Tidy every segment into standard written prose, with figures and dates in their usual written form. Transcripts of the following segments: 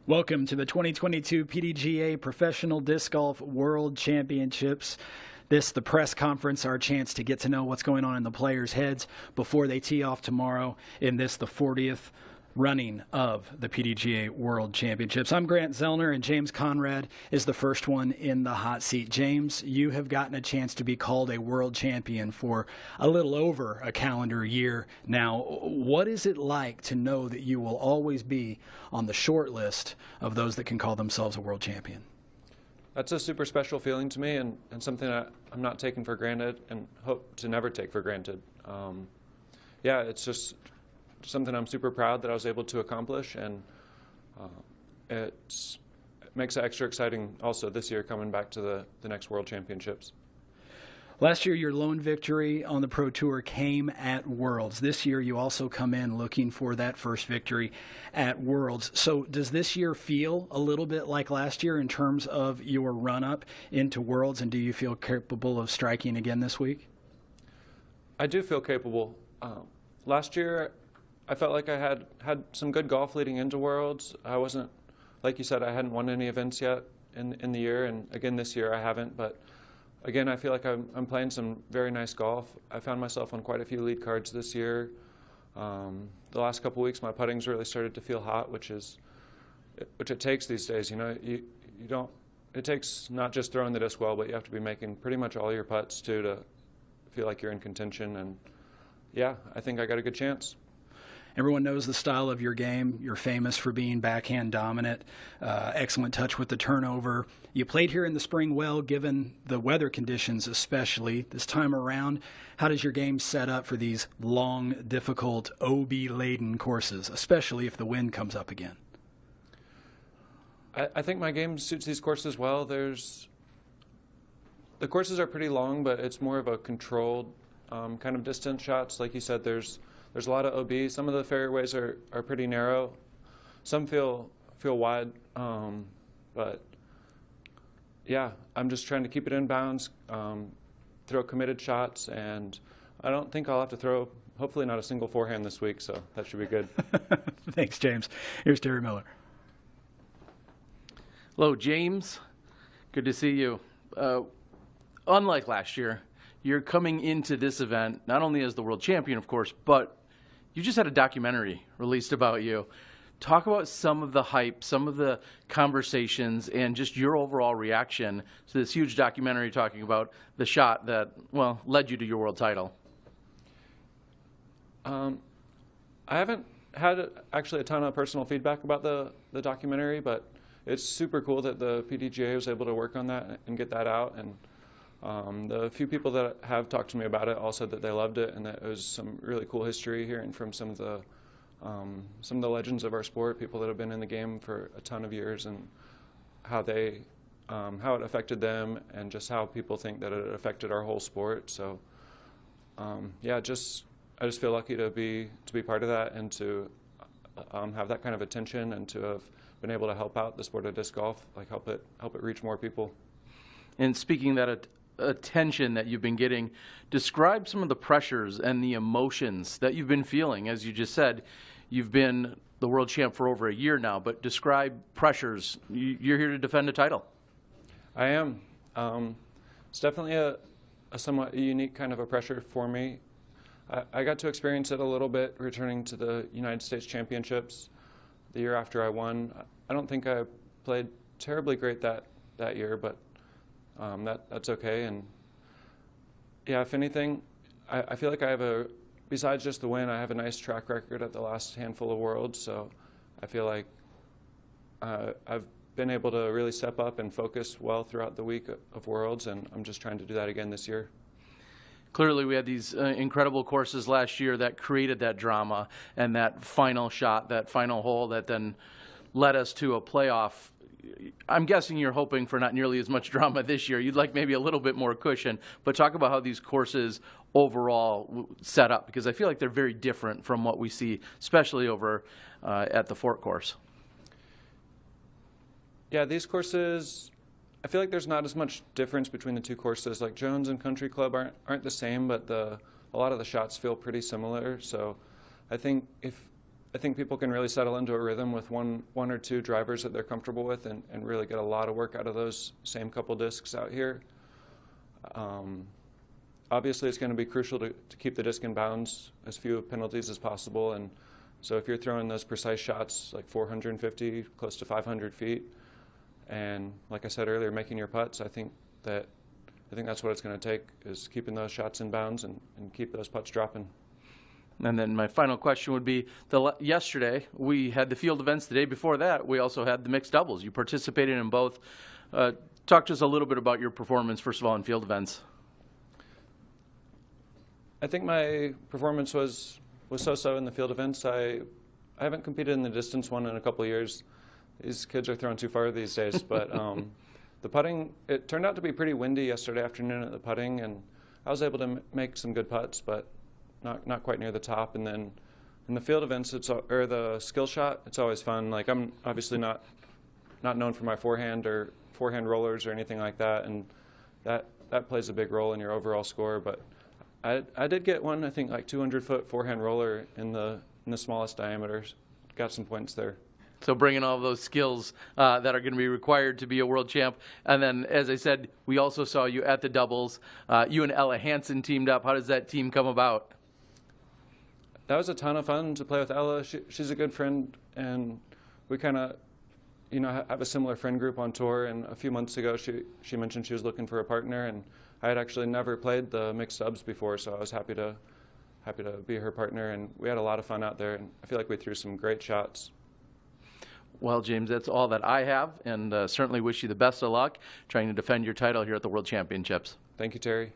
Welcome to the 2022 PDGA Professional Disc Golf World Championships. This, the press conference, our chance to get to know what's going on in the players' heads before they tee off tomorrow in this, the 40th running of the PDGA World Championships. I'm Grant Zellner, and James Conrad is the first one in the hot seat. James, you have gotten a chance to be called a world champion for a little over a calendar year now. What is it like to know that you will always be on the short list of those that can call themselves a world champion? That's a super special feeling to me, and something that I'm not taking for granted and hope to never take for granted. Yeah, it's just something I'm super proud that I was able to accomplish, and it makes it extra exciting also this year coming back to the next World Championships. Last year, your lone victory on the Pro Tour came at Worlds. This year, you also come in looking for that first victory at Worlds. So does this year feel a little bit like last year in terms of your run-up into Worlds, and do you feel capable of striking again this week? I do feel capable. Last year, I felt like I had some good golf leading into Worlds. I wasn't, like you said, I hadn't won any events yet in the year, and again this year I haven't, but again, I feel like I'm playing some very nice golf. I found myself on quite a few lead cards this year. The last couple weeks, my putting's really started to feel hot, which it takes these days. You know, you don't. It takes not just throwing the disc well, but you have to be making pretty much all your putts too to feel like you're in contention. And yeah, I think I got a good chance. Everyone knows the style of your game. You're famous for being backhand dominant, excellent touch with the turnover. You played here in the spring well, given the weather conditions especially. This time around, how does your game set up for these long, difficult, OB-laden courses, especially if the wind comes up again? I think my game suits these courses well. The courses are pretty long, but it's more of a controlled kind of distance shots. Like you said, there's a lot of OB. Some of the fairways are pretty narrow. Some feel wide, but yeah, I'm just trying to keep it in bounds, throw committed shots, and I don't think I'll have to throw, hopefully not a single forehand this week, so that should be good. Thanks, James. Here's Terry Miller. Hello, James. Good to see you. Unlike last year, you're coming into this event not only as the world champion, of course, but you just had a documentary released about you. Talk about some of the hype, some of the conversations, and just your overall reaction to this huge documentary talking about the shot that, well, led you to your world title. I haven't had actually a ton of personal feedback about the documentary, but it's super cool that the PDGA was able to work on that and get that out. And the few people that have talked to me about it all said that they loved it and that it was some really cool history, hearing from some of the legends of our sport, people that have been in the game for a ton of years, and how it affected them, and just how people think that it affected our whole sport. So yeah, I just feel lucky to be part of that, and to have that kind of attention, and to have been able to help out the sport of disc golf, like help it reach more people. And speaking that attention that you've been getting, describe some of the pressures and the emotions that you've been feeling. As you just said, you've been the world champ for over a year now, but describe pressures. You're here to defend a title. I am. It's definitely a somewhat unique kind of a pressure for me. I got to experience it a little bit returning to the United States Championships the year after I won. I don't think I played terribly great that year, but that's okay. And yeah, if anything, I feel like besides just the win, I have a nice track record at the last handful of Worlds. So I feel like I've been able to really step up and focus well throughout the week of Worlds, and I'm just trying to do that again this year. Clearly, we had these incredible courses last year that created that drama and that final shot, that final hole that then led us to a playoff. I'm guessing you're hoping for not nearly as much drama this year. You'd like maybe a little bit more cushion, but talk about how these courses overall set up, because I feel like they're very different from what we see, especially over at the Fort course. Yeah, these courses, I feel like there's not as much difference between the two courses. Like Jones and Country Club aren't the same, but a lot of the shots feel pretty similar. So I think if I think people can really settle into a rhythm with one or two drivers that they're comfortable with and really get a lot of work out of those same couple discs out here. Obviously, it's going to be crucial to keep the disc in bounds, as few penalties as possible. And so if you're throwing those precise shots like 450, close to 500 feet, and like I said earlier, making your putts, I think that's what it's going to take, is keeping those shots in bounds and keep those putts dropping. And then my final question would be, yesterday we had the field events. The day before that, we also had the mixed doubles. You participated in both. Talk to us a little bit about your performance, first of all, in field events. I think my performance was so-so in the field events. I haven't competed in the distance one in a couple of years. These kids are throwing too far these days. But the putting, it turned out to be pretty windy yesterday afternoon at the putting, and I was able to make some good putts, but not quite near the top. And then in the field events, or the skill shot, it's always fun. Like, I'm obviously not known for my forehand or forehand rollers or anything like that, and that plays a big role in your overall score. But I did get one, I think, like 200-foot forehand roller in the smallest diameters. Got some points there. So bringing all of those skills that are going to be required to be a world champ. And then, as I said, we also saw you at the doubles. You and Ella Hansen teamed up. How does that team come about? That was a ton of fun to play with Ella. She's a good friend, and we kind of, have a similar friend group on tour. And a few months ago, she mentioned she was looking for a partner, and I had actually never played the mixed dubs before, so I was happy to be her partner, and we had a lot of fun out there, and I feel like we threw some great shots. Well, James, that's all that I have, and certainly wish you the best of luck trying to defend your title here at the World Championships. Thank you, Terry.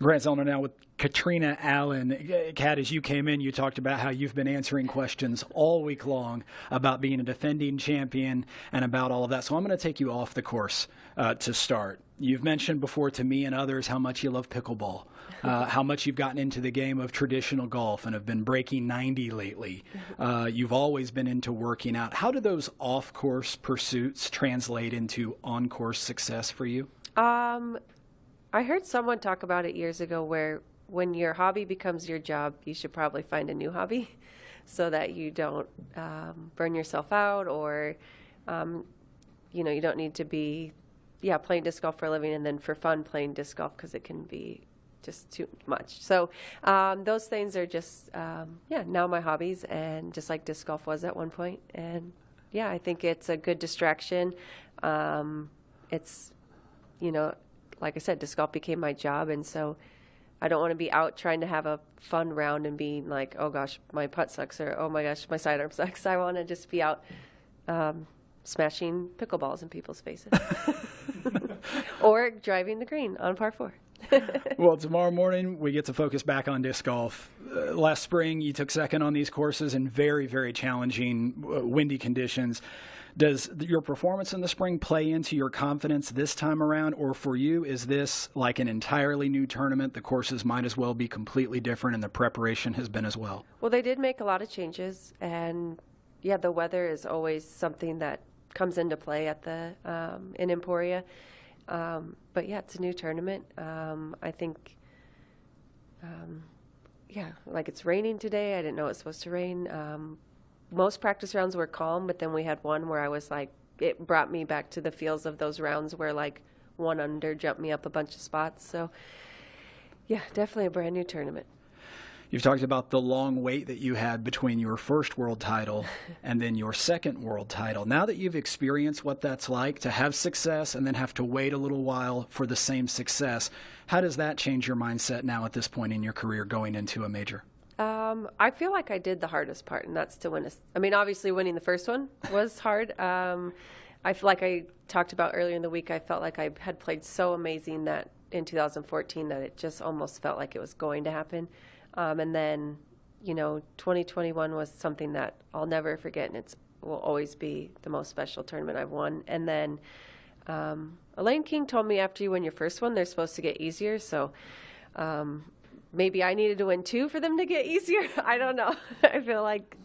Grant Zellner now with Catrina Allen. Kat, as you came in, you talked about how you've been answering questions all week long about being a defending champion and about all of that. So I'm going to take you off the course to start. You've mentioned before to me and others how much you love pickleball, how much you've gotten into the game of traditional golf and have been breaking 90 lately. You've always been into working out. How do those off-course pursuits translate into on-course success for you? I heard someone talk about it years ago where when your hobby becomes your job, you should probably find a new hobby so that you don't burn yourself out or, you don't need to be, playing disc golf for a living and then for fun playing disc golf because it can be just too much. So those things are just, now my hobbies and just like disc golf was at one point. And, I think it's a good distraction. It's, like I said, disc golf became my job, and so I don't want to be out trying to have a fun round and be like, oh gosh, my putt sucks, or oh my gosh, my sidearm sucks. I want to just be out smashing pickleballs in people's faces. Or driving the green on par 4. Well, tomorrow morning we get to focus back on disc golf. Last spring you took second on these courses in very, very challenging windy conditions. Does your performance in the spring play into your confidence this time around, or for you, is this like an entirely new tournament? The courses might as well be completely different, and the preparation has been as well. Well, they did make a lot of changes, and the weather is always something that comes into play at the in Emporia. But it's a new tournament. I think, like it's raining today. I didn't know it was supposed to rain. Most practice rounds were calm, but then we had one where I was like, it brought me back to the feels of those rounds where like 1 under jumped me up a bunch of spots. So, definitely a brand new tournament. You've talked about the long wait that you had between your first world title and then your second world title. Now that you've experienced what that's like to have success and then have to wait a little while for the same success, how does that change your mindset now at this point in your career going into a major? I feel like I did the hardest part, and that's to win. Obviously winning the first one was hard. I feel like I talked about earlier in the week, I felt like I had played so amazing that in 2014 that it just almost felt like it was going to happen. And then, 2021 was something that I'll never forget, and it will always be the most special tournament I've won. And then Elaine King told me after you win your first one, they're supposed to get easier. So maybe I needed to win 2 for them to get easier. I don't know. I feel like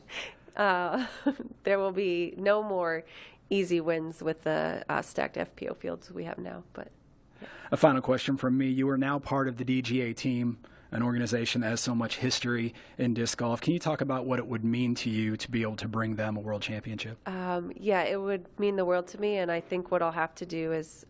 there will be no more easy wins with the stacked FPO fields we have now. But a final question from me. You are now part of the DGA team, an organization that has so much history in disc golf. Can you talk about what it would mean to you to be able to bring them a world championship? It would mean the world to me, and I think what I'll have to do is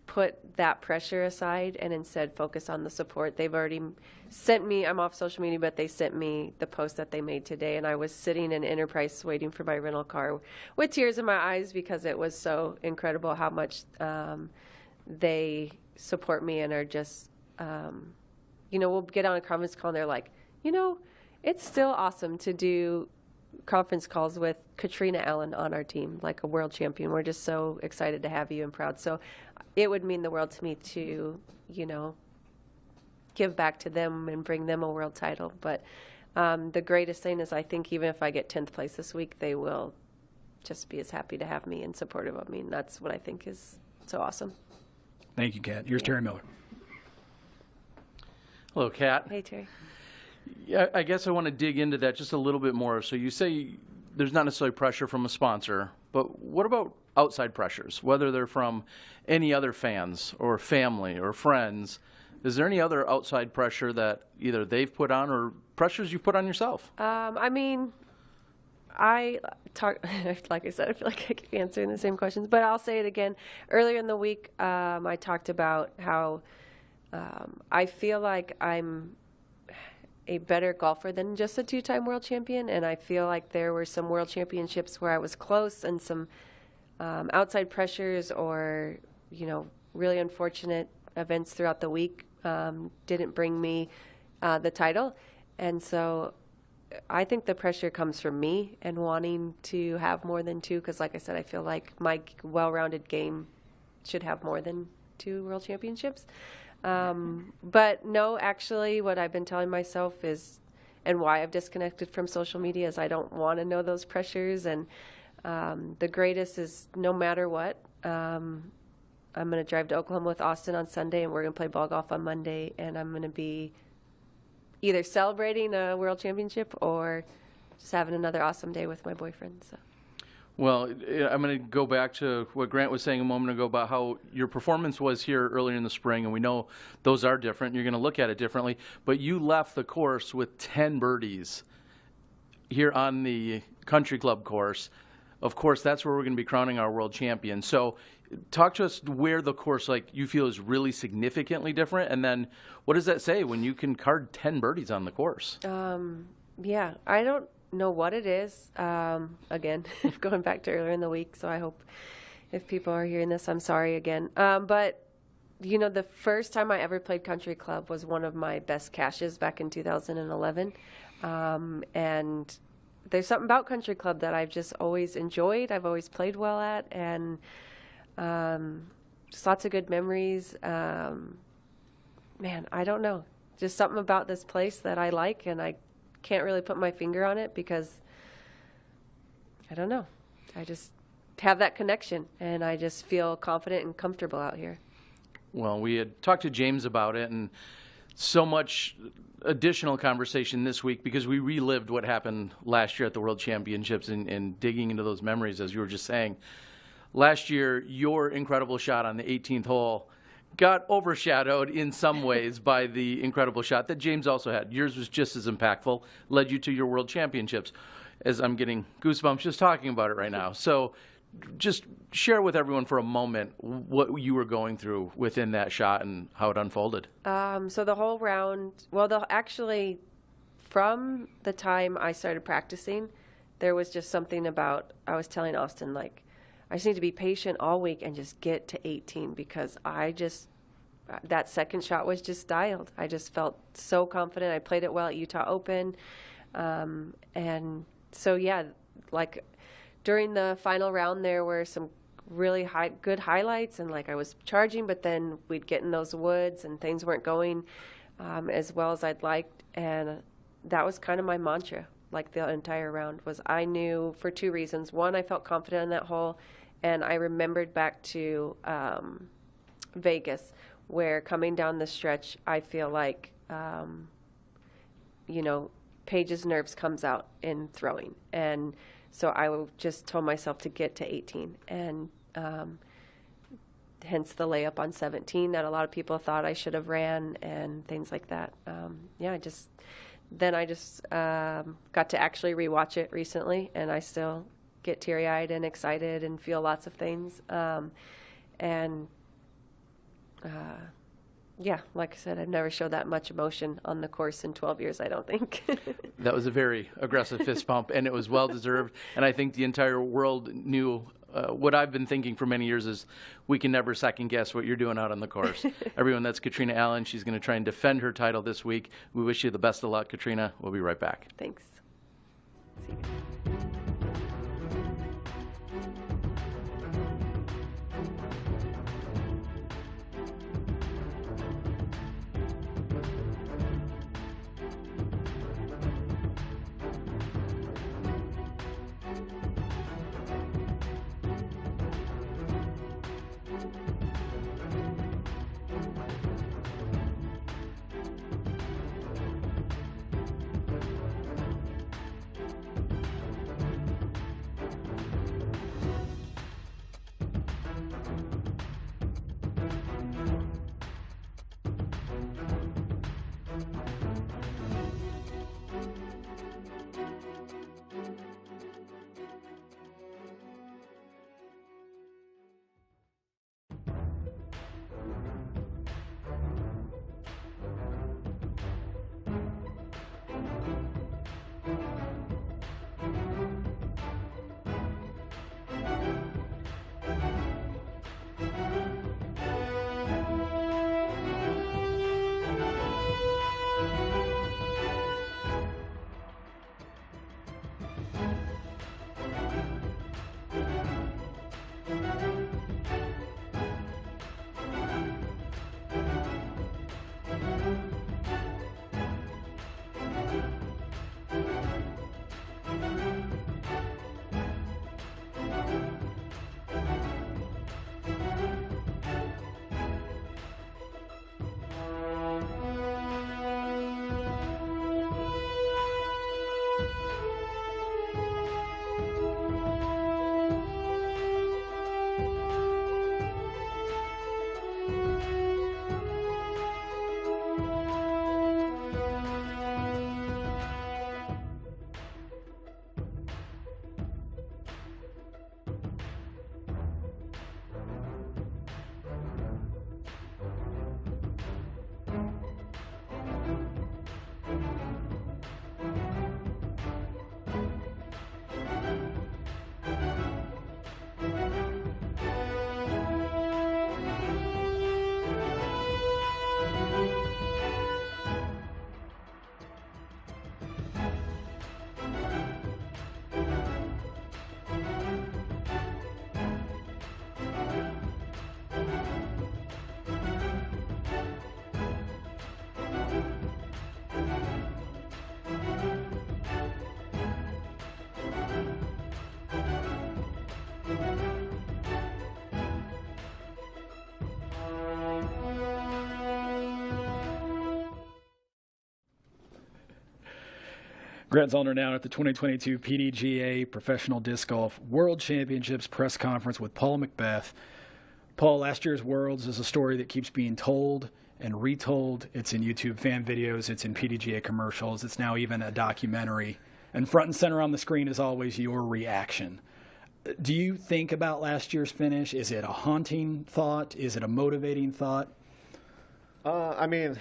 put that pressure aside and instead focus on the support. They've already sent me, I'm off social media, but they sent me the post that they made today, and I was sitting in Enterprise waiting for my rental car with tears in my eyes because it was so incredible how much they support me and are just, we'll get on a conference call and they're like, it's still awesome to do conference calls with Catrina Allen on our team, like a world champion. We're just so excited to have you and proud. So it would mean the world to me to, give back to them and bring them a world title. But the greatest thing is I think even if I get 10th place this week, they will just be as happy to have me and supportive of me. And that's what I think is so awesome. Thank you, Kat. Here's Terry Miller. Hello, Kat. Hey, Terry. Yeah, I guess I want to dig into that just a little bit more. So you say there's not necessarily pressure from a sponsor, but what about outside pressures, whether they're from any other fans or family or friends? Is there any other outside pressure that either they've put on or pressures you've put on yourself? I talk, like I said, I feel like I keep answering the same questions, but I'll say it again. Earlier in the week, I talked about how I feel like I'm a better golfer than just a 2-time world champion, and I feel like there were some world championships where I was close and some outside pressures or, really unfortunate events throughout the week didn't bring me the title. And so I think the pressure comes from me and wanting to have more than 2 because, like I said, I feel like my well-rounded game should have more than 2 world championships. But no, actually, what I've been telling myself is, and why I've disconnected from social media, is I don't want to know those pressures. And the greatest is no matter what. I'm going to drive to Oklahoma with Austin on Sunday, and we're going to play ball golf on Monday, and I'm going to be either celebrating a world championship or just having another awesome day with my boyfriend. So. Well, I'm going to go back to what Grant was saying a moment ago about how your performance was here earlier in the spring, and we know those are different. You're going to look at it differently, but you left the course with 10 birdies here on the country club course. Of course, that's where we're going to be crowning our world champion. So talk to us where the course, like, you feel is really significantly different, and then what does that say when you can card 10 birdies on the course? Yeah, I don't know what it is. Again, going back to earlier in the week, so I hope if people are hearing this, I'm sorry again. But, you know, the first time I ever played country club was one of my best cashes back in 2011. And there's something about country club that I've just always enjoyed. I've always played well at, and just lots of good memories. Man, I don't know. Just something about this place that I like, and I can't really put my finger on it because I don't know. I just have that connection, and I just feel confident and comfortable out here. Well, we had talked to James about it, and so much additional conversation this week because we relived what happened last year at the World Championships and digging into those memories, as you were just saying. Last year, your incredible shot on the 18th hole got overshadowed in some ways by the incredible shot that James also had. Yours was just as impactful, led you to your World Championships, as I'm getting goosebumps just talking about it right now. So just share with everyone for a moment what you were going through within that shot and how it unfolded. So the whole round, well, actually, from the time I started practicing, there was just something about, I was telling Austin, like, I just need to be patient all week and just get to 18 because that second shot was just dialed. I just felt so confident. I played it well at Utah Open. And so, yeah, like during the final round, there were some really good highlights, and like I was charging, but then we'd get in those woods and things weren't going as well as I'd liked. And that was kind of my mantra, like the entire round, was I knew for two reasons. One, I felt confident in that hole. And I remembered back to Vegas, where coming down the stretch, I feel like, you know, Paige's nerves comes out in throwing. And so I just told myself to get to 18. And hence the layup on 17 that a lot of people thought I should have ran and things like that. I just got to actually rewatch it recently, and I still get teary-eyed and excited and feel lots of things. Like I said, I've never showed that much emotion on the course in 12 years, I don't think. That was a very aggressive fist pump, and it was well-deserved. And I think the entire world knew what I've been thinking for many years is we can never second-guess what you're doing out on the course. Everyone, that's Catrina Allen. She's going to try and defend her title this week. We wish you the best of luck, Catrina. We'll be right back. Thanks. See you. Grant Zollner now at the 2022 PDGA Professional Disc Golf World Championships press conference with Paul McBeth. Paul, last year's Worlds is a story that keeps being told and retold. It's in YouTube fan videos. It's in PDGA commercials. It's now even a documentary. And front and center on the screen is always your reaction. Do you think about last year's finish? Is it a haunting thought? Is it a motivating thought? I mean,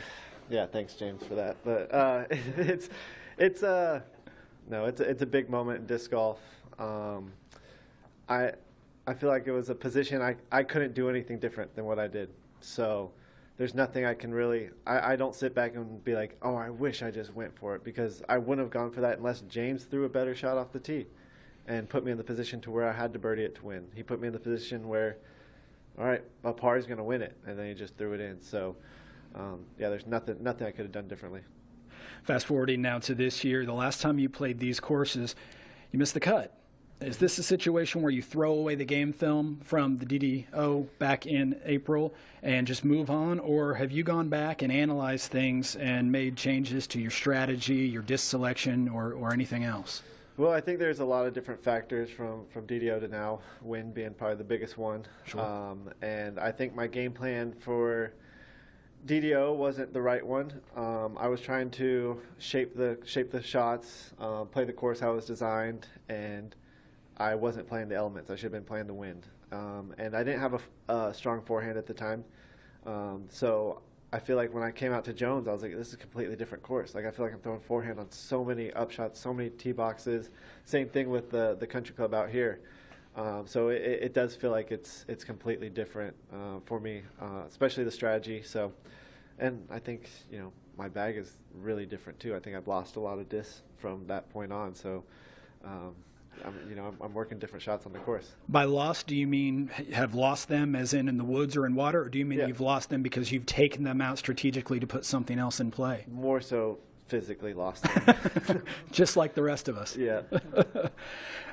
yeah, thanks, James, for that. But it's a big moment in disc golf. I feel like it was a position I couldn't do anything different than what I did. So there's nothing I can really, I don't sit back and be like, oh, I wish I just went for it, because I wouldn't have gone for that unless James threw a better shot off the tee and put me in the position to where I had to birdie it to win. He put me in the position where, all right, a par is going to win it, and then he just threw it in. So, yeah, there's nothing I could have done differently. Fast forwarding now to this year, the last time you played these courses, you missed the cut. Is this a situation where you throw away the game film from the DDO back in April and just move on, or have you gone back and analyzed things and made changes to your strategy, your disc selection, or anything else? Well, I think there's a lot of different factors from DDO to now, wind being probably the biggest one. Sure. And I think my game plan for DDO wasn't the right one. I was trying to shape the shots, play the course how it was designed, and I wasn't playing the elements. I should have been playing the wind. And I didn't have a strong forehand at the time. So I feel like when I came out to Jones, I was like, this is a completely different course. Like, I feel like I'm throwing forehand on so many upshots, so many tee boxes. Same thing with the country club out here. So it does feel like it's completely different for me, especially the strategy. So, and I think, you know, my bag is really different too. I think I've lost a lot of discs from that point on. So, I'm working different shots on the course. By lost, do you mean have lost them as in the woods or in water, or do you mean you've lost them because you've taken them out strategically to put something else in play? More so physically lost them. Just like the rest of us. Yeah.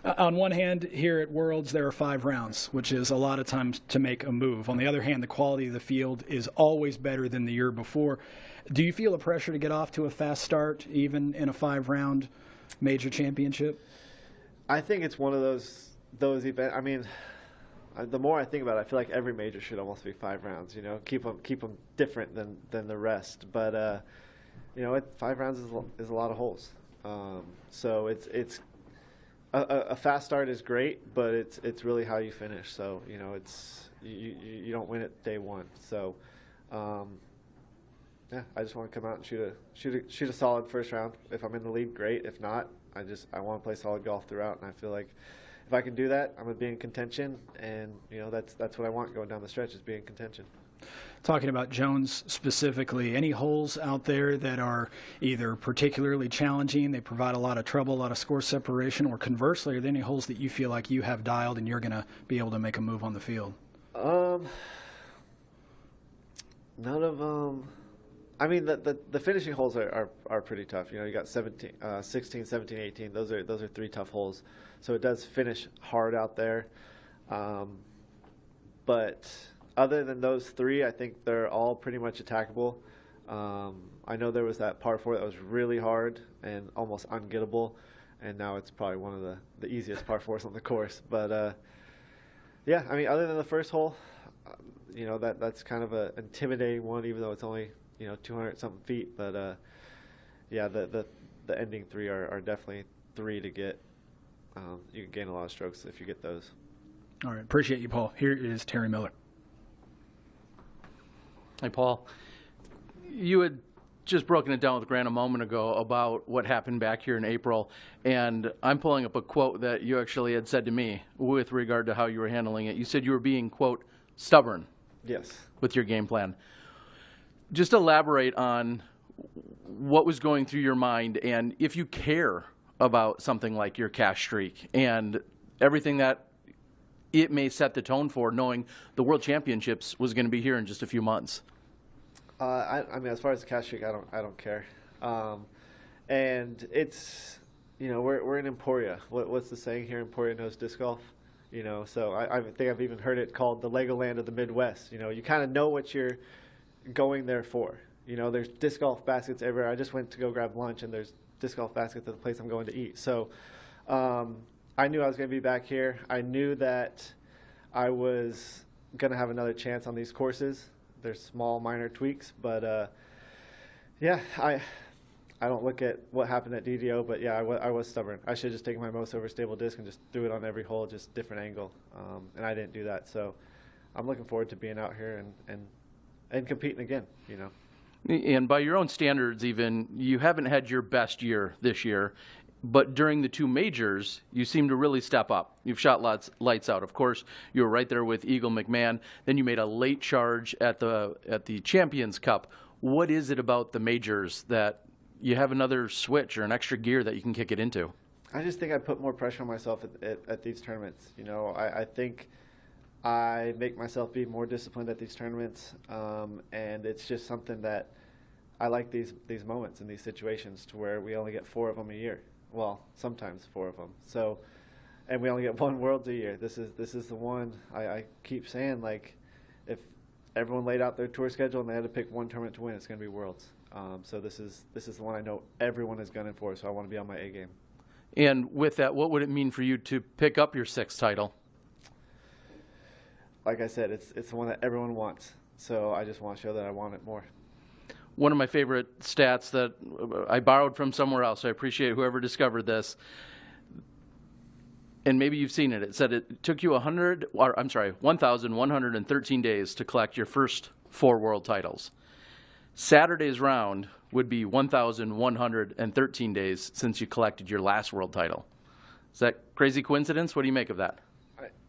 On one hand, here at Worlds, there are 5 rounds, which is a lot of times to make a move. On the other hand, the quality of the field is always better than the year before. Do you feel the pressure to get off to a fast start, even in a 5-round major championship? I think it's one of those events. I mean, the more I think about it, I feel like every major should almost be 5 rounds. You know, keep them different than the rest. But you know, 5 rounds is a lot of holes. So it's a fast start is great, but it's really how you finish. So you know, you don't win it day one. So yeah, I just want to come out and shoot a solid first round. If I'm in the lead, great. If not, I want to play solid golf throughout, and I feel like if I can do that, I'm going to be in contention, and you know that's what I want going down the stretch, is be in contention. Talking about Jones specifically, any holes out there that are either particularly challenging, they provide a lot of trouble, a lot of score separation, or conversely, are there any holes that you feel like you have dialed and you're going to be able to make a move on the field? None of them. I mean, the finishing holes are pretty tough. You know, you got 16, 17, 18. Those are 3 tough holes. So it does finish hard out there. But other than those 3, I think they're all pretty much attackable. I know there was that par 4 that was really hard and almost ungettable, and now it's probably one of the easiest par 4s on the course. But yeah, I mean, other than the first hole, you know, that's kind of an intimidating one, even though it's only, you know, 200-something feet. But yeah, the ending 3 are definitely 3 to get. You can gain a lot of strokes if you get those. All right, appreciate you, Paul. Here is Terry Miller. Hey, Paul. You had just broken it down with Grant a moment ago about what happened back here in April, and I'm pulling up a quote that you actually had said to me with regard to how you were handling it. You said you were being, quote, stubborn. Yes. With your game plan. Just elaborate on what was going through your mind, and if you care about something like your cash streak and everything that it may set the tone for, knowing the World Championships was going to be here in just a few months. I mean, as far as the cash streak, I don't care. And it's, you know, we're in Emporia. What's the saying here? Emporia knows disc golf. You know, so I think I've even heard it called the Legoland of the Midwest. You know, you kind of know what you're going there for. You know, there's disc golf baskets everywhere. I just went to go grab lunch, and there's disc golf baskets at the place I'm going to eat. So I knew I was going to be back here. I knew that I was going to have another chance on these courses. There's small, minor tweaks, but yeah, I don't look at what happened at DDO, but yeah, I was stubborn. I should have just taken my most overstable disc and just threw it on every hole, just different angle, and I didn't do that. So I'm looking forward to being out here and competing again, you know. And by your own standards even, you haven't had your best year this year, but during the two majors, you seem to really step up. You've shot lights out. Of course, you were right there with Eagle McMahon. Then you made a late charge at the Champions Cup. What is it about the majors that you have another switch or an extra gear that you can kick it into? I just think I put more pressure on myself at these tournaments. You know, I think I make myself be more disciplined at these tournaments, and it's just something that I like these moments and these situations to where we only get 4 of them a year. Well, sometimes 4 of them. So, and we only get 1 Worlds a year. This is the one I keep saying, like, if everyone laid out their tour schedule and they had to pick one tournament to win, it's going to be Worlds. So this is the one I know everyone is gunning for. So I want to be on my A game. And with that, what would it mean for you to pick up your 6th title? Like I said, it's the one that everyone wants. So I just want to show that I want it more. One of my favorite stats that I borrowed from somewhere else, so I appreciate whoever discovered this, and maybe you've seen it. It said it took you 1,113 days to collect your first 4 world titles. Saturday's round would be 1,113 days since you collected your last world title. Is that crazy coincidence? What do you make of that?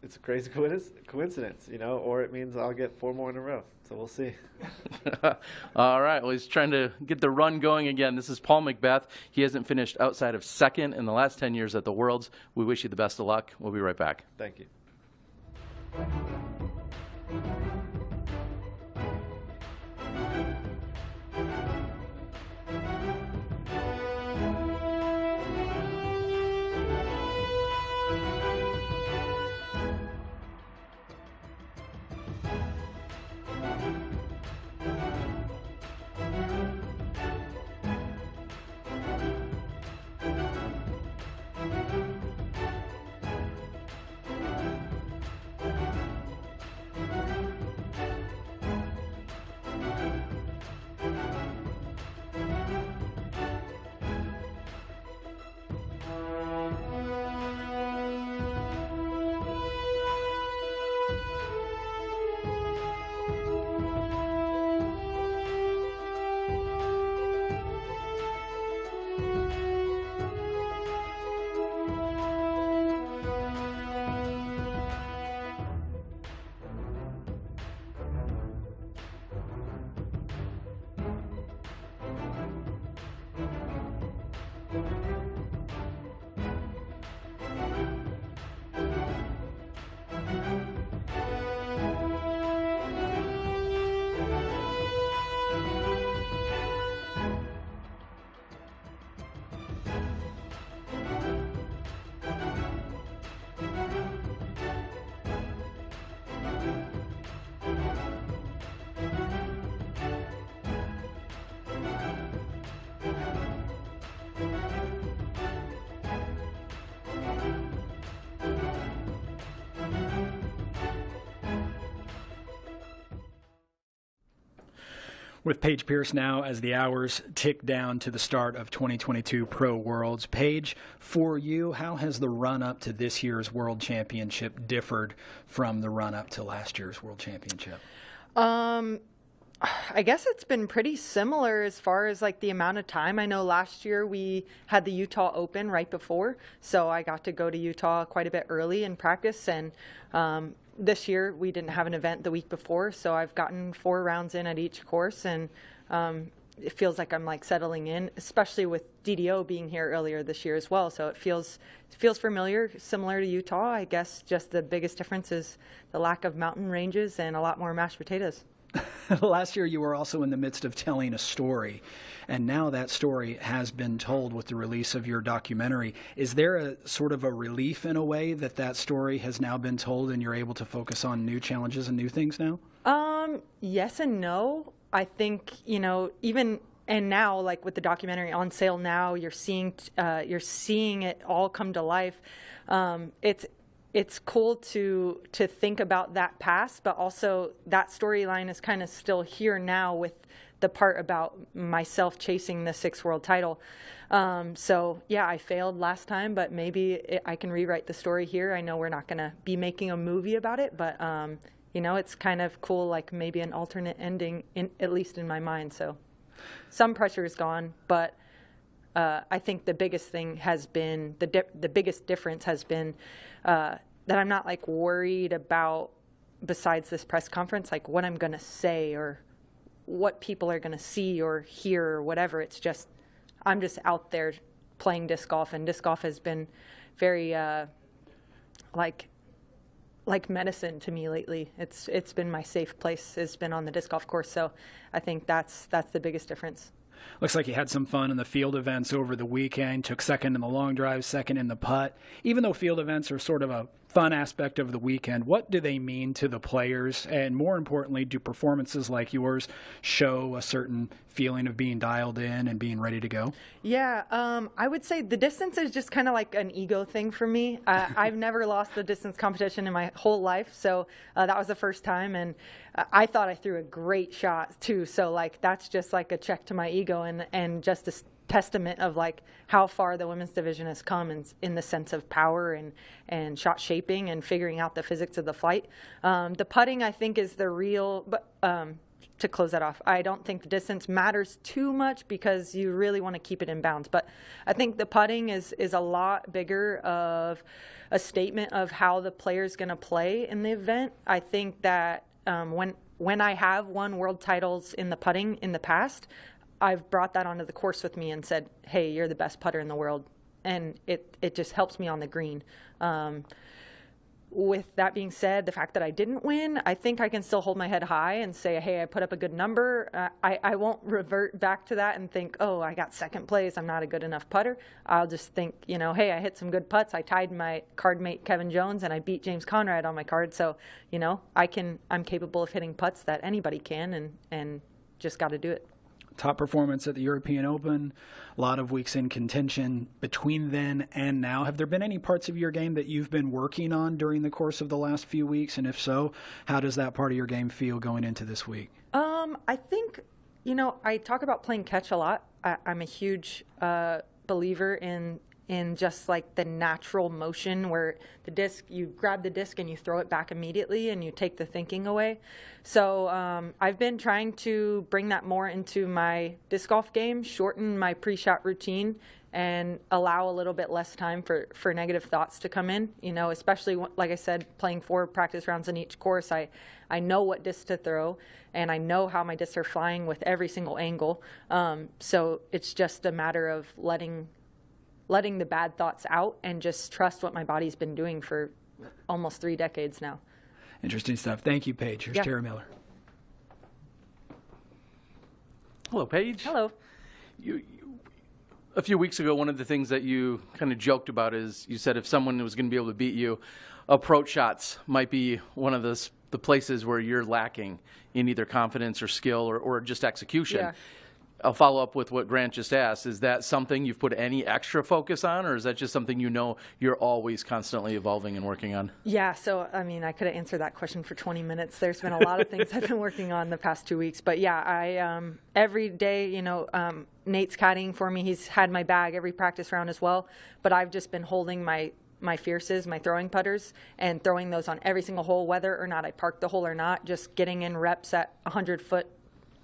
It's a crazy coincidence, you know, or it means I'll get 4 more in a row. So we'll see. All right. Well, he's trying to get the run going again. This is Paul McBeth. He hasn't finished outside of 2nd in the last 10 years at the Worlds. We wish you the best of luck. We'll be right back. Thank you. With Paige Pierce now as the hours tick down to the start of 2022 Pro Worlds. Paige, for you, how has the run-up to this year's World Championship differed from the run-up to last year's World Championship? I guess it's been pretty similar as far as like the amount of time. I know last year we had the Utah Open right before, so I got to go to Utah quite a bit early in practice, and this year we didn't have an event the week before, so I've gotten 4 rounds in at each course, and it feels like I'm like settling in, especially with DDO being here earlier this year as well. So it feels familiar, similar to Utah. I guess just the biggest difference is the lack of mountain ranges and a lot more mashed potatoes. Last year you were also in the midst of telling a story, and now that story has been told with the release of your documentary. Is there a sort of a relief in a way that that story has now been told and you're able to focus on new challenges and new things now? Yes and no. I think, even and now, like with the documentary on sale now, you're seeing it all come to life. It's cool to think about that past, but also that storyline is kind of still here now with the part about myself chasing the 6th world title. So yeah, I failed last time, but maybe I can rewrite the story here. I know we're not going to be making a movie about it, but it's kind of cool, like maybe an alternate ending, at least in my mind. So some pressure is gone, but I think the biggest thing has been, the biggest difference has been that I'm not like worried about, besides this press conference, like what I'm going to say or what people are going to see or hear or whatever. It's just, I'm just out there playing disc golf, and disc golf has been very like medicine to me lately. It's been my safe place. It's been on the disc golf course. So I think that's the biggest difference. Looks like you had some fun in the field events over the weekend, took second in the long drive, second in the putt. Even though field events are sort of a fun aspect of the weekend, what do they mean to the players? And more importantly, do performances like yours show a certain feeling of being dialed in and being ready to go? Yeah, I would say the distance is just kind of like an ego thing for me. I've never lost a distance competition in my whole life, so that was the first time, and I thought I threw a great shot too. So like that's just like a check to my ego and just a testament of like how far the women's division has come in the sense of power and shot shaping and figuring out the physics of the flight. The putting, I think, is the real, but to close that off, I don't think the distance matters too much because you really want to keep it in bounds. But I think the putting is a lot bigger of a statement of how the player's going to play in the event. I think that when I have won world titles in the putting in the past, I've brought that onto the course with me and said, hey, you're the best putter in the world. And it just helps me on the green. With that being said, the fact that I didn't win, I think I can still hold my head high and say, hey, I put up a good number. I won't revert back to that and think, oh, I got second place, I'm not a good enough putter. I'll just think, hey, I hit some good putts. I tied my card mate Kevin Jones, and I beat James Conrad on my card. So, I'm capable of hitting putts that anybody can, and just got to do it. Top performance at the European Open, a lot of weeks in contention between then and now. Have there been any parts of your game that you've been working on during the course of the last few weeks? And if so, how does that part of your game feel going into this week? I think, I talk about playing catch a lot. I'm a huge believer in just like the natural motion where the disc, you grab the disc and you throw it back immediately and you take the thinking away. So I've been trying to bring that more into my disc golf game, shorten my pre-shot routine, and allow a little bit less time for negative thoughts to come in, especially like I said, playing 4 practice rounds in each course. I know what disc to throw, and I know how my discs are flying with every single angle. So it's just a matter of letting the bad thoughts out and just trust what my body's been doing for almost 3 decades now. Interesting stuff. Thank you, Paige. Here's Tara Miller. Hello, Paige. Hello. A few weeks ago, one of the things that you kind of joked about is you said if someone was going to be able to beat you, approach shots might be one of the places where you're lacking in either confidence or skill or just execution. Yeah. I'll follow up with what Grant just asked. Is that something you've put any extra focus on, or is that just something you're always constantly evolving and working on? Yeah, so, I could have answered that question for 20 minutes. There's been a lot of things I've been working on the past 2 weeks. But, yeah, I every day, Nate's caddying for me. He's had my bag every practice round as well. But I've just been holding my fierces, my throwing putters, and throwing those on every single hole, whether or not I park the hole or not, just getting in reps at 100-foot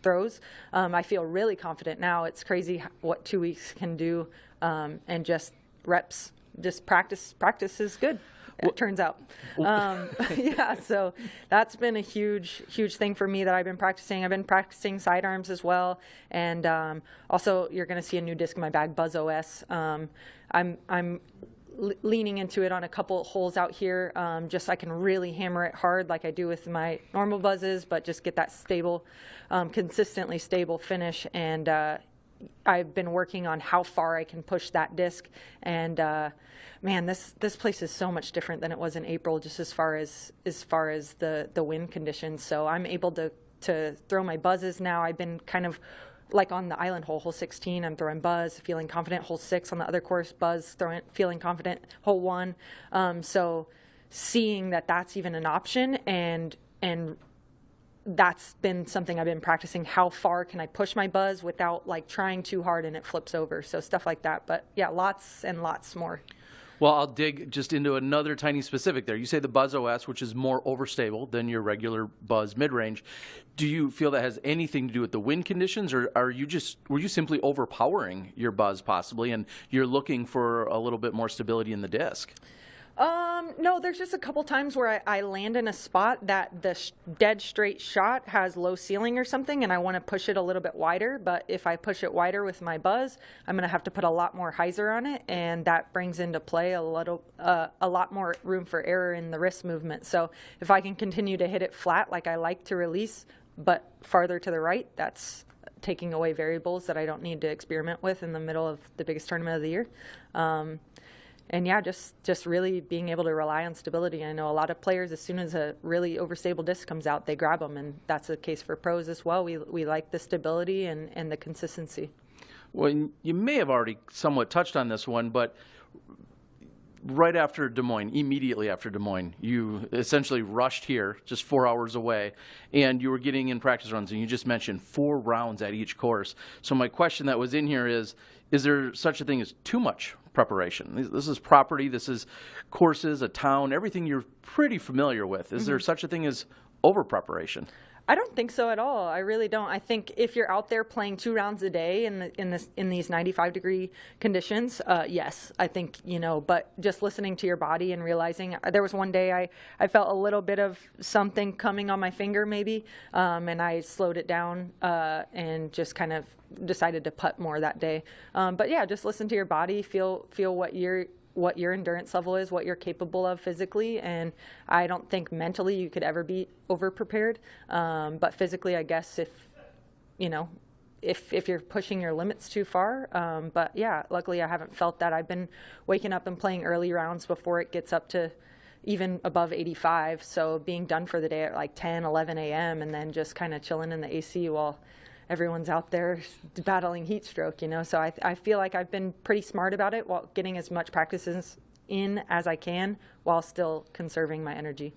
throws. I feel really confident now. It's crazy what 2 weeks can do, and just reps, just practice is good. It turns out. Yeah, so that's been a huge thing for me that I've been practicing. I've been practicing sidearms as well, and also you're going to see a new disc in my bag, Buzz OS. I'm leaning into it on a couple holes out here, just so I can really hammer it hard like I do with my normal buzzes, but just get that stable, consistently stable finish. And I've been working on how far I can push that disc. And man, this place is so much different than it was in April, just as far as the wind conditions. So I'm able to to throw my buzzes now. I've been kind of like on the island hole 16, I'm throwing buzz, feeling confident. Hole 6 on the other course, buzz, feeling confident. Hole 1. So seeing that that's even an option, and that's been something I've been practicing. How far can I push my buzz without like trying too hard and it flips over? So stuff like that. But yeah, lots and lots more. Well, I'll dig just into another tiny specific there. You say the Buzz OS, which is more overstable than your regular Buzz mid-range. Do you feel that has anything to do with the wind conditions, or were you simply overpowering your Buzz possibly, and you're looking for a little bit more stability in the disc? No, there's just a couple times where I land in a spot that the dead straight shot has low ceiling or something, and I want to push it a little bit wider. But if I push it wider with my buzz, I'm going to have to put a lot more hyzer on it, and that brings into play a lot more room for error in the wrist movement. So if I can continue to hit it flat like I like to release, but farther to the right, that's taking away variables that I don't need to experiment with in the middle of the biggest tournament of the year. And yeah, just really being able to rely on stability. I know a lot of players, as soon as a really overstable disc comes out, they grab them, and that's the case for pros as well. We like the stability and the consistency. Well, you may have already somewhat touched on this one, but right after Des Moines, immediately after Des Moines, you essentially rushed here, just 4 hours away, and you were getting in practice runs, and you just mentioned 4 rounds at each course. So my question that was in here is there such a thing as too much preparation? This is property, this is courses, a town, everything you're pretty familiar with. Is there such a thing as over-preparation? I don't think so at all. I really don't. I think if you're out there playing 2 rounds a day in these 95-degree conditions, yes, I think, but just listening to your body and realizing, there was one day I felt a little bit of something coming on my finger maybe, and I slowed it down and just kind of decided to putt more that day. But yeah, just listen to your body, feel what your endurance level is, what you're capable of physically, and I don't think mentally you could ever be over-prepared. But physically, I guess if you're pushing your limits too far. But yeah, luckily I haven't felt that. I've been waking up and playing early rounds before it gets up to even above 85, so being done for the day at like 10, 11 a.m. and then just kind of chilling in the AC while everyone's out there battling heat stroke, So I feel like I've been pretty smart about it while getting as much practices in as I can while still conserving my energy.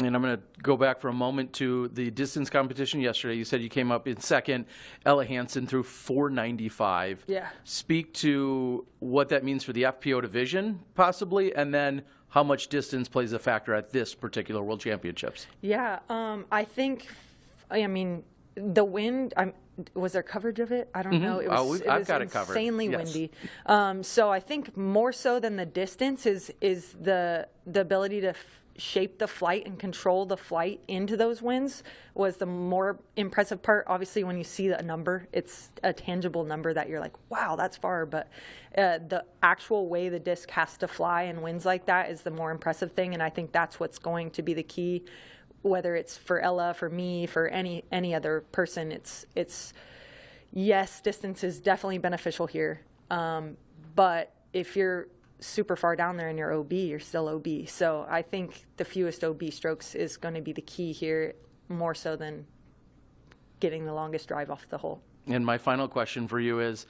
And I'm going to go back for a moment to the distance competition yesterday. You said you came up in second. Ella Hansen threw 495. Yeah. Speak to what that means for the FPO division, possibly, and then how much distance plays a factor at this particular World Championships. Yeah, I mean, the wind, was there coverage of it? I don't know. It was, I've got it covered. Insanely Yes. windy. So I think more so than the distance is the ability to shape the flight and control the flight into those winds was the more impressive part. Obviously, when you see a number, it's a tangible number that you're like, wow, that's far. But the actual way the disc has to fly in winds like that is the more impressive thing. And I think that's what's going to be the key, whether it's for Ella, for me, for any other person. It's yes, distance is definitely beneficial here. But if you're super far down there and you're OB, you're still OB. So I think the fewest OB strokes is going to be the key here, more so than getting the longest drive off the hole. And my final question for you is,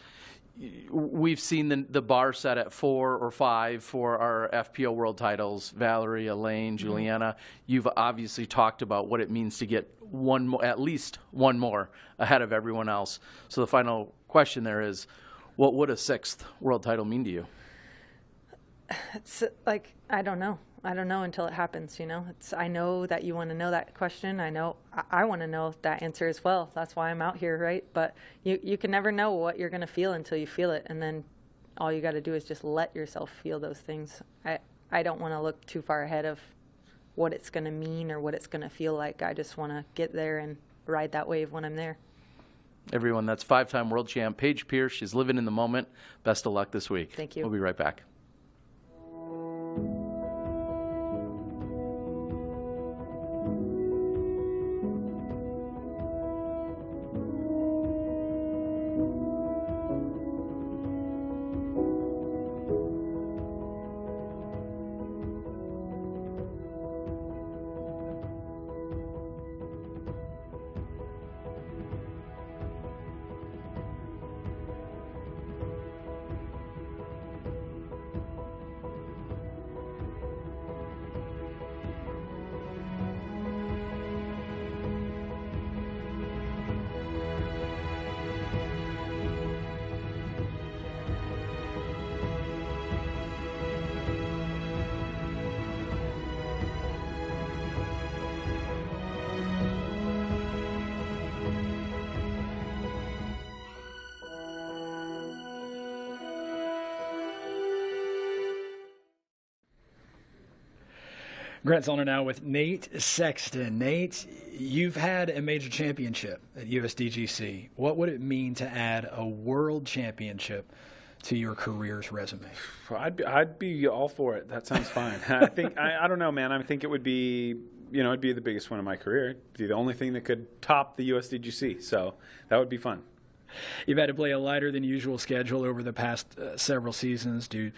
we've seen the bar set at 4 or 5 for our FPO world titles. Valerie, Elaine, Juliana. You've obviously talked about what it means to get one more, at least one more ahead of everyone else. So the final question there is, what would a 6th world title mean to you? It's like, I don't know until it happens, I know that you want to know that question. I know I want to know that answer as well. That's why I'm out here, right? But you can never know what you're going to feel until you feel it. And then all you got to do is just let yourself feel those things. I don't want to look too far ahead of what it's going to mean or what it's going to feel like. I just want to get there and ride that wave when I'm there. Everyone, that's 5-time world champ Paige Pierce. She's living in the moment. Best of luck this week. Thank you. We'll be right back. Grant's on now with Nate Sexton. Nate, you've had a major championship at USDGC. What would it mean to add a world championship to your career's resume? I'd be all for it. That sounds fine. I don't know, man. I think it would be, it'd be the biggest one of my career. It'd be the only thing that could top the USDGC. So that would be fun. You've had to play a lighter than usual schedule over the past several seasons due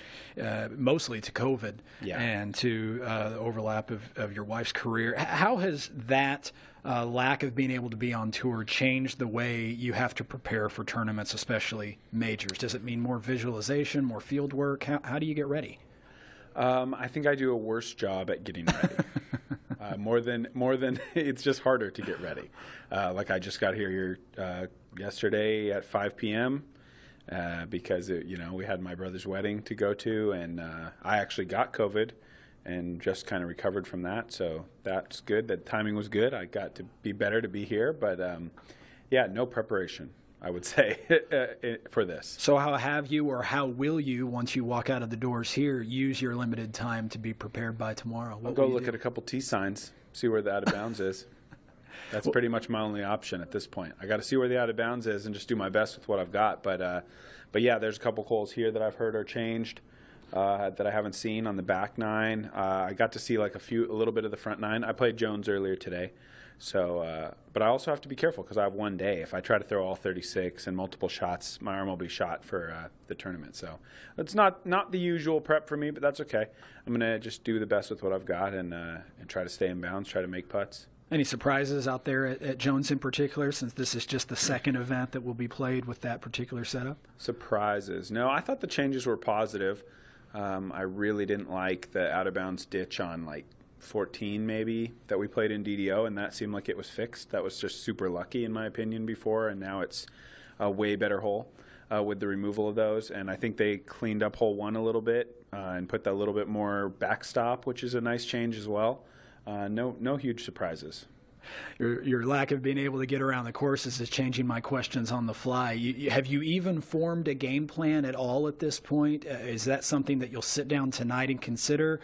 mostly to COVID and to the overlap of your wife's career. How has that lack of being able to be on tour changed the way you have to prepare for tournaments, especially majors? Does it mean more visualization, more field work? How do you get ready? I think I do a worse job at getting ready. More than it's just harder to get ready. Like I just got here yesterday at 5 p.m. Because we had my brother's wedding to go to, and I actually got COVID and just kind of recovered from that. So that's good. That timing was good. I got to be better to be here, but no preparation, I would say, for this. So how have you, or how will you, once you walk out of the doors here, use your limited time to be prepared by tomorrow? I'll go look at a couple tee signs, see where the out of bounds is. That's pretty much my only option at this point. I got to see where the out of bounds is and just do my best with what I've got. But yeah, there's a couple holes here that I've heard are changed that I haven't seen on the back nine. I got to see a little bit of the front nine. I played Jones earlier today. So, but I also have to be careful because I have one day. If I try to throw all 36 and multiple shots, my arm will be shot for the tournament. So it's not the usual prep for me, but that's okay. I'm going to just do the best with what I've got and try to stay in bounds, try to make putts. Any surprises out there at Jones in particular, since this is just the second event that will be played with that particular setup? Surprises? No, I thought the changes were positive. I really didn't like the out-of-bounds ditch on 14 maybe that we played in DDO, and that seemed like it was fixed. That was just super lucky in my opinion before, and now it's a way better hole with the removal of those. And I think they cleaned up hole 1 a little bit and put that little bit more backstop, which is a nice change as well. No huge surprises. Your lack of being able to get around the courses is changing my questions on the fly. Have you even formed a game plan at all at this point? Is that something that you'll sit down tonight and consider?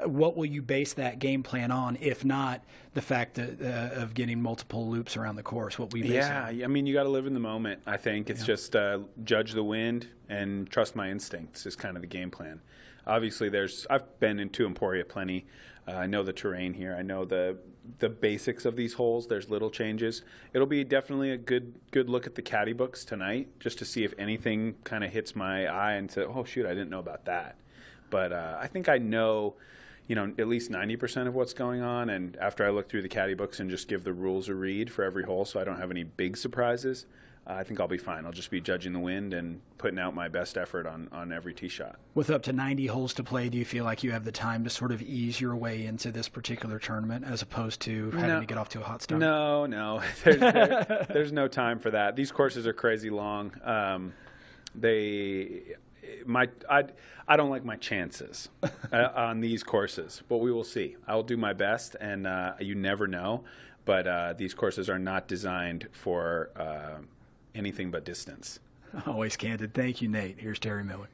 What will you base that game plan on, if not the fact of getting multiple loops around the course? What we base on? I mean, you got to live in the moment. I think it's just judge the wind and trust my instincts is kind of the game plan. Obviously, I've been into Emporia plenty. I know the terrain here. I know the basics of these holes. There's little changes. It'll be definitely a good look at the caddy books tonight, just to see if anything kind of hits my eye and say, oh shoot, I didn't know about that. But I think I know, at least 90% of what's going on. And after I look through the caddy books and just give the rules a read for every hole, so I don't have any big surprises, I think I'll be fine. I'll just be judging the wind and putting out my best effort on every tee shot. With up to 90 holes to play, do you feel like you have the time to sort of ease your way into this particular tournament as opposed to having to get off to a hot start? No. There's no time for that. These courses are crazy long. I don't like my chances on these courses, but we will see. I will do my best, and you never know. But these courses are not designed for anything but distance. Always candid. Thank you, Nate. Here's Terry Miller.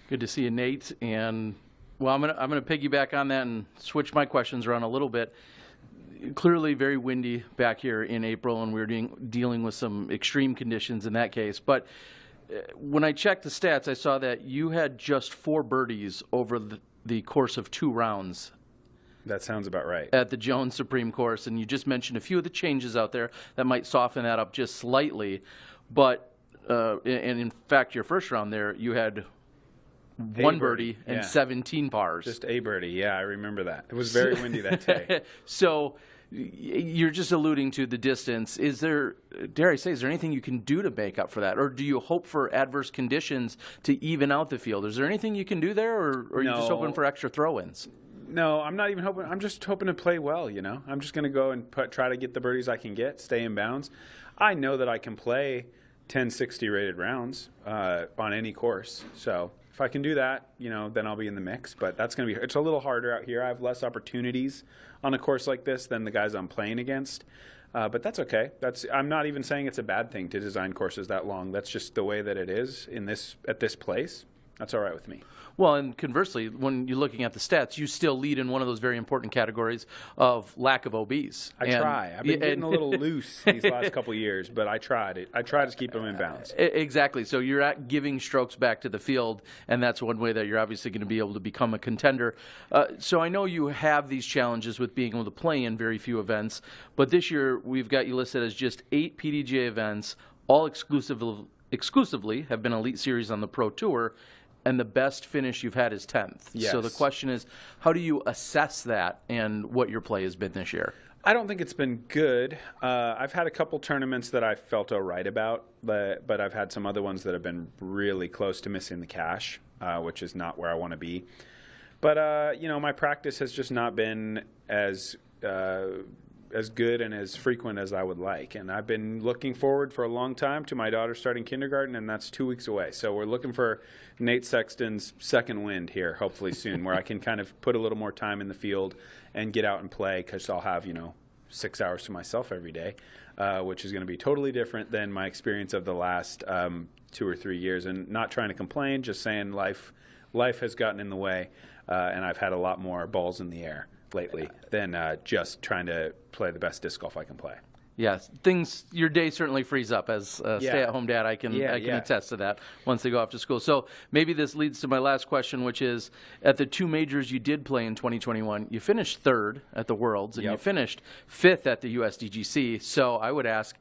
Good to see you, Nate. And well, I'm gonna piggyback on that and switch my questions around a little bit. Clearly, very windy back here in April, and we're dealing with some extreme conditions in that case. But when I checked the stats, I saw that you had just 4 birdies over the course of 2 rounds. That sounds about right. At the Jones Supreme Course, and you just mentioned a few of the changes out there that might soften that up just slightly. But, and in fact, your first round there, you had 1 birdie and 17 pars. Just a birdie, yeah, I remember that. It was very windy that day. So you're just alluding to the distance. Is there anything you can do to make up for that? Or do you hope for adverse conditions to even out the field? Is there anything you can do there, or are you just hoping for extra throw-ins? No, I'm not even hoping. I'm just hoping to play well, I'm just going to go and try to get the birdies I can get, stay in bounds. I know that I can play 1060 rated rounds on any course. So if I can do that, then I'll be in the mix. But it's a little harder out here. I have less opportunities on a course like this than the guys I'm playing against. But that's okay. I'm not even saying it's a bad thing to design courses that long. That's just the way that it is at this place. That's all right with me. Well, and conversely, when you're looking at the stats, you still lead in one of those very important categories of lack of OBs. I try. I've been getting a little loose these last couple of years, but I tried. I try to keep them in balance. Exactly. So you're at giving strokes back to the field, and that's one way that you're obviously going to be able to become a contender. So I know you have these challenges with being able to play in very few events, but this year we've got you listed as just 8 PDGA events, all exclusively have been Elite Series on the Pro Tour, and the best finish you've had is 10th. Yes. So the question is, how do you assess that and what your play has been this year? I don't think it's been good. I've had a couple tournaments that I felt all right about, but I've had some other ones that have been really close to missing the cash, which is not where I want to be. But, my practice has just not been as good and as frequent as I would like. And I've been looking forward for a long time to my daughter starting kindergarten, and that's 2 weeks away. So we're looking for Nate Sexton's second wind here, hopefully soon, where I can kind of put a little more time in the field and get out and play, because I'll have, 6 hours to myself every day, which is going to be totally different than my experience of the last 2 or 3 years. And not trying to complain, just saying life has gotten in the way, and I've had a lot more balls in the air lately than just trying to play the best disc golf I can play. Yes, your day certainly frees up. As a stay-at-home dad, I can attest to that once they go off to school. So maybe this leads to my last question, which is, at the 2 majors you did play in 2021, you finished 3rd at the Worlds, and you finished 5th at the USDGC. So I would ask,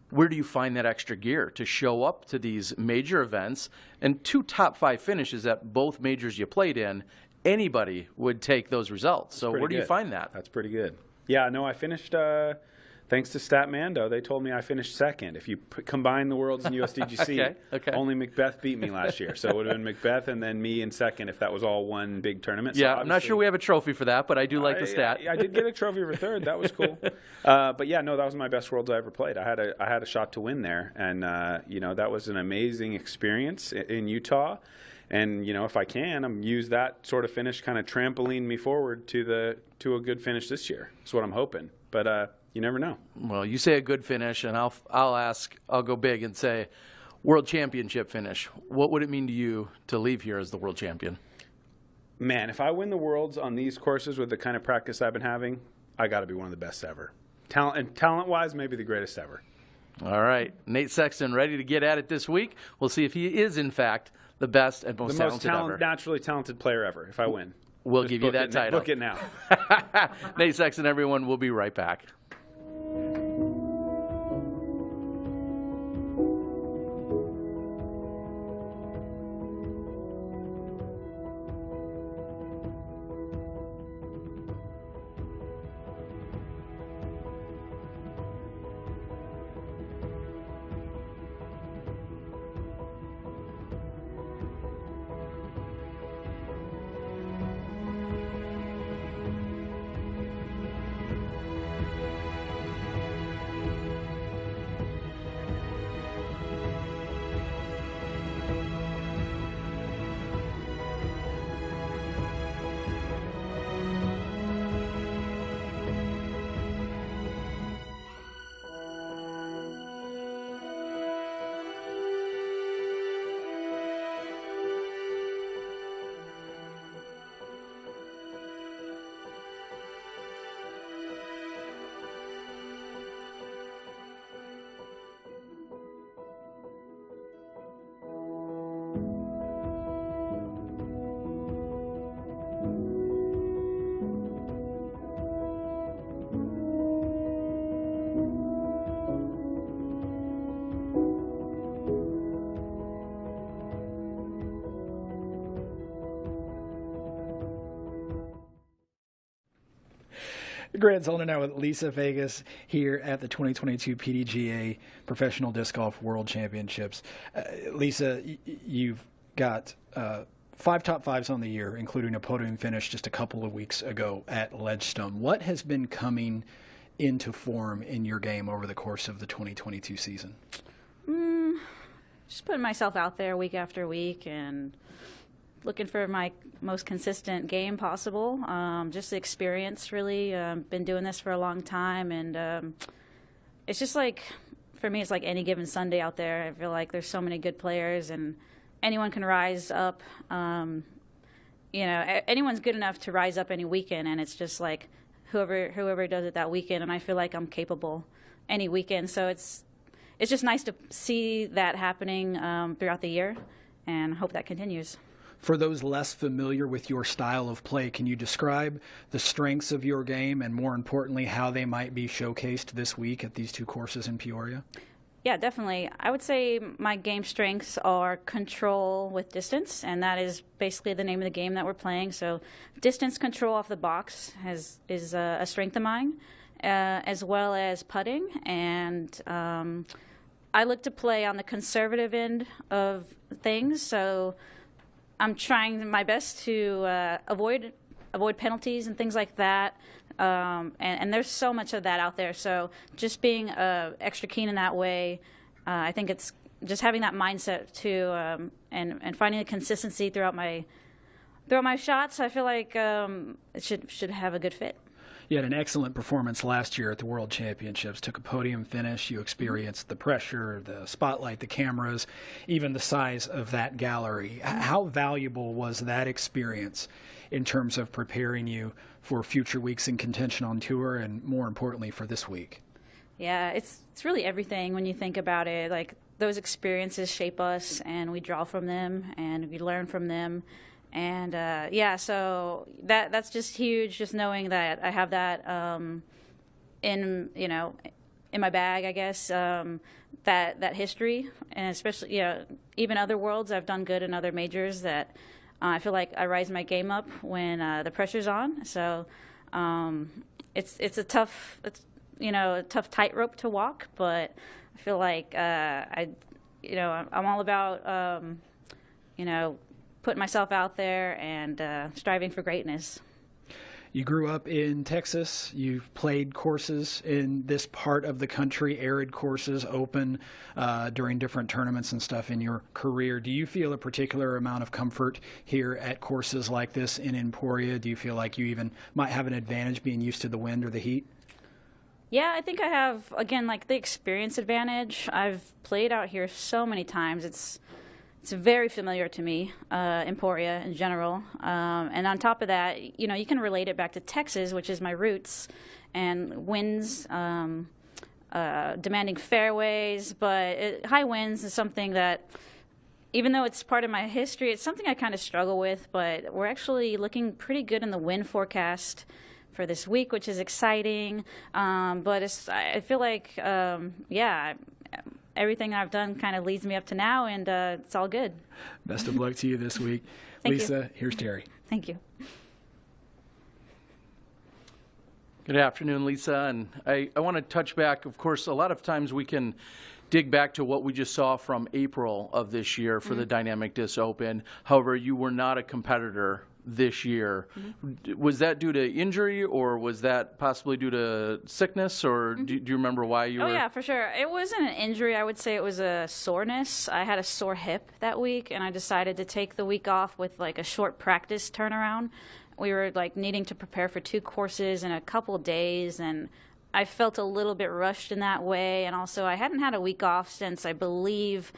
where do you find that extra gear to show up to these major events? And 2 top 5 finishes at both majors you played in, anybody would take those results. So where do you find that? That's pretty good. Yeah, no, I finished, thanks to Statmando, they told me I finished 2nd. If you combine the Worlds and USDGC, okay. Only McBeth beat me last year. So it would have been McBeth and then me in 2nd if that was all one big tournament. Yeah, So I'm not sure we have a trophy for that, but I do like the stat. I did get a trophy for 3rd. That was cool. But yeah, no, that was my best Worlds I ever played. I had a shot to win there, and that was an amazing experience in Utah. And if I can, I'm use that sort of finish kind of trampoline me forward to a good finish this year. That's what I'm hoping. But you never know. Well, you say a good finish, and I'll go big and say World Championship finish. What would it mean to you to leave here as the world champion? Man, if I win the Worlds on these courses with the kind of practice I've been having, I got to be one of the best ever. Talent-wise, maybe the greatest ever. All right, Nate Sexton ready to get at it this week. We'll see if he is in fact the best and most talented ever. Naturally talented player ever, if I win. We'll give you that title. Book it now. Nate Sexton, everyone. We'll be right back. Grant Zollner now with Lisa Fajkus here at the 2022 PDGA Professional Disc Golf World Championships. Lisa, you've got 5 top 5s on the year, including a podium finish just a couple of weeks ago at Ledgestone. What has been coming into form in your game over the course of the 2022 season? Just putting myself out there week after week and looking for my most consistent game possible. Just the experience, really. Been doing this for a long time, and it's just like, for me, it's like any given Sunday out there. I feel like there's so many good players, and anyone can rise up. Anyone's good enough to rise up any weekend, and it's just like whoever does it that weekend, and I feel like I'm capable any weekend. So it's just nice to see that happening throughout the year, and hope that continues. For those less familiar with your style of play, can you describe the strengths of your game and, more importantly, how they might be showcased this week at these two courses in Peoria? Yeah, definitely. I would say my game strengths are control with distance, and that is basically the name of the game that we're playing. So distance control off the box is a strength of mine, as well as putting. And I look to play on the conservative end of things, so I'm trying my best to avoid penalties and things like that. And there's so much of that out there. So just being extra keen in that way, I think it's just having that mindset too, and finding a consistency throughout my shots. I feel like it should have a good fit. You had an excellent performance last year at the World Championships, took a podium finish. You experienced the pressure, the spotlight, the cameras, even the size of that gallery. How valuable was that experience in terms of preparing you for future weeks in contention on tour, and more importantly for this week? Yeah, it's really everything when you think about it. Like, those experiences shape us, and we draw from them, and we learn from them. And so that's just huge. Just knowing that I have that in my bag, I guess. That history, and especially even other worlds. I've done good in other majors. That I feel like I rise my game up when the pressure's on. So it's a tough tightrope to walk. But I feel like I'm all about putting myself out there and striving for greatness. You grew up in Texas. You've played courses in this part of the country, arid courses, open during different tournaments and stuff in your career. Do you feel a particular amount of comfort here at courses like this in Emporia? Do you feel like you even might have an advantage being used to the wind or the heat? Yeah, I think I have, again, like the experience advantage. I've played out here so many times. It's very familiar to me, Emporia in general. And on top of that, you can relate it back to Texas, which is my roots, and winds, demanding fairways. But high winds is something that, even though it's part of my history, it's something I kind of struggle with. But we're actually looking pretty good in the wind forecast for this week, which is exciting. But I feel like, everything I've done kind of leads me up to now, and it's all good. Best of luck to you this week. Lisa, here's Terry. Thank you. Good afternoon, Lisa. And I want to touch back. Of course, a lot of times we can dig back to what we just saw from April of this year for the Dynamic Disc Open. However, you were not a competitor this year. Was that due to injury, or was that possibly due to sickness, or do you remember why you were? Oh, yeah, for sure. It wasn't an injury. I would say it was a soreness. I had a sore hip that week, and I decided to take the week off with like a short practice turnaround. We were like needing to prepare for 2 courses in a couple days, and I felt a little bit rushed in that way. And also, I hadn't had a week off since, I believe,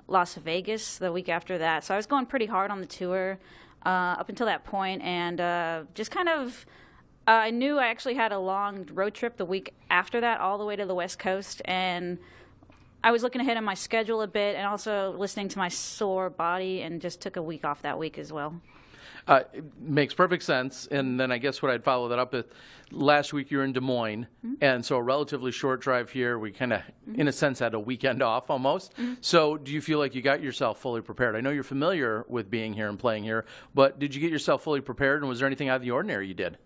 Las Vegas the week after that. So I was going pretty hard on the tour up until that point, and just kind of I knew I actually had a long road trip the week after that, all the way to the West Coast, and I was looking ahead on my schedule a bit, and also listening to my sore body, and just took a week off that week as well. It makes perfect sense. And then I guess what I'd follow that up with, last week you were in Des Moines, and so a relatively short drive here. We kind of, in a sense, had a weekend off almost. So do you feel like you got yourself fully prepared? I know you're familiar with being here and playing here, but did you get yourself fully prepared, and was there anything out of the ordinary you did?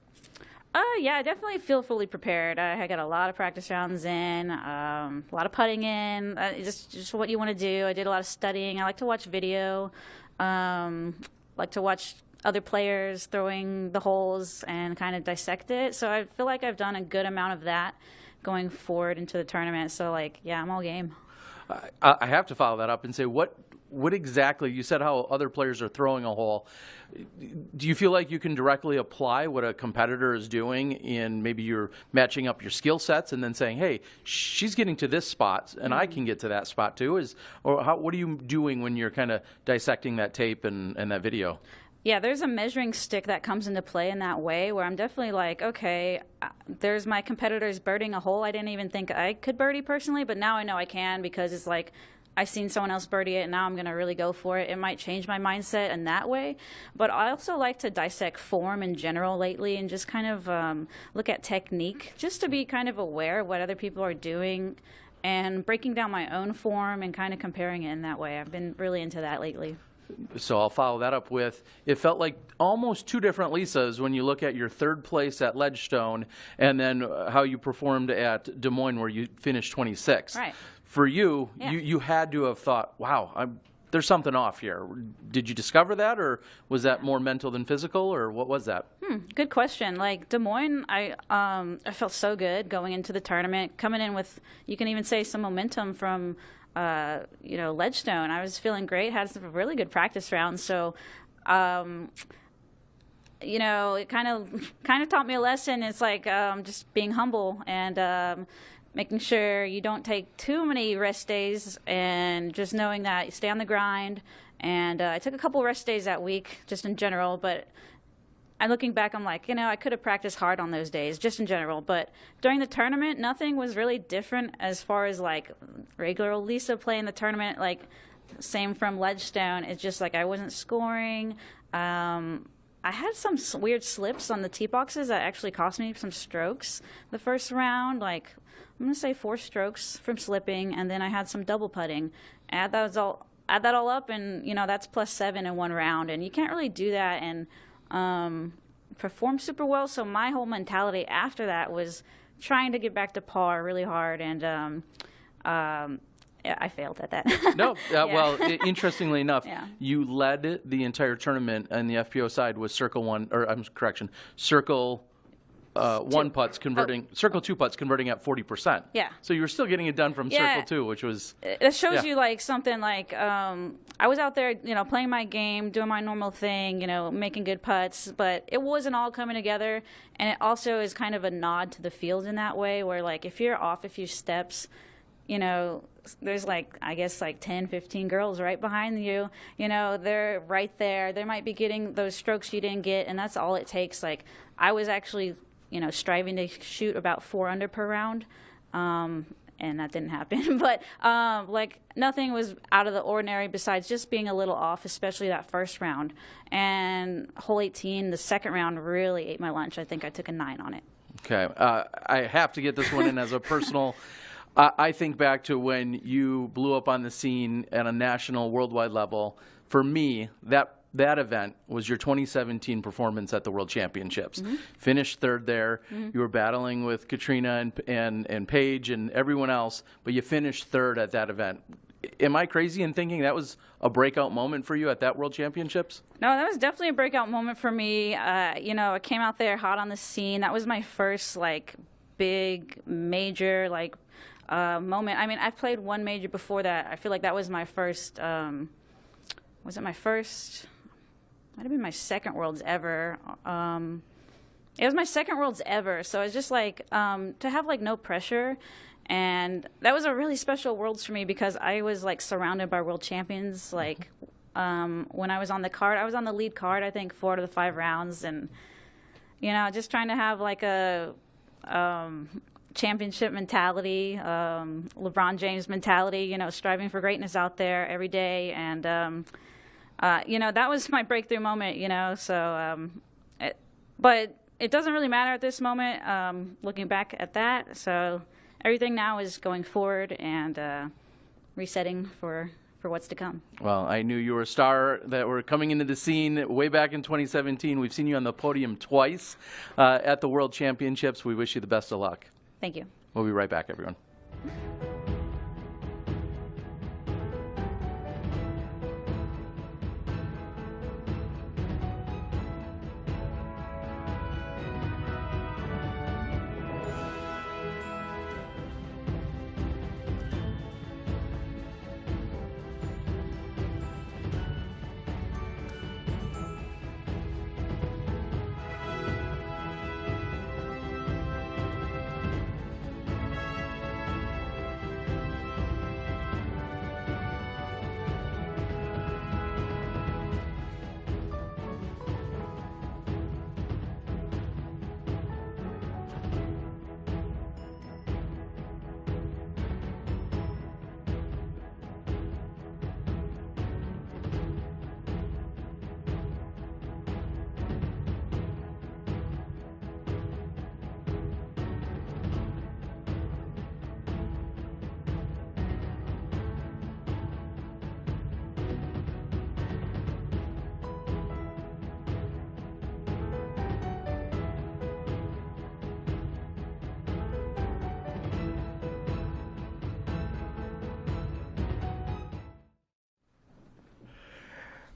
Yeah, I definitely feel fully prepared. I got a lot of practice rounds in, a lot of putting in, just what you want to do. I did a lot of studying. I like to watch video, like to watch other players throwing the holes and kind of dissect it. So I feel like I've done a good amount of that going forward into the tournament. So, I'm all game. I have to follow that up and say, what exactly, you said how other players are throwing a hole. Do you feel like you can directly apply what a competitor is doing in maybe you're matching up your skill sets and then saying, hey, she's getting to this spot and I can get to that spot too? What are you doing when you're kind of dissecting that tape and that video? Yeah, there's a measuring stick that comes into play in that way where I'm definitely like, okay, there's my competitors birding a hole I didn't even think I could birdie personally, but now I know I can because it's like I've seen someone else birdie it and now I'm going to really go for it. It might change my mindset in that way. But I also like to dissect form in general lately and just kind of look at technique just to be kind of aware of what other people are doing and breaking down my own form and kind of comparing it in that way. I've been really into that lately. So I'll follow that up with, it felt like almost two different Lisas when you look at your third place at Ledgestone and then how you performed at Des Moines where you finished 26th. Right. For you, Yeah. you had to have thought, wow, there's something off here. Did you discover that, or was that more mental than physical, or what was that? Good question. Like Des Moines, I felt so good going into the tournament, coming in with, you can even say, some momentum from Ledgestone. I was feeling great, had some really good practice rounds. So, it kind of taught me a lesson. It's like just being humble and making sure you don't take too many rest days, and just knowing that you stay on the grind. And I took a couple rest days that week, just in general, but I'm looking back, I'm like, I could have practiced hard on those days, just in general. But during the tournament, nothing was really different as far as, like, regular Lisa playing the tournament. Like, same from Ledgestone. It's just, like, I wasn't scoring. I had some weird slips on the tee boxes that actually cost me some strokes the first round. Like, I'm going to say 4 strokes from slipping, and then I had some double putting. Add that all up, and, that's +7 in one round. And you can't really do that and performed super well. So my whole mentality after that was trying to get back to par really hard, and I failed at that. No, Yeah. well, interestingly enough, Yeah. you led the entire tournament, and the FPO side was circle 1 putts converting, circle 2 putts converting at 40%. Yeah. So you were still getting it done from circle 2, which was. It shows Yeah. you like something like I was out there, playing my game, doing my normal thing, making good putts, but it wasn't all coming together. And it also is kind of a nod to the field in that way, where like if you're off a few steps, there's like, I guess like 10, 15 girls right behind you, they're right there. They might be getting those strokes you didn't get, and that's all it takes. Like I was actually, striving to shoot about 4 under per round. And that didn't happen. But, nothing was out of the ordinary besides just being a little off, especially that first round. And hole 18, the second round, really ate my lunch. I think I took a 9 on it. Okay. I have to get this one in as a personal. I think back to when you blew up on the scene at a national, worldwide level. For me, that event was your 2017 performance at the World Championships. Mm-hmm. Finished third there. Mm-hmm. You were battling with Catrina and Paige and everyone else, but you finished third at that event. Am I crazy in thinking that was a breakout moment for you at that World Championships? No, that was definitely a breakout moment for me. I came out there hot on the scene. That was my first, big major, moment. I mean, I've played one major before that. I feel like that was my first, was it my first? Might have been my second Worlds ever. It was my second Worlds ever, so it's just to have no pressure, and that was a really special Worlds for me because I was surrounded by world champions. When I was on the card, I was on the lead card, I think 4 out of the 5 rounds, and just trying to have a championship mentality, LeBron James mentality, striving for greatness out there every day, and that was my breakthrough moment, but it doesn't really matter at this moment, looking back at that. So everything now is going forward and resetting for what's to come. Well, I knew you were a star that were coming into the scene way back in 2017. We've seen you on the podium twice at the World Championships. We wish you the best of luck. Thank you. We'll be right back, everyone.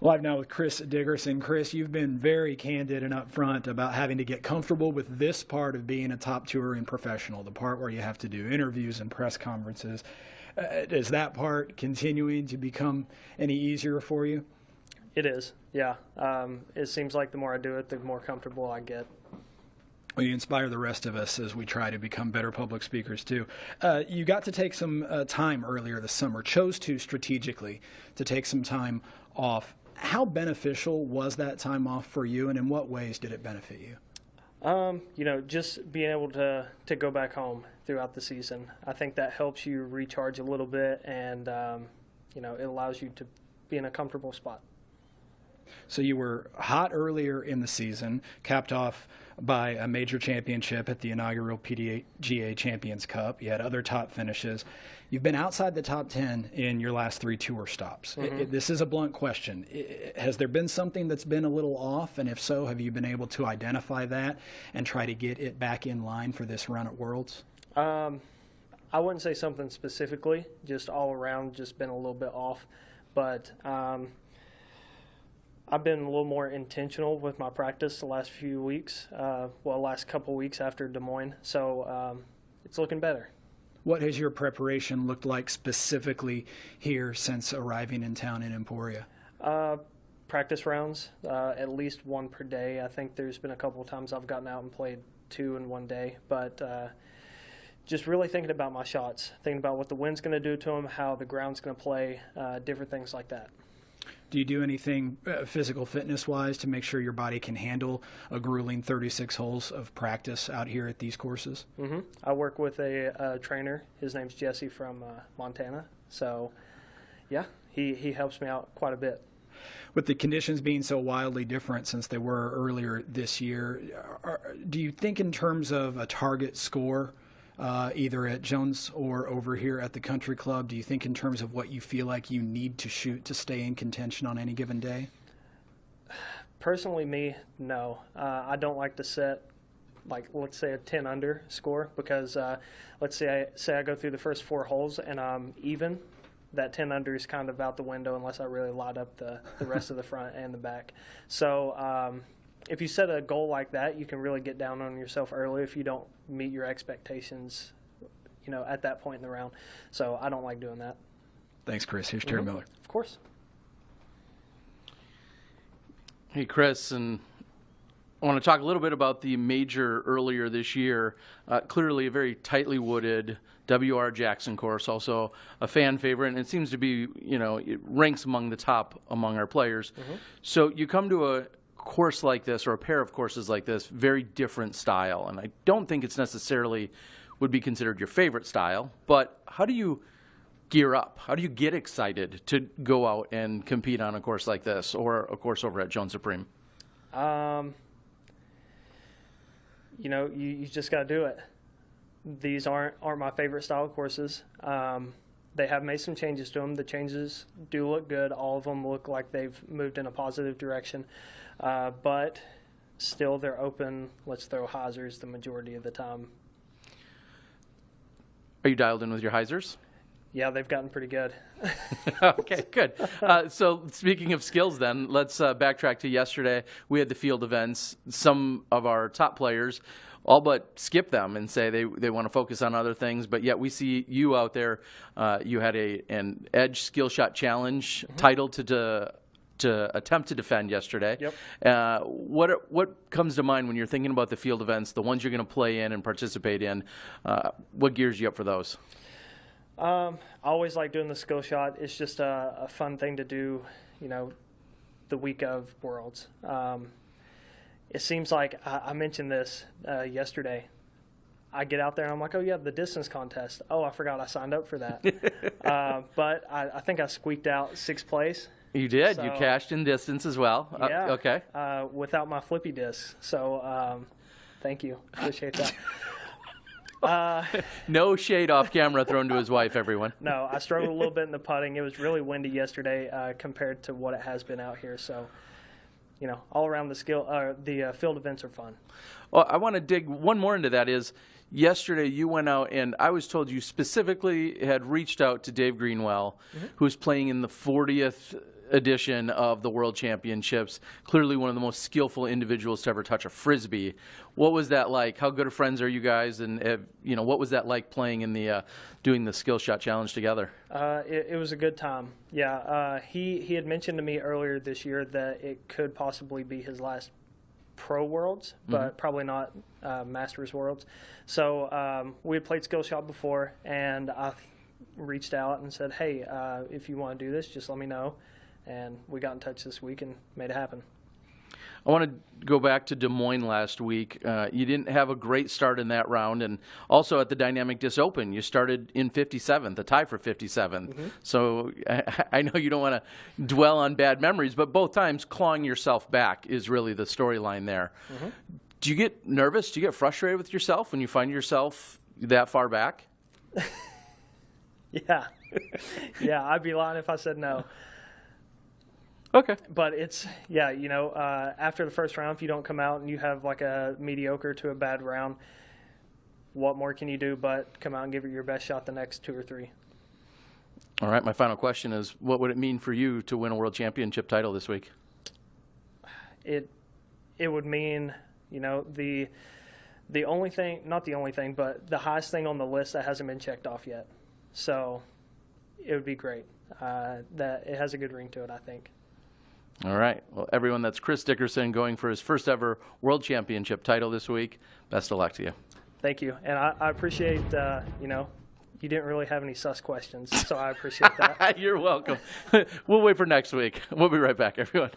Live now with Chris Dickerson. Chris, you've been very candid and upfront about having to get comfortable with this part of being a top touring professional, the part where you have to do interviews and press conferences. Is that part continuing to become any easier for you? It is, yeah. It seems like the more I do it, the more comfortable I get. Well, you inspire the rest of us as we try to become better public speakers, too. You got to take some time earlier this summer, chose to strategically to take some time off. How beneficial was that time off for you, and in what ways did it benefit you? Just being able to go back home throughout the season. I think that helps you recharge a little bit, and, it allows you to be in a comfortable spot. So you were hot earlier in the season, capped off by a major championship at the inaugural PDGA Champions Cup. You had other top finishes. You've been outside the top 10 in your last 3 tour stops. Mm-hmm. This is a blunt question. Has there been something that's been a little off? And if so, have you been able to identify that and try to get it back in line for this run at Worlds? I wouldn't say something specifically, just all around, just been a little bit off. But I've been a little more intentional with my practice the last few weeks, last couple weeks after Des Moines. So it's looking better. What has your preparation looked like specifically here since arriving in town in Emporia? Practice rounds, at least 1 per day. I think there's been a couple of times I've gotten out and played 2 in 1 day. But just really thinking about my shots, thinking about what the wind's going to do to them, how the ground's going to play, different things like that. Do you do anything physical fitness-wise to make sure your body can handle a grueling 36 holes of practice out here at these courses? Mm-hmm. I work with a trainer. His name's Jesse from Montana. So, yeah, he helps me out quite a bit. With the conditions being so wildly different since they were earlier this year, do you think in terms of a target score, either at Jones or over here at the country club? Do you think in terms of what you feel like you need to shoot to stay in contention on any given day? Personally, me, no. I don't like to set, let's say a 10 under score, because let's say I go through the first 4 holes and I'm even. That 10 under is kind of out the window unless I really light up the rest of the front and the back. So if you set a goal like that, you can really get down on yourself early if you don't meet your expectations, at that point in the round. So I don't like doing that. Thanks, Chris. Here's Terry Miller. Of course. Hey, Chris, and I want to talk a little bit about the major earlier this year. Clearly a very tightly wooded W.R. Jackson course, also a fan favorite, and it seems to be, it ranks among the top among our players. Mm-hmm. So you come to a course like this, or a pair of courses like this, very different style, and I don't think it's necessarily would be considered your favorite style, but how do you gear up? How do you get excited to go out and compete on a course like this, or a course over at Jones Supreme? You just got to do it. These aren't my favorite style courses. They have made some changes to them. The changes do look good. All of them look like they've moved in a positive direction. But still, they're open. Let's throw hyzers the majority of the time. Are you dialed in with your hyzers? Yeah, they've gotten pretty good. Okay, good. So speaking of skills then, let's backtrack to yesterday. We had the field events. Some of our top players all but skip them and say they want to focus on other things, but yet we see you out there. You had an Edge Skill Shot Challenge title to attempt to defend yesterday. Yep. What comes to mind when you're thinking about the field events, the ones you're going to play in and participate in? What gears you up for those? I always like doing the skill shot. It's just a fun thing to do, the week of Worlds. It seems like I mentioned this yesterday. I get out there and I'm like, oh, yeah, the distance contest. Oh, I forgot I signed up for that. But I think I squeaked out 6th place. You did. So, you cashed in distance as well. Yeah. Okay. Without my flippy disc. So thank you. Appreciate that. No shade off camera thrown to his wife, everyone. No, I struggled a little bit in the putting. It was really windy yesterday compared to what it has been out here. So, all around the field events are fun. Well, I want to dig one more into that. Is yesterday you went out and I was told you specifically had reached out to Dave Greenwell, who's playing in the 40th edition of the World Championships. Clearly one of the most skillful individuals to ever touch a Frisbee. What was that like? How good of friends are you guys? And, what was that like playing in the doing the skill shot challenge together? It was a good time. Yeah, he had mentioned to me earlier this year that it could possibly be his last Pro Worlds, but probably not Masters Worlds. So we had played skill shot before, and I reached out and said, hey, if you want to do this, just let me know. And we got in touch this week and made it happen. I want to go back to Des Moines last week. You didn't have a great start in that round, and also at the Dynamic Disc Open, you started in 57th, a tie for 57th. So I know you don't want to dwell on bad memories, but both times clawing yourself back is really the storyline there. Do you get nervous? Do you get frustrated with yourself when you find yourself that far back? Yeah. Yeah, I'd be lying if I said no. Okay. But it's, after the first round, if you don't come out and you have like a mediocre to a bad round, what more can you do but come out and give it your best shot the next 2 or 3? All right, my final question is, what would it mean for you to win a World Championship title this week? It would mean, the only thing, not the only thing, but the highest thing on the list that hasn't been checked off yet. So it would be great. That it has a good ring to it, I think. All right. Well, everyone, that's Chris Dickerson going for his first ever World Championship title this week. Best of luck to you. Thank you. And I appreciate, you didn't really have any sus questions, so I appreciate that. You're welcome. We'll wait for next week. We'll be right back, everyone.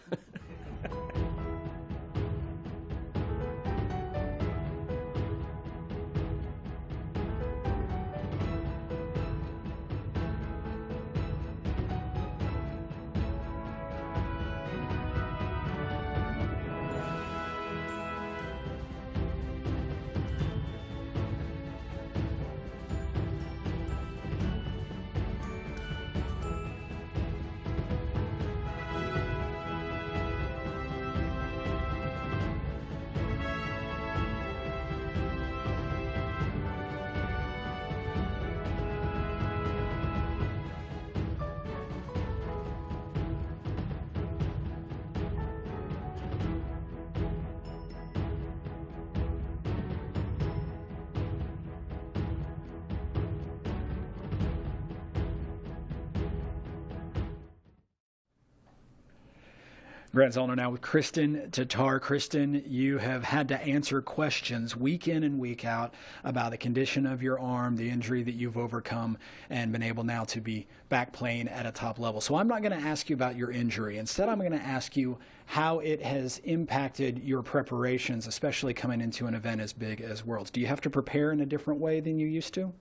Grant Zollner now with Kristin Tattar. Kristin, you have had to answer questions week in and week out about the condition of your arm, the injury that you've overcome, and been able now to be back playing at a top level. So I'm not going to ask you about your injury. Instead, I'm going to ask you how it has impacted your preparations, especially coming into an event as big as Worlds. Do you have to prepare in a different way than you used to?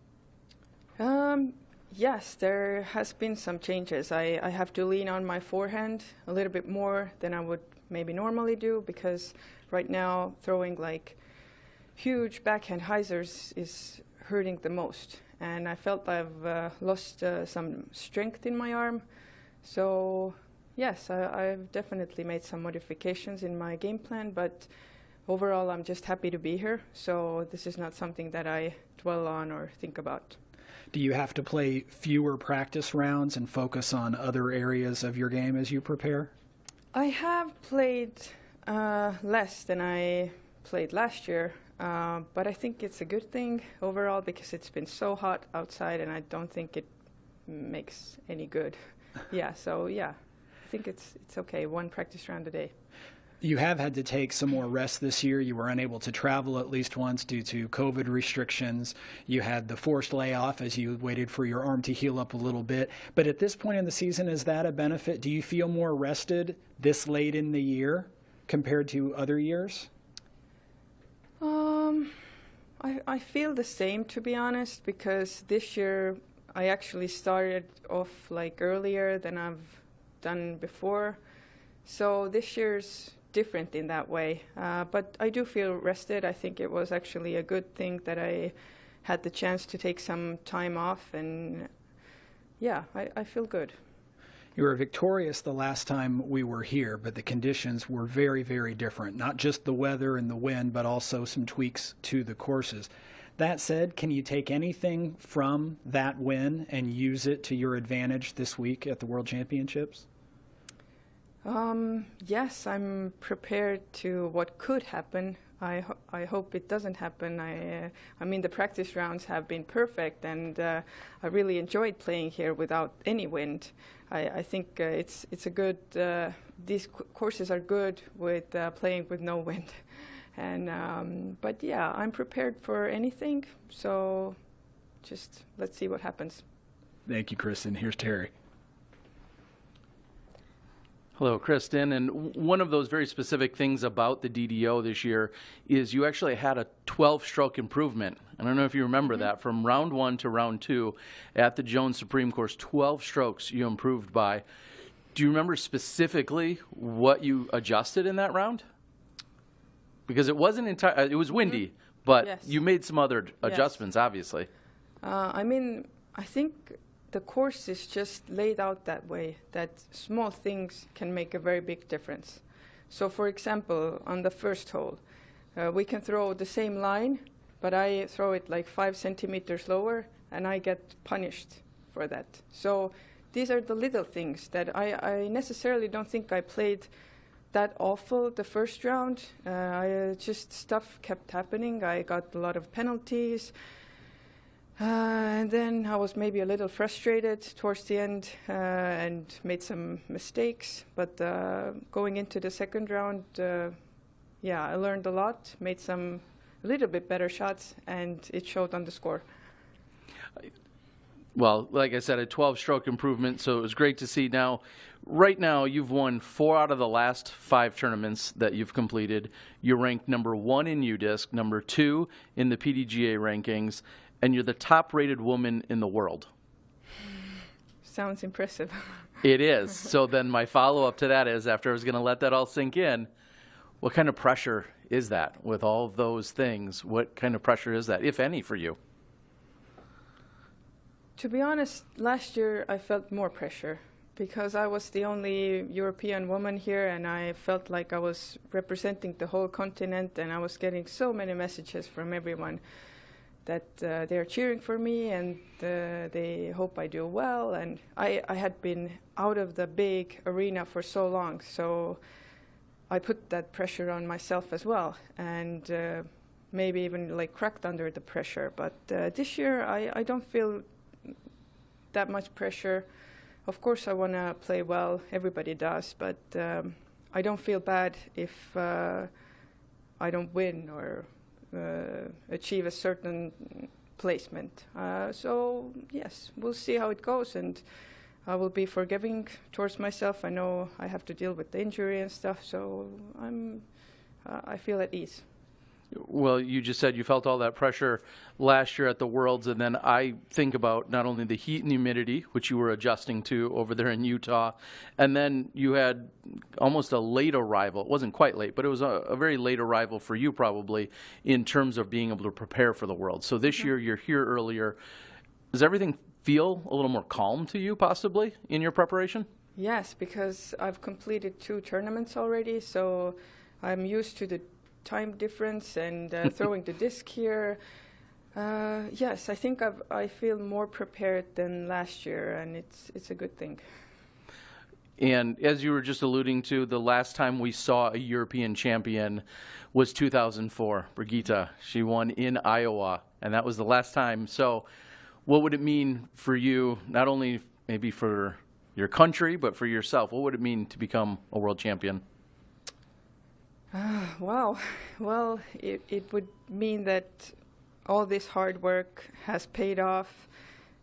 Yes, there has been some changes. I have to lean on my forehand a little bit more than I would maybe normally do, because right now throwing like huge backhand hyzers is hurting the most. And I felt I've lost some strength in my arm. So yes, I've definitely made some modifications in my game plan, but overall I'm just happy to be here. So this is not something that I dwell on or think about. Do you have to play fewer practice rounds and focus on other areas of your game as you prepare? I have played less than I played last year, but I think it's a good thing overall because it's been so hot outside and I don't think it makes any good. I think it's okay, one practice round a day. You have had to take some more rest this year. You were unable to travel at least once due to COVID restrictions. You had the forced layoff as you waited for your arm to heal up a little bit. But at this point in the season, is that a benefit? Do you feel more rested this late in the year compared to other years? I feel the same, to be honest, because this year I actually started off like earlier than I've done before. So this year's different in that way, but I do feel rested. I think it was actually a good thing that I had the chance to take some time off, and I feel good. You were victorious the last time we were here, but the conditions were very, very different. Not just the weather and the wind, but also some tweaks to the courses. That said, can you take anything from that win and use it to your advantage this week at the World Championships? Yes, I'm prepared to what could happen. I hope it doesn't happen. I mean, the practice rounds have been perfect, and I really enjoyed playing here without any wind. I think it's a good. These courses are good with playing with no wind, and but yeah, I'm prepared for anything. So, just let's see what happens. Thank you, Kristin. Here's Terry. Hello, Kristin. And one of those very specific things about the DDO this year is you actually had a 12-stroke improvement. I don't know if you remember that. From round 1 to round 2 at the Jones Supreme course, 12 strokes you improved by. Do you remember specifically what you adjusted in that round? Because it wasn't it was windy, but Yes. you made some other adjustments, obviously. I mean, I think the course is just laid out that way, that small things can make a very big difference. So, for example, on the first hole, we can throw the same line, but I throw it like 5 centimeters lower, and I get punished for that. So these are the little things that I necessarily don't think I played that awful the first round. Just stuff kept happening. I got a lot of penalties. And then I was maybe a little frustrated towards the end and made some mistakes. But going into the second round, yeah, I learned a lot, made some a little bit better shots, and it showed on the score. Well, like I said, a 12-stroke improvement, so it was great to see. Now, right now, you've won 4 out of the last 5 tournaments that you've completed. You're ranked number 1 in UDisc, number 2 in the PDGA rankings, and you're the top-rated woman in the world. Sounds impressive. It is. So then my follow-up to that is, after I was going to let that all sink in, what kind of pressure is that with all of those things? What kind of pressure is that, if any, for you? To be honest, last year I felt more pressure because I was the only European woman here, and I felt like I was representing the whole continent, and I was getting so many messages from everyone that they're cheering for me and they hope I do well. And I had been out of the big arena for so long, so I put that pressure on myself as well, and maybe even like cracked under the pressure. But this year I don't feel that much pressure. Of course I want to play well, everybody does, but I don't feel bad if I don't win or achieve a certain placement. So yes, we'll see how it goes, and I will be forgiving towards myself. I know I have to deal with the injury and stuff, so I feel at ease. Well, you just said you felt all that pressure last year at the Worlds, and then I think about not only the heat and humidity, which you were adjusting to over there in Utah, and then you had almost a late arrival. It wasn't quite late, but it was a very late arrival for you probably in terms of being able to prepare for the Worlds. So this year you're here earlier. Does everything feel a little more calm to you possibly in your preparation? Yes, because I've completed 2 tournaments already, so I'm used to the time difference and throwing the disc here. Yes, I think I feel more prepared than last year, and it's a good thing. And as you were just alluding to, the last time we saw a European champion was 2004, Brigitte. She won in Iowa, and that was the last time. So what would it mean for you, not only maybe for your country, but for yourself? What would it mean to become a world champion? Wow. Well, it would mean that all this hard work has paid off.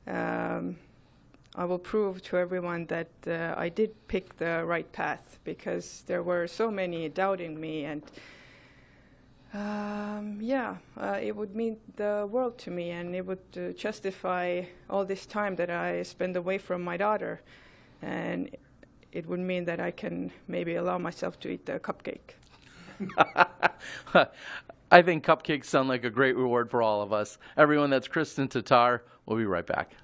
I will prove to everyone that I did pick the right path, because there were so many doubting me, and it would mean the world to me, and it would justify all this time that I spend away from my daughter, and it would mean that I can maybe allow myself to eat the cupcake. I think cupcakes sound like a great reward for all of us. Everyone, that's Kristin Tattar. We'll be right back.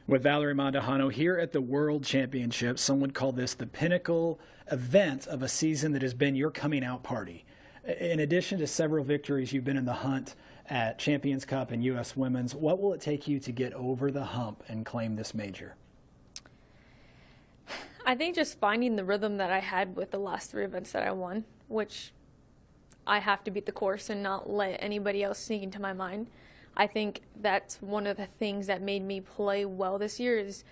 With Valerie Mandujano here at the World Championship, some would call this the pinnacle event of a season that has been your coming out party. In addition to several victories, you've been in the hunt at Champions Cup and U.S. Women's. What will it take you to get over the hump and claim this major? I think just finding the rhythm that I had with the last 3 events that I won, which I have to beat the course and not let anybody else sneak into my mind. I think that's one of the things that made me play well this year is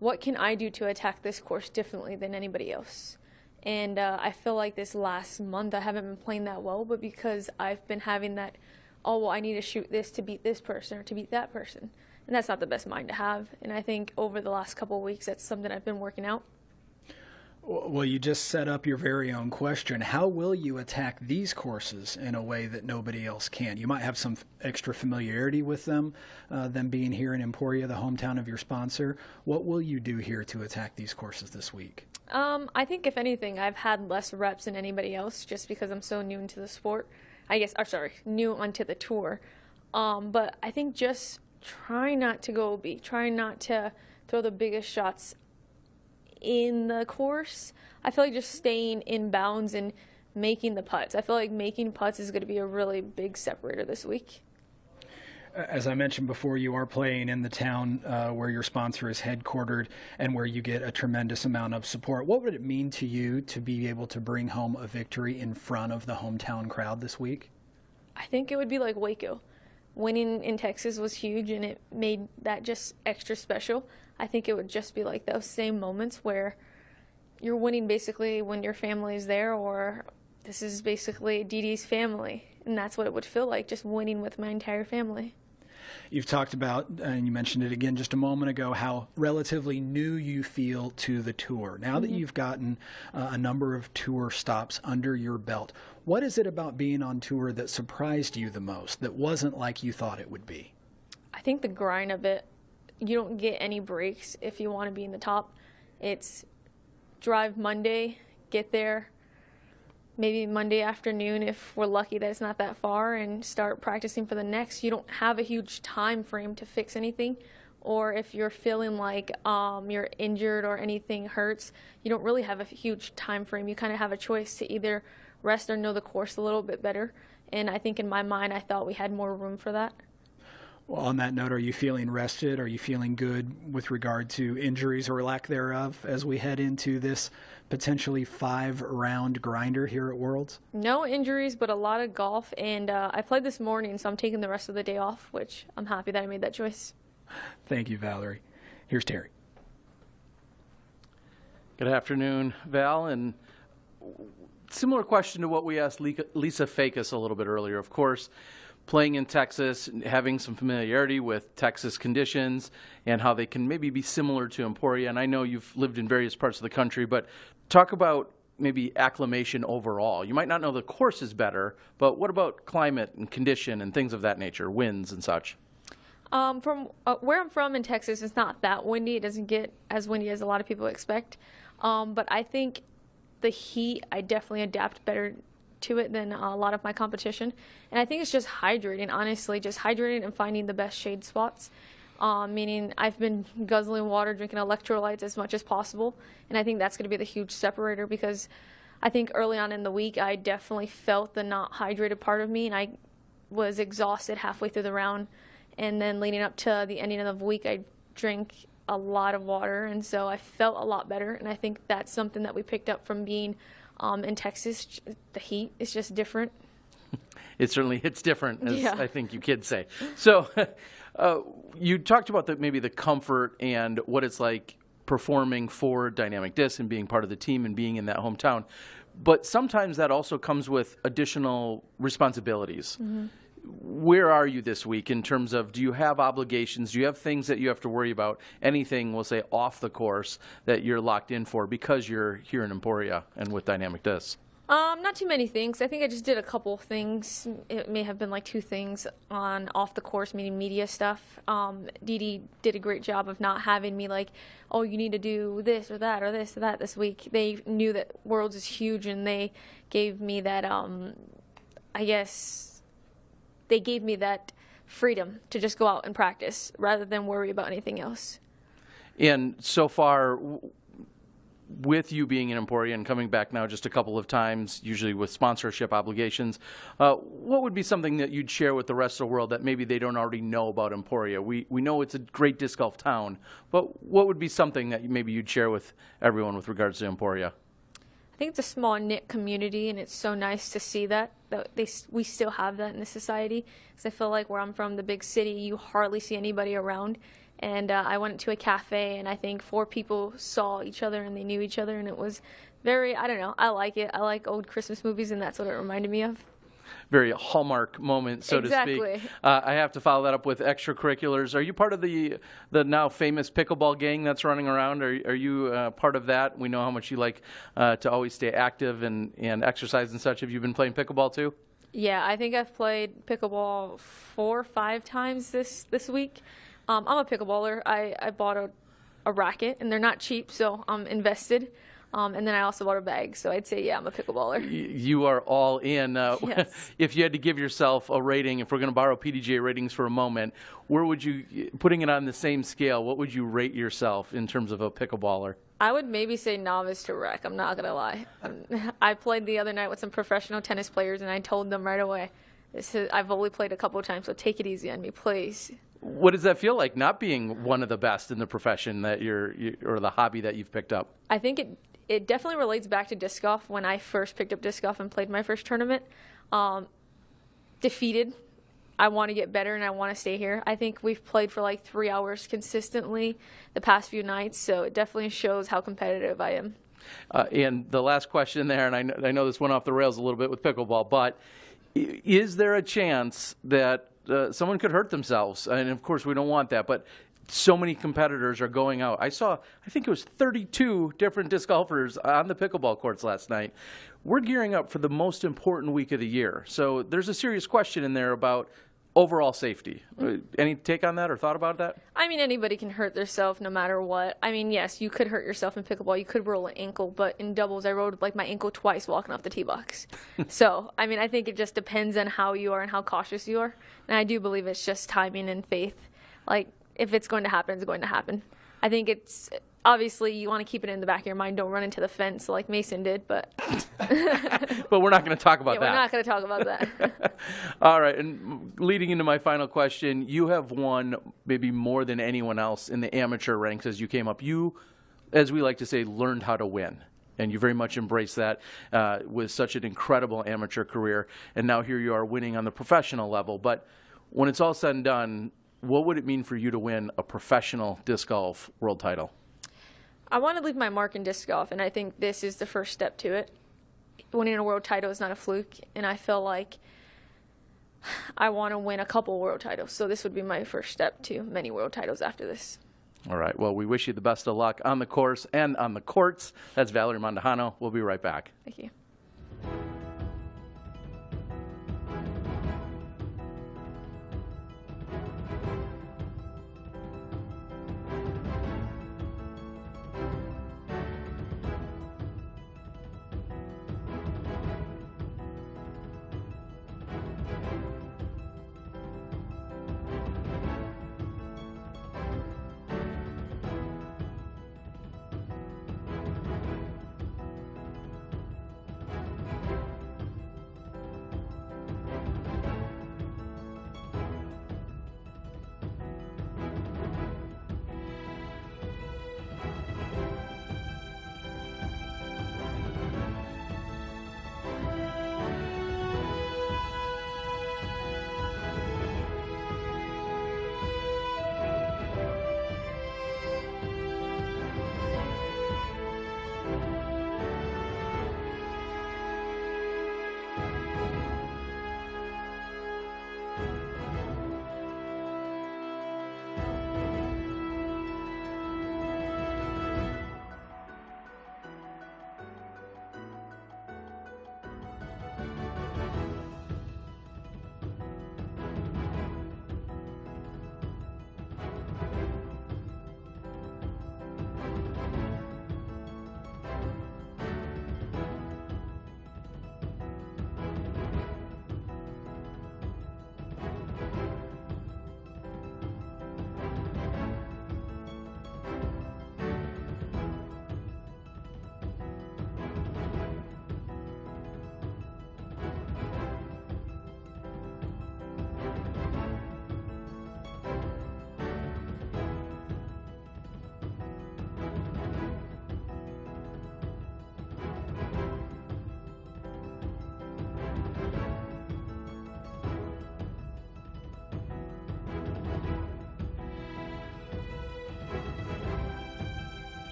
what can I do to attack this course differently than anybody else? And I feel like this last month I haven't been playing that well, but because I've been having that, oh, well, I need to shoot this to beat this person or to beat that person. And that's not the best mind to have. And I think over the last couple of weeks, that's something I've been working out. Well, you just set up your very own question. How will you attack these courses in a way that nobody else can? You might have some extra familiarity with them being here in Emporia, the hometown of your sponsor. What will you do here to attack these courses this week? I think if anything, I've had less reps than anybody else just because I'm so new into the sport. New onto the tour. But I think just try not to go OB. Try not to throw the biggest shots in the course. I feel like just staying in bounds and making the putts. I feel like making putts is going to be a really big separator this week. As I mentioned before, you are playing in the town where your sponsor is headquartered and where you get a tremendous amount of support. What would it mean to you to be able to bring home a victory in front of the hometown crowd this week? I think it would be like Waco. Winning in Texas was huge, and it made that just extra special. I think it would just be like those same moments where you're winning basically when your family is there, or this is basically Dee Dee's family, and that's what it would feel like, just winning with my entire family. You've talked about, and you mentioned it again just a moment ago, how relatively new you feel to the tour. Now that you've gotten a number of tour stops under your belt, what is it about being on tour that surprised you the most, that wasn't like you thought it would be? I think the grind of it. You don't get any breaks if you want to be in the top. It's drive Monday, get there, maybe Monday afternoon if we're lucky that it's not that far, and start practicing for the next. You don't have a huge time frame to fix anything, or if you're feeling like you're injured or anything hurts, you don't really have a huge time frame. You kind of have a choice to either rest or know the course a little bit better, and I think in my mind I thought we had more room for that. Well, on that note, are you feeling rested? Are you feeling good with regard to injuries or lack thereof as we head into this potentially 5-round grinder here at Worlds? No injuries, but a lot of golf, and I played this morning, so I'm taking the rest of the day off, which I'm happy that I made that choice. Thank you, Valerie. Here's Terry. Good afternoon, Val, and similar question to what we asked Lisa Fajkus a little bit earlier. Of course, playing in Texas, having some familiarity with Texas conditions and how they can maybe be similar to Emporia. And I know you've lived in various parts of the country, but talk about maybe acclimation overall. You might not know the course is better, but what about climate and condition and things of that nature, winds and such? From where I'm from in Texas, it's not that windy. It doesn't get as windy as a lot of people expect. But I think the heat, I definitely adapt better to it than a lot of my competition. And I think it's just hydrating, honestly, just hydrating and finding the best shade spots. Meaning I've been guzzling water, drinking electrolytes as much as possible. And I think that's going to be the huge separator, because I think early on in the week I definitely felt the not hydrated part of me, and I was exhausted halfway through the round. And then leading up to the ending of the week, I drank a lot of water, and so I felt a lot better. And I think that's something that we picked up from being in Texas. The heat is just different. It certainly hits different, as I think you kids say. So you talked about maybe the comfort and what it's like performing for Dynamic Disc and being part of the team and being in that hometown. But sometimes that also comes with additional responsibilities. Mm-hmm. Where are you this week in terms of, do you have obligations? Do you have things that you have to worry about? Anything, we'll say, off the course that you're locked in for because you're here in Emporia and with Dynamic Disc? Not too many things. I think I just did a couple of things. It may have been like 2 things on off the course, meaning media stuff. Dee Dee did a great job of not having me like, oh, you need to do this or that or this or that this week. They knew that Worlds is huge, and they gave me that, they gave me that freedom to just go out and practice rather than worry about anything else. And so far, with you being in Emporia and coming back now just a couple of times, usually with sponsorship obligations, what would be something that you'd share with the rest of the world that maybe they don't already know about Emporia? We know it's a great disc golf town, but what would be something that maybe you'd share with everyone with regards to Emporia? I think it's a small knit community, and it's so nice to see that we still have that in the society. Because I feel like where I'm from, the big city, you hardly see anybody around. And I went to a cafe, and I think 4 people saw each other, and they knew each other, and it was very, I don't know, I like it. I like old Christmas movies, and that's what it reminded me of. Very Hallmark moment, so to speak. I have to follow that up with extracurriculars. Are you part of the now famous pickleball gang that's running around? Are you part of that? We know how much you like to always stay active and exercise and such. Have you been playing pickleball too? Yeah, I think I've played pickleball 4 or 5 times this week. I'm a pickleballer. I bought a racket, and they're not cheap, so I'm invested. And then I also bought a bag, so I'd say, yeah, I'm a pickleballer. You are all in. Yes. If you had to give yourself a rating, if we're going to borrow PDGA ratings for a moment, where would you, putting it on the same scale, what would you rate yourself in terms of a pickleballer? I would maybe say novice to rec. I'm not going to lie. I played the other night with some professional tennis players, and I told them right away, I've only played a couple of times, so take it easy on me, please. What does that feel like, not being one of the best in the profession that or the hobby that you've picked up? I think it definitely relates back to disc golf. When I first picked up disc golf and played my first tournament, defeated. I want to get better, and I want to stay here. I think we've played for like 3 hours consistently the past few nights, so it definitely shows how competitive I am. And the last question there, and I know this went off the rails a little bit with pickleball, but is there a chance that someone could hurt themselves? And of course, we don't want that, but so many competitors are going out. I think it was 32 different disc golfers on the pickleball courts last night. We're gearing up for the most important week of the year. So there's a serious question in there about overall safety. Any take on that or thought about that? I mean, anybody can hurt themselves no matter what. I mean, yes, you could hurt yourself in pickleball. You could roll an ankle, but in doubles, I rolled like my ankle twice walking off the tee box. So, I mean, I think it just depends on how you are and how cautious you are. And I do believe it's just timing and faith. Like, if it's going to happen, it's going to happen. I think it's obviously you want to keep it in the back of your mind. Don't run into the fence like Mason did, but but we're not going to talk about that. We're not going to talk about that. All right, and leading into my final question, you have won maybe more than anyone else in the amateur ranks as you came up. You, as we like to say, learned how to win. And you very much embrace that with such an incredible amateur career. And now here you are winning on the professional level. But when it's all said and done, what would it mean for you to win a professional disc golf world title? I want to leave my mark in disc golf, and I think this is the first step to it. Winning a world title is not a fluke, and I feel like I want to win a couple world titles. So this would be my first step to many world titles after this. All right. Well, we wish you the best of luck on the course and on the courts. That's Valerie Mandujano. We'll be right back. Thank you.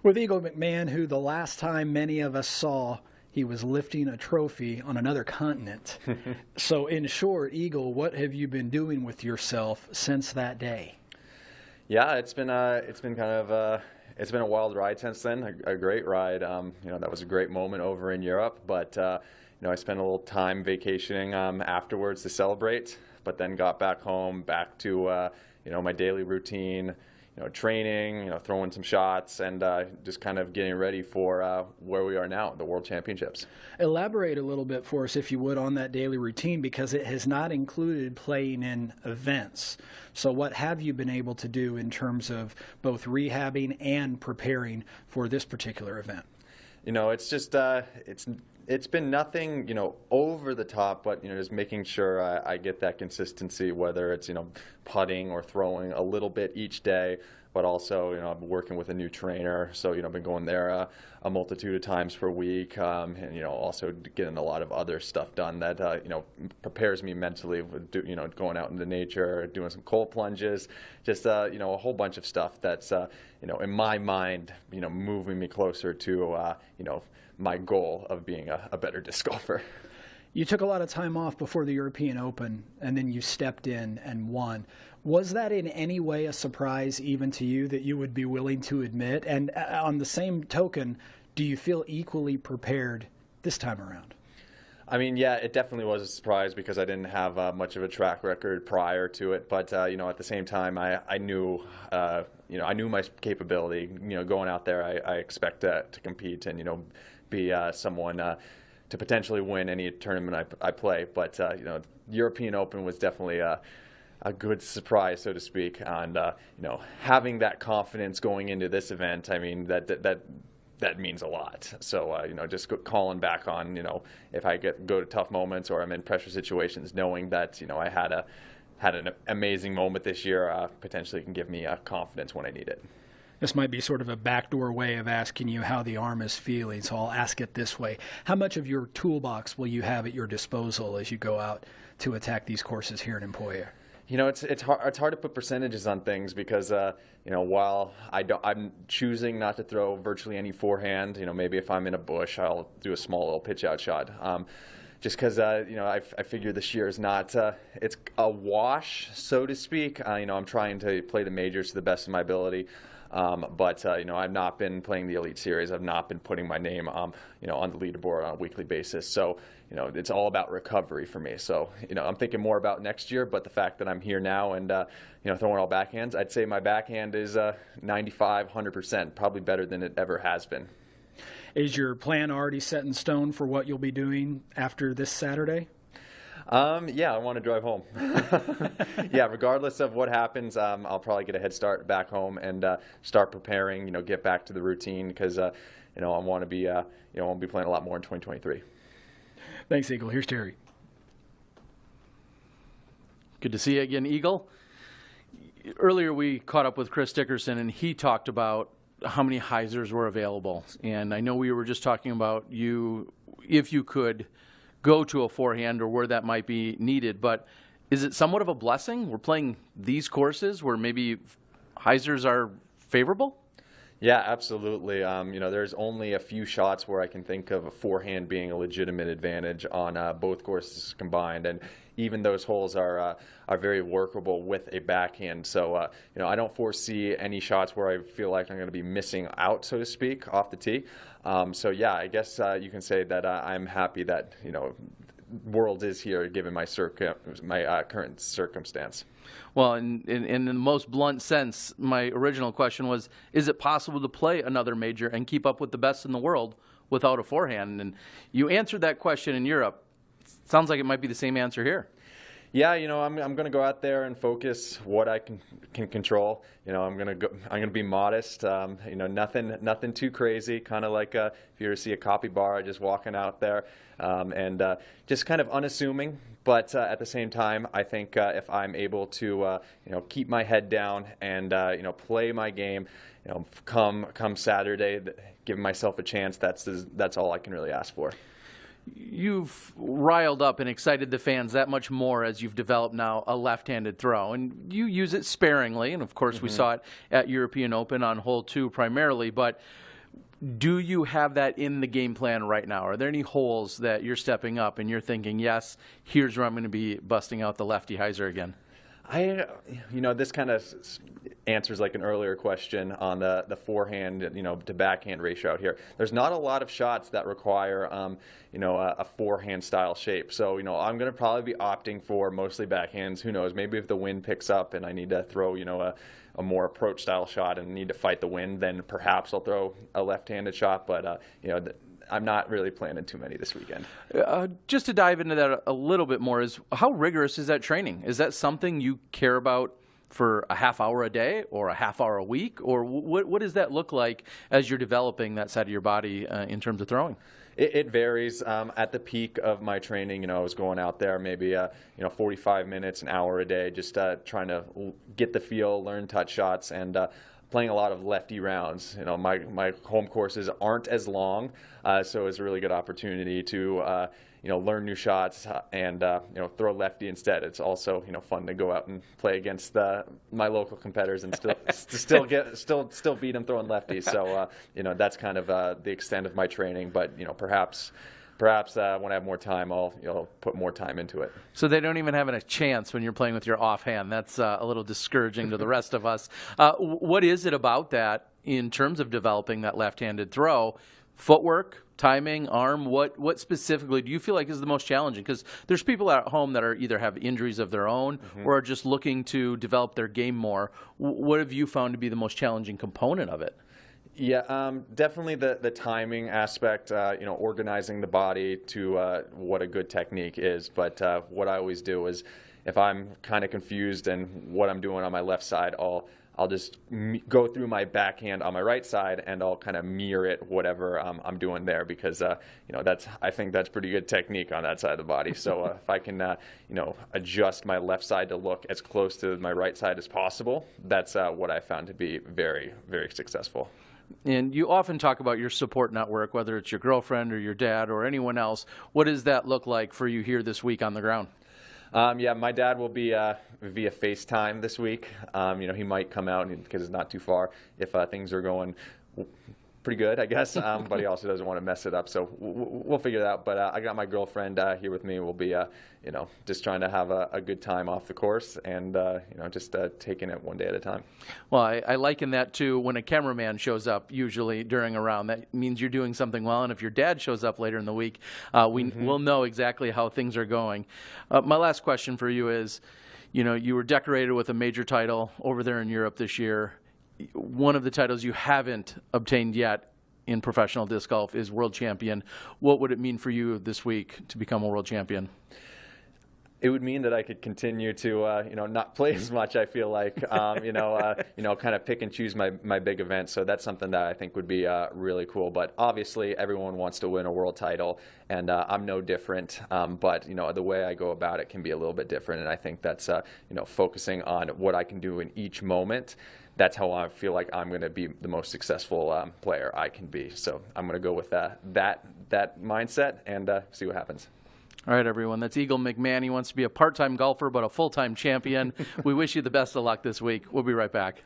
With Eagle McMahon, who the last time many of us saw, he was lifting a trophy on another continent. So in short, Eagle, what have you been doing with yourself since that day? Yeah, it's been it's been a wild ride since then, a great ride. That was a great moment over in Europe, but I spent a little time vacationing afterwards to celebrate, but then got back home, back to my daily routine, training, throwing some shots, and just kind of getting ready for where we are now, the World Championships. Elaborate a little bit for us, if you would, on that daily routine, because it has not included playing in events. So what have you been able to do in terms of both rehabbing and preparing for this particular event? It's just it's been nothing, over the top, but, just making sure I get that consistency, whether it's, putting or throwing a little bit each day, but also, I'm working with a new trainer. So, I've been going there a multitude of times per week, and, also getting a lot of other stuff done that, prepares me mentally with, going out into nature, doing some cold plunges, just, a whole bunch of stuff that's, in my mind, moving me closer to, my goal of being a better disc golfer. You took a lot of time off before the European Open, and then you stepped in and won. Was that in any way a surprise even to you that you would be willing to admit? And on the same token, do you feel equally prepared this time around? I mean, yeah, it definitely was a surprise because I didn't have much of a track record prior to it. But, at the same time, I knew, I knew my capability. Going out there, I expect to compete and, be someone to potentially win any tournament I play. But, European Open was definitely a good surprise, so to speak. And, having that confidence going into this event, I mean, that means a lot. So, just calling back on, if I go to tough moments or I'm in pressure situations, knowing that, I had an amazing moment this year, potentially can give me confidence when I need it. This might be sort of a backdoor way of asking you how the arm is feeling, so I'll ask it this way. How much of your toolbox will you have at your disposal as you go out to attack these courses here in Emporia? It's hard to put percentages on things because, while I'm choosing not to throw virtually any forehand, maybe if I'm in a bush, I'll do a small little pitch out shot. Just because, I figure this year is not, it's a wash, so to speak. I'm trying to play the majors to the best of my ability. But I've not been playing the Elite Series. I've not been putting my name, on the leaderboard on a weekly basis. So, it's all about recovery for me. So, I'm thinking more about next year. But the fact that I'm here now and, throwing all backhands, I'd say my backhand is 95, 100%, probably better than it ever has been. Is your plan already set in stone for what you'll be doing after this Saturday? Yeah, I want to drive home. Yeah, regardless of what happens, I'll probably get a head start back home and start preparing. Get back to the routine because I want to be playing a lot more in 2023. Thanks, Eagle. Here's Terry. Good to see you again, Eagle. Earlier we caught up with Chris Dickerson, and he talked about how many hyzers were available. And I know we were just talking about you, if you could go to a forehand or where that might be needed, but is it somewhat of a blessing? We're playing these courses where maybe hyzers are favorable? Yeah, absolutely. There's only a few shots where I can think of a forehand being a legitimate advantage on both courses combined, and even those holes are very workable with a backhand. So, I don't foresee any shots where I feel like I'm going to be missing out, so to speak, off the tee. So, yeah, I guess you can say that I'm happy that, World is here given my current circumstance. Well, in the most blunt sense, my original question was, is it possible to play another major and keep up with the best in the world without a forehand? And you answered that question in Europe. Sounds like it might be the same answer here. Yeah, I'm going to go out there and focus what I can control. I'm going to be modest. Nothing too crazy. Kind of like if you ever see a capybara just walking out there, and just kind of unassuming. But at the same time, I think if I'm able to keep my head down and play my game, come Saturday, giving myself a chance, that's all I can really ask for. You've riled up and excited the fans that much more as you've developed now a left-handed throw, and you use it sparingly, and of course we saw it at European Open on hole 2 primarily, but Do you have that in the game plan right now? Are there any holes that you're stepping up and you're thinking, yes, here's where I'm going to be busting out the lefty hyzer again? This kind of answers like an earlier question on the forehand, to backhand ratio out here. There's not a lot of shots that require, a forehand style shape. So, I'm going to probably be opting for mostly backhands. Who knows? Maybe if the wind picks up and I need to throw, a more approach style shot and need to fight the wind, then perhaps I'll throw a left-handed shot. But, I'm not really planning too many this weekend. Just to dive into that a little bit more, is how rigorous is that training? Is that something you care about for a half hour a day or a half hour a week? Or what does that look like as you're developing that side of your body in terms of throwing? It varies. At the peak of my training, I was going out there maybe 45 minutes, an hour a day, just trying to get the feel, learn touch shots, and playing a lot of lefty rounds. My home courses aren't as long, so it's a really good opportunity to learn new shots and throw lefty instead. It's also fun to go out and play against my local competitors and still beat them throwing lefties. So that's kind of the extent of my training. But perhaps when I have more time, I'll put more time into it. So they don't even have a chance when you're playing with your offhand. That's a little discouraging to the rest of us. What is it about that in terms of developing that left-handed throw? Footwork, timing, arm, what specifically do you feel like is the most challenging? Because there's people at home that are either have injuries of their own or are just looking to develop their game more. What have you found to be the most challenging component of it? Yeah, definitely the timing aspect, organizing the body to what a good technique is. But what I always do is if I'm kind of confused and what I'm doing on my left side, I'll just go through my backhand on my right side and I'll kind of mirror it, whatever I'm doing there, because I think that's pretty good technique on that side of the body. So if I can adjust my left side to look as close to my right side as possible, that's what I found to be very, very successful. And you often talk about your support network, whether it's your girlfriend or your dad or anyone else. What does that look like for you here this week on the ground? Yeah, my dad will be via FaceTime this week. He might come out because it's not too far if things are going pretty good, I guess. But he also doesn't want to mess it up, so we'll figure it out. But I got my girlfriend here with me. We'll be, just trying to have a good time off the course and, just taking it one day at a time. Well, I liken that to when a cameraman shows up, usually during a round. That means you're doing something well. And if your dad shows up later in the week, we'll know exactly how things are going. My last question for you is, you were decorated with a major title over there in Europe this year. One of the titles you haven't obtained yet in professional disc golf is world champion. What would it mean for you this week to become a world champion? It would mean that I could continue to, not play as much. I feel like, kind of pick and choose my big events. So that's something that I think would be really cool. But obviously, everyone wants to win a world title, and I'm no different. But the way I go about it can be a little bit different, and I think that's focusing on what I can do in each moment. That's how I feel like I'm going to be the most successful player I can be. So I'm going to go with that mindset and see what happens. All right, everyone. That's Eagle McMahon. He wants to be a part-time golfer, but a full-time champion. We wish you the best of luck this week. We'll be right back.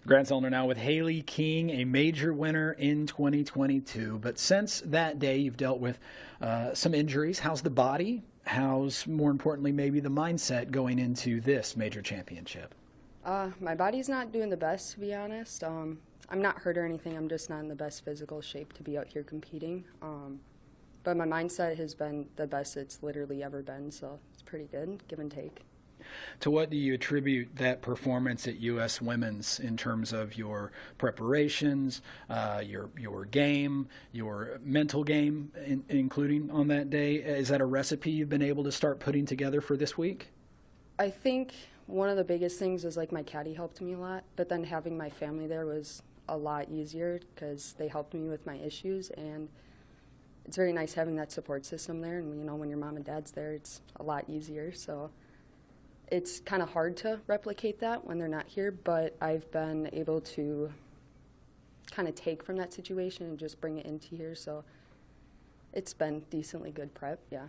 Grant Zollner now with Hailey King, a major winner in 2022. But since that day, you've dealt with some injuries. How's the body? How's, more importantly, maybe the mindset going into this major championship? My body's not doing the best, to be honest. I'm not hurt or anything. I'm just not in the best physical shape to be out here competing. But my mindset has been the best it's literally ever been, so it's pretty good, give and take. To what do you attribute that performance at U.S. Women's in terms of your preparations, your game, your mental game, including on that day? Is that a recipe you've been able to start putting together for this week? I think one of the biggest things is like my caddy helped me a lot, but then having my family there was a lot easier because they helped me with my issues, and it's very nice having that support system there. And you know, when your mom and dad's there, it's a lot easier. So it's kind of hard to replicate that when they're not here, but I've been able to kind of take from that situation and just bring it into here. So it's been decently good prep, yeah.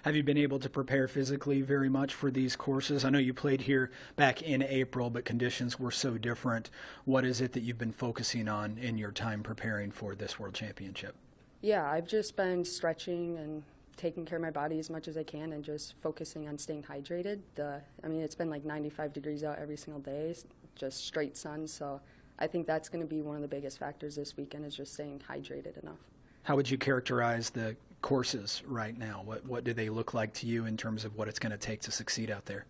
Have you been able to prepare physically very much for these courses? I know you played here back in April, but conditions were so different. What is it that you've been focusing on in your time preparing for this World Championship? Yeah, I've just been stretching and taking care of my body as much as I can and just focusing on staying hydrated. I mean, it's been like 95 degrees out every single day, just straight sun. So I think that's going to be one of the biggest factors this weekend is just staying hydrated enough. How would you characterize the courses right now? What do they look like to you in terms of what it's going to take to succeed out there?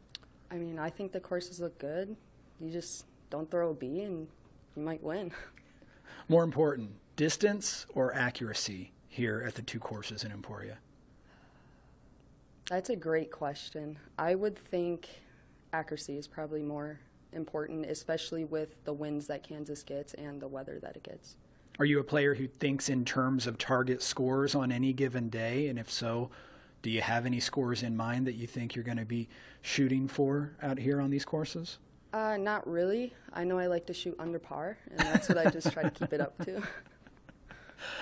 I mean, I think the courses look good. You just don't throw a B and you might win. More important, distance or accuracy here at the two courses in Emporia? That's a great question. I would think accuracy is probably more important, especially with the winds that Kansas gets and the weather that it gets. Are you a player who thinks in terms of target scores on any given day? And if so, do you have any scores in mind that you think you're going to be shooting for out here on these courses? Not really. I know I like to shoot under par, and that's what I just try to keep it up to.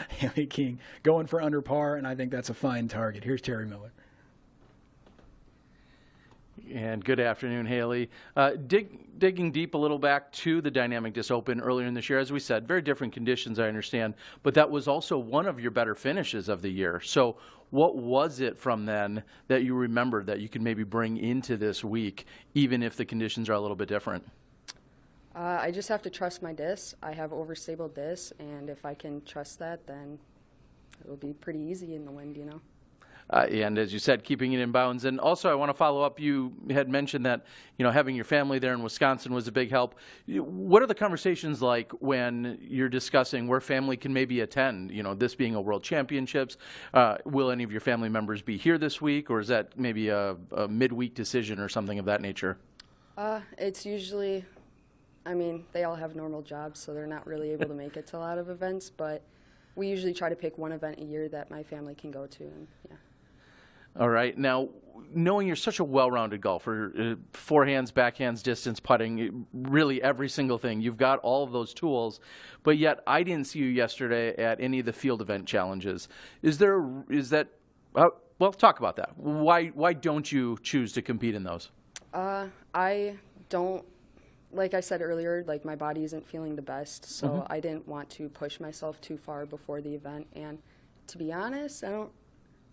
Hailey King going for under par, and I think that's a fine target. Here's Terry Miller. And good afternoon, Hailey. Digging deep a little back to the Dynamic Disc Open earlier in this year, as we said, very different conditions, I understand, but that was also one of your better finishes of the year. So what was it from then that you remembered that you could maybe bring into this week, even if the conditions are a little bit different? I just have to trust my disc. I have overstable discs, and if I can trust that, then it will be pretty easy in the wind, you know. And as you said, keeping it in bounds. And also, I want to follow up. You had mentioned that, you know, having your family there in Wisconsin was a big help. What are the conversations like when you're discussing where family can maybe attend? You know, this being a World Championships, will any of your family members be here this week, or is that maybe a midweek decision or something of that nature? It's usually, I mean, they all have normal jobs, so they're not really able to make it to a lot of events. But we usually try to pick one event a year that my family can go to, and yeah. All right. Now, knowing you're such a well-rounded golfer, forehands, backhands, distance, putting, really every single thing, you've got all of those tools, but yet I didn't see you yesterday at any of the field event challenges. Well, talk about that. Why don't you choose to compete in those? I don't, like I said earlier, like my body isn't feeling the best, so I didn't want to push myself too far before the event. And to be honest, I don't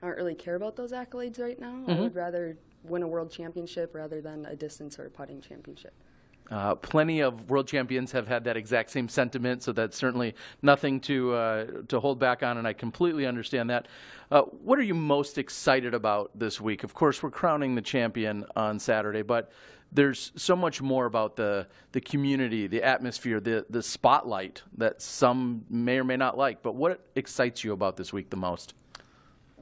really care about those accolades right now. I would rather win a world championship rather than a distance or a putting championship. Plenty of world champions have had that exact same sentiment, so that's certainly nothing to hold back on, and I completely understand that. What are you most excited about this week? Of course, we're crowning the champion on Saturday, but there's so much more about the community, the atmosphere, the spotlight that some may or may not like. But what excites you about this week the most?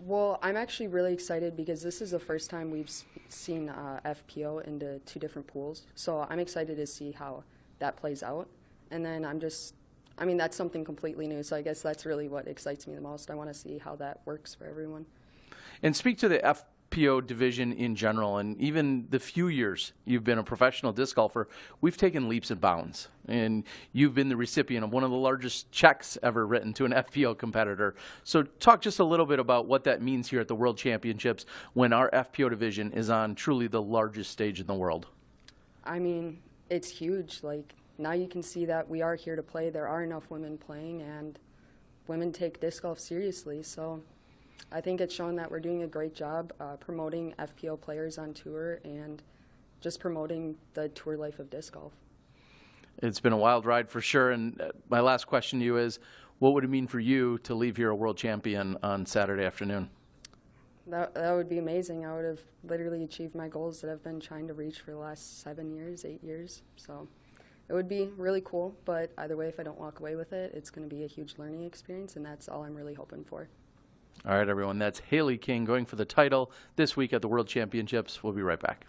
Well, I'm actually really excited because this is the first time we've seen FPO into two different pools. So I'm excited to see how that plays out. And then I mean, that's something completely new. So I guess that's really what excites me the most. I want to see how that works for everyone. And speak to the FPO division in general, and even the few years you've been a professional disc golfer, we've taken leaps and bounds. And you've been the recipient of one of the largest checks ever written to an FPO competitor. So talk just a little bit about what that means here at the World Championships when our FPO division is on truly the largest stage in the world. I mean, it's huge. Like, now you can see that we are here to play. There are enough women playing, and women take disc golf seriously. So I think it's shown that we're doing a great job promoting FPO players on tour and just promoting the tour life of disc golf. It's been a wild ride for sure. And my last question to you is, what would it mean for you to leave here a world champion on Saturday afternoon? That would be amazing. I would have literally achieved my goals that I've been trying to reach for the last 7 years, 8 years. So it would be really cool. But either way, if I don't walk away with it, it's going to be a huge learning experience, and that's all I'm really hoping for. All right, everyone. That's Hailey King going for the title this week at the World Championships. We'll be right back.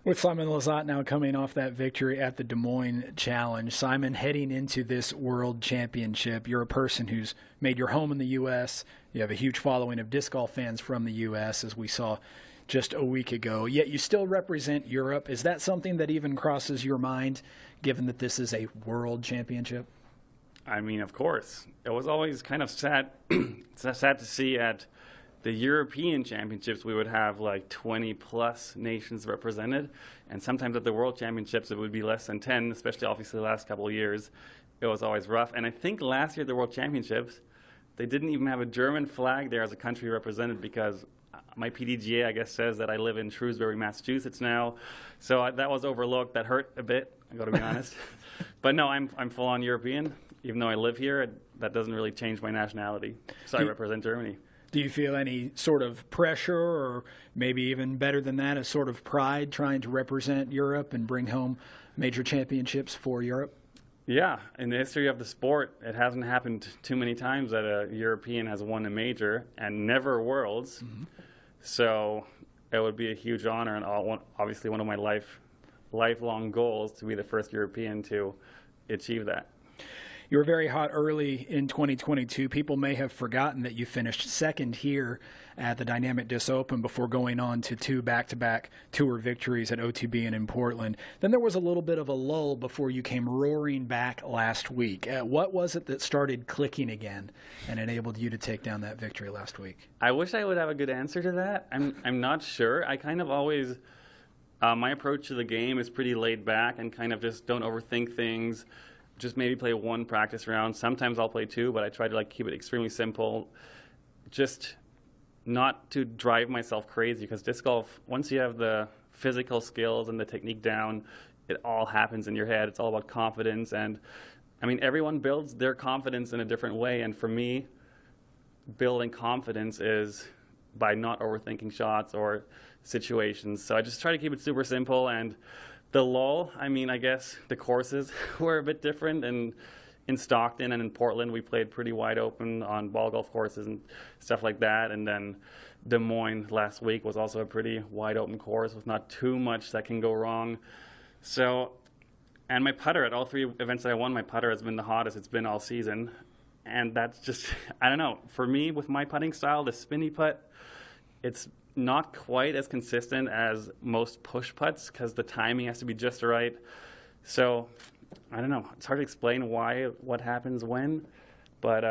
With Simon Lizotte now coming off that victory at the Des Moines Challenge, Simon, heading into this World Championship, you're a person who's made your home in the U.S. You have a huge following of disc golf fans from the U.S., as we saw just a week ago, yet you still represent Europe. Is that something that even crosses your mind, given that this is a World Championship? I mean, of course. It was always kind of sad, sad to see at the European Championships, we would have like 20+ nations represented. And sometimes at the World Championships, it would be less than 10, especially obviously the last couple of years. It was always rough. And I think last year at the World Championships, they didn't even have a German flag there as a country represented because my PDGA, I guess, says that I live in Shrewsbury, Massachusetts now. So that was overlooked. That hurt a bit, I got to be honest. But no, I'm full-on European. Even though I live here, that doesn't really change my nationality. So I represent Germany. Do you feel any sort of pressure, or maybe even better than that, a sort of pride trying to represent Europe and bring home major championships for Europe? Yeah, in the history of the sport, it hasn't happened too many times that a European has won a major, and never Worlds. Mm-hmm. So it would be a huge honor, and obviously one of my lifelong goals to be the first European to achieve that. You were very hot early in 2022. People may have forgotten that you finished second here at the Dynamic Disc Open before going on to 2 back-to-back tour victories at OTB and in Portland. Then there was a little bit of a lull before you came roaring back last week. What was it that started clicking again and enabled you to take down that victory last week? I wish I would have a good answer to that. I'm not sure. I kind of always, my approach to the game is pretty laid back and kind of just don't overthink things. Just maybe play 1 practice round. Sometimes I'll play 2, but I try to keep it extremely simple. Just not to drive myself crazy, because disc golf, once you have the physical skills and the technique down, it all happens in your head. It's all about confidence. And I mean, everyone builds their confidence in a different way. And for me, building confidence is by not overthinking shots or situations. So I just try to keep it super simple. And the lull, I mean, I guess the courses were a bit different. And in Stockton and in Portland, we played pretty wide open on ball golf courses and stuff like that. And then Des Moines last week was also a pretty wide open course with not too much that can go wrong. So, and my putter at all 3 events that I won, my putter has been the hottest it's been all season. And that's just, I don't know, for me with my putting style, the spinny putt, it's not quite as consistent as most push putts because the timing has to be just right. So I don't know. It's hard to explain what happens when, but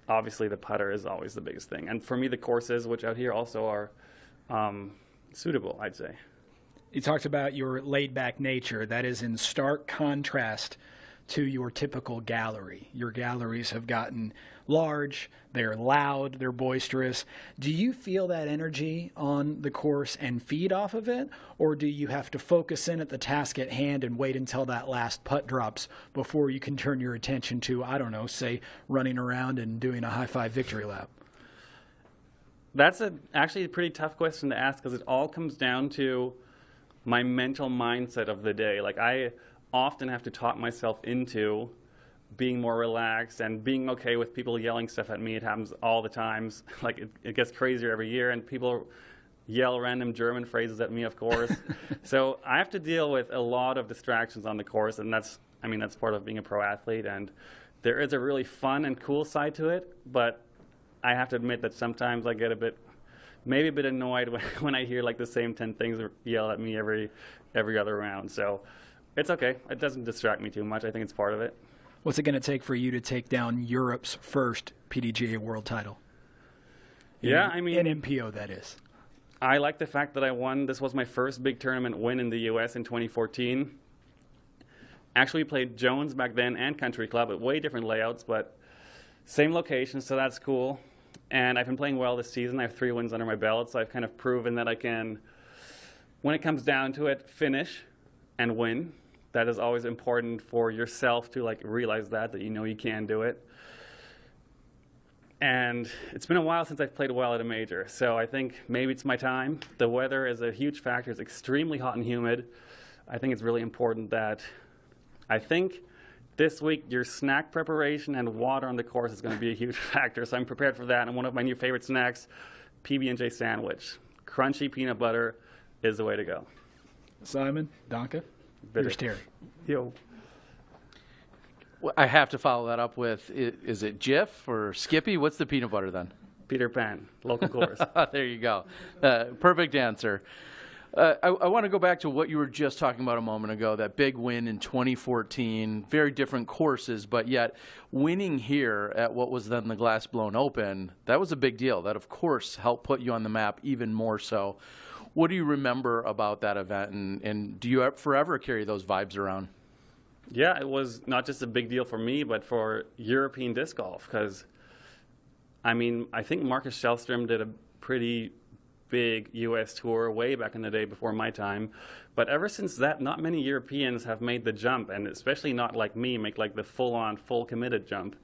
obviously the putter is always the biggest thing. And for me, the courses, which out here also are suitable, I'd say. You talked about your laid-back nature. That is in stark contrast to your typical gallery. Your galleries have gotten large, they're loud, they're boisterous. Do you feel that energy on the course and feed off of it, or do you have to focus in at the task at hand and wait until that last putt drops before you can turn your attention to, I don't know, say running around and doing a high-five victory lap? That's actually a pretty tough question to ask because it all comes down to my mental mindset of the day. Like, I often have to talk myself into being more relaxed and being okay with people yelling stuff at me. It happens all the times. Like, it gets crazier every year, and people yell random German phrases at me, of course. So I have to deal with a lot of distractions on the course, and that's part of being a pro athlete. And there is a really fun and cool side to it, but I have to admit that sometimes I get maybe a bit annoyed when I hear like the same 10 things yelled at me every other round. So it's okay. It doesn't distract me too much. I think it's part of it. What's it going to take for you to take down Europe's first PDGA world title? In MPO, that is. I like the fact that I won. This was my first big tournament win in the U.S. in 2014. Actually played Jones back then and Country Club at way different layouts, but same location, so that's cool. And I've been playing well this season. I have 3 wins under my belt, so I've kind of proven that I can, when it comes down to it, finish and win. That is always important for yourself to realize that you can do it. And it's been a while since I've played well at a major, so I think maybe it's my time. The weather is a huge factor. It's extremely hot and humid. I think it's really important that this week your snack preparation and water on the course is going to be a huge factor, so I'm prepared for that. And one of my new favorite snacks, PB&J sandwich. Crunchy peanut butter is the way to go. Simon, Donka, here's Terry. Yo. Well, I have to follow that up with, is it Jif or Skippy? What's the peanut butter then? Peter Pan, local course. There you go. Perfect answer. I want to go back to what you were just talking about a moment ago, that big win in 2014, very different courses, but yet winning here at what was then the Glass Blown Open, that was a big deal. That, of course, helped put you on the map even more so. What do you remember about that event, and do you forever carry those vibes around? Yeah, it was not just a big deal for me, but for European disc golf, because, I mean, I think Marcus Shellstrom did a pretty big U.S. tour way back in the day before my time. But ever since that, not many Europeans have made the jump, and especially not like me, make like the full-on, full committed jump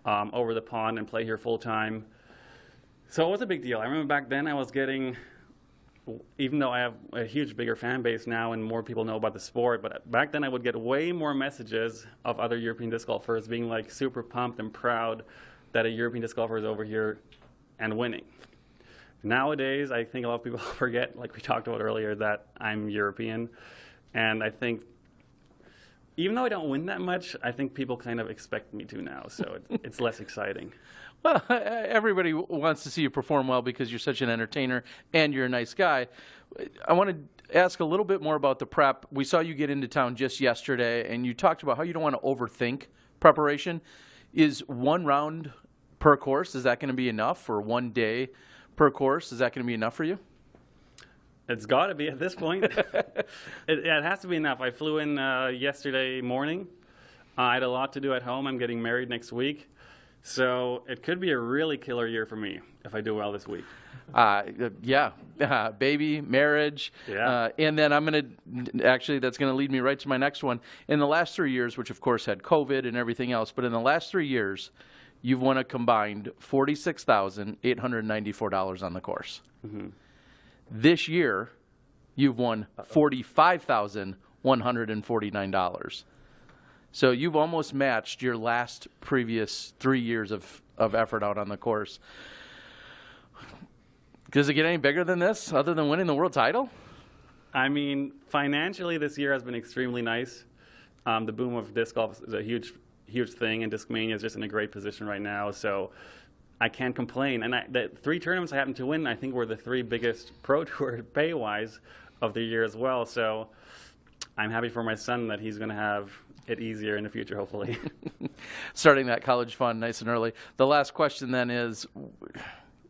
over the pond and play here full-time. So it was a big deal. I remember back then I was getting, even though I have a huge bigger fan base now and more people know about the sport, but back then I would get way more messages of other European disc golfers being like super pumped and proud that a European disc golfer is over here and winning. Nowadays, I think a lot of people forget, like we talked about earlier, that I'm European. And I think, even though I don't win that much, I think people kind of expect me to now, so it's less exciting. Well, everybody wants to see you perform well because you're such an entertainer and you're a nice guy. I want to ask a little bit more about the prep. We saw you get into town just yesterday, and you talked about how you don't want to overthink preparation. Is one round per course, is that going to be enough, for 1 day per course? Is that going to be enough for you? It's got to be at this point. it has to be enough. I flew in yesterday morning. I had a lot to do at home. I'm getting married next week. So it could be a really killer year for me if I do well this week. Baby, marriage. Yeah. And then I'm going to, actually, that's going to lead me right to my next one. In the last 3 years, which of course had COVID and everything else, but in the last 3 years, you've won a combined $46,894 on the course. Mm-hmm. This year, you've won $45,149. So you've almost matched your previous 3 years of effort out on the course. Does it get any bigger than this, other than winning the world title? I mean, financially, this year has been extremely nice. The boom of disc golf is a huge thing, and Discmania is just in a great position right now, so I can't complain. And the 3 tournaments I happened to win, I think, were the 3 biggest Pro Tour pay-wise of the year as well, so I'm happy for my son that he's going to have it easier in the future, hopefully. Starting that college fund nice and early. The last question then is,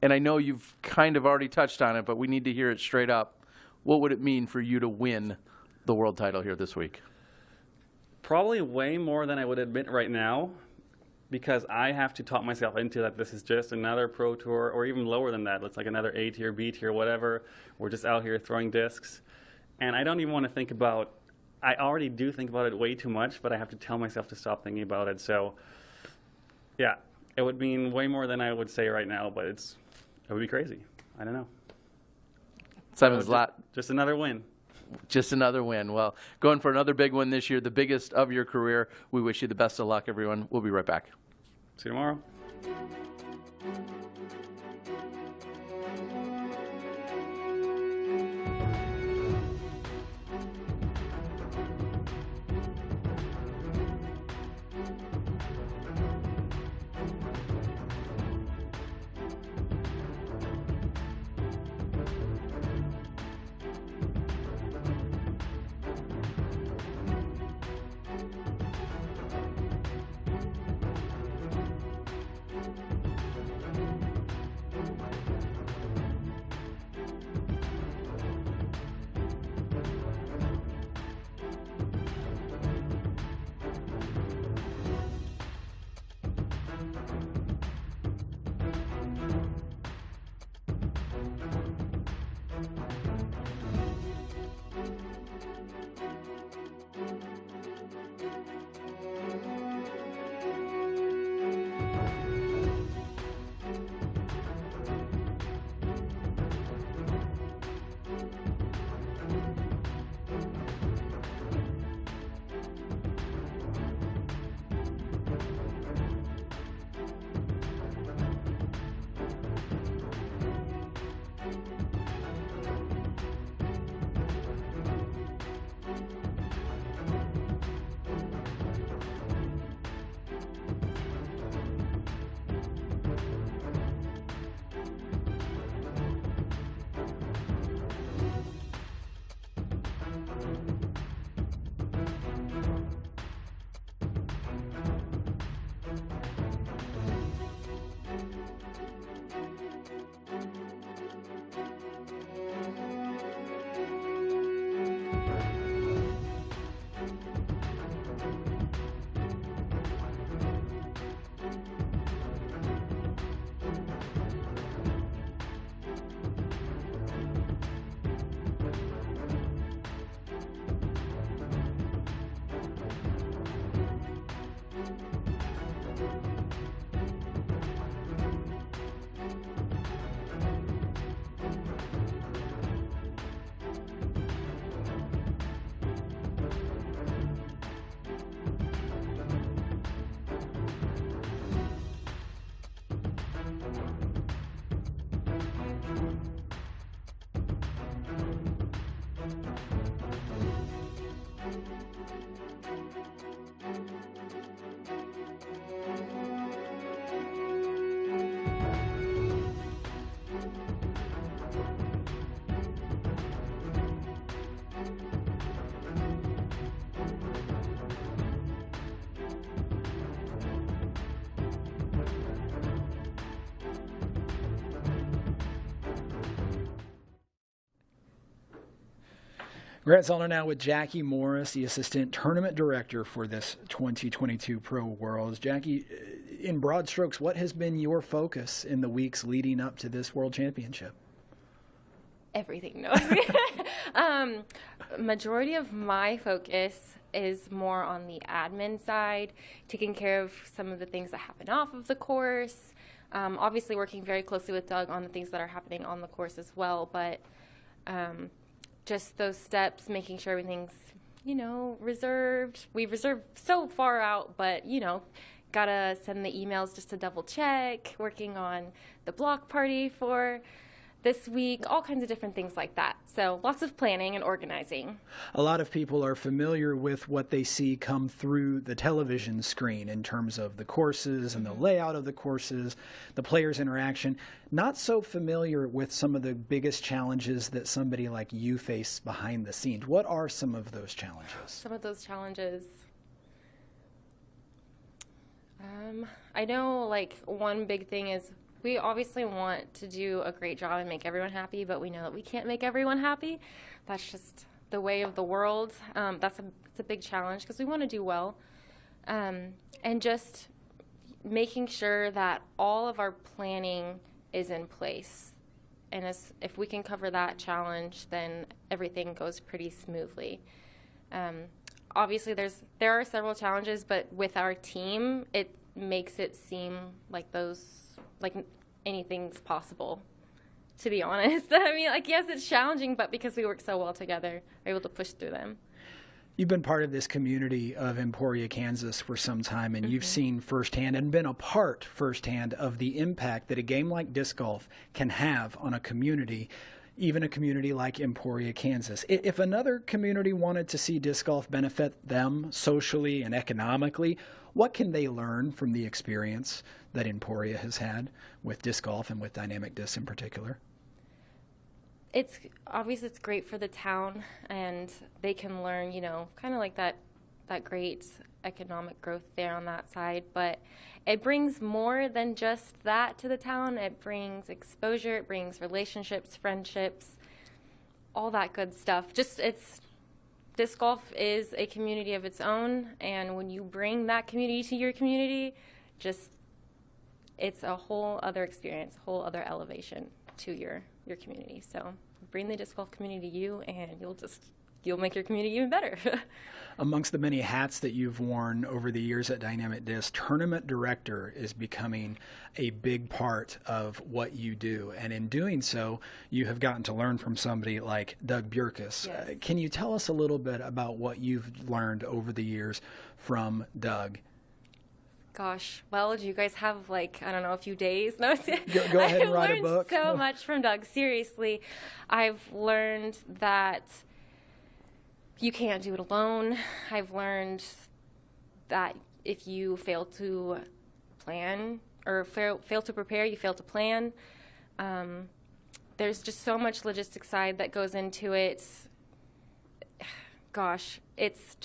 and I know you've kind of already touched on it, but we need to hear it straight up. What would it mean for you to win the world title here this week? Probably way more than I would admit right now, because I have to talk myself into that this is just another Pro Tour, or even lower than that. It's like another A tier, B tier, whatever. We're just out here throwing discs. And I don't even want to think about, I already do think about it way too much, but I have to tell myself to stop thinking about it. So, yeah, it would mean way more than I would say right now, but it would be crazy. I don't know. Simon Lizotte. Just another win. Just another win. Well, going for another big one this year, the biggest of your career. We wish you the best of luck, everyone. We'll be right back. See you tomorrow. We're at Zoller now with Jackie Morris, the Assistant Tournament Director for this 2022 Pro Worlds. Jackie, in broad strokes, what has been your focus in the weeks leading up to this World Championship? Everything. No. Majority of my focus is more on the admin side, taking care of some of the things that happen off of the course. Obviously working very closely with Doug on the things that are happening on the course as well, but just those steps, making sure everything's, reserved. We've reserved so far out, but, gotta send the emails just to double check, working on the block party for this week, all kinds of different things like that. So lots of planning and organizing. A lot of people are familiar with what they see come through the television screen in terms of the courses and the layout of the courses, the players' interaction. Not so familiar with some of the biggest challenges that somebody like you face behind the scenes. What are some of those challenges? Some of those challenges. I know, one big thing is we obviously want to do a great job and make everyone happy, but we know that we can't make everyone happy. That's just the way of the world. It's a big challenge because we want to do well. And just making sure that all of our planning is in place. And if we can cover that challenge, then everything goes pretty smoothly. Obviously, there are several challenges, but with our team, it makes it seem like anything's possible, to be honest. I mean, yes, it's challenging, but because we work so well together, we're able to push through them. You've been part of this community of Emporia, Kansas for some time, and you've seen firsthand and been a part firsthand of the impact that a game like disc golf can have on a community, even a community like Emporia, Kansas. If another community wanted to see disc golf benefit them socially and economically, what can they learn from the experience that Emporia has had with disc golf and with dynamic discs in particular? It's great for the town, and they can learn, kind of like that great economic growth there on that side. But it brings more than just that to the town. It brings exposure, it brings relationships, friendships, all that good stuff. Disc golf is a community of its own, and when you bring that community to your community, it's a whole other experience, a whole other elevation to your community. So bring the disc golf community to you, and you'll make your community even better. Amongst the many hats that you've worn over the years at Dynamic Disc, tournament director is becoming a big part of what you do. And in doing so, you have gotten to learn from somebody like Doug Bjerkaas. Yes. Can you tell us a little bit about what you've learned over the years from Doug? Gosh, well, do you guys have a few days? No, go ahead and write a book. I've learned so much from Doug. Seriously, I've learned that you can't do it alone. I've learned that if you fail to plan or fail to prepare, you fail to plan. There's just so much logistics side that goes into it. Gosh, it's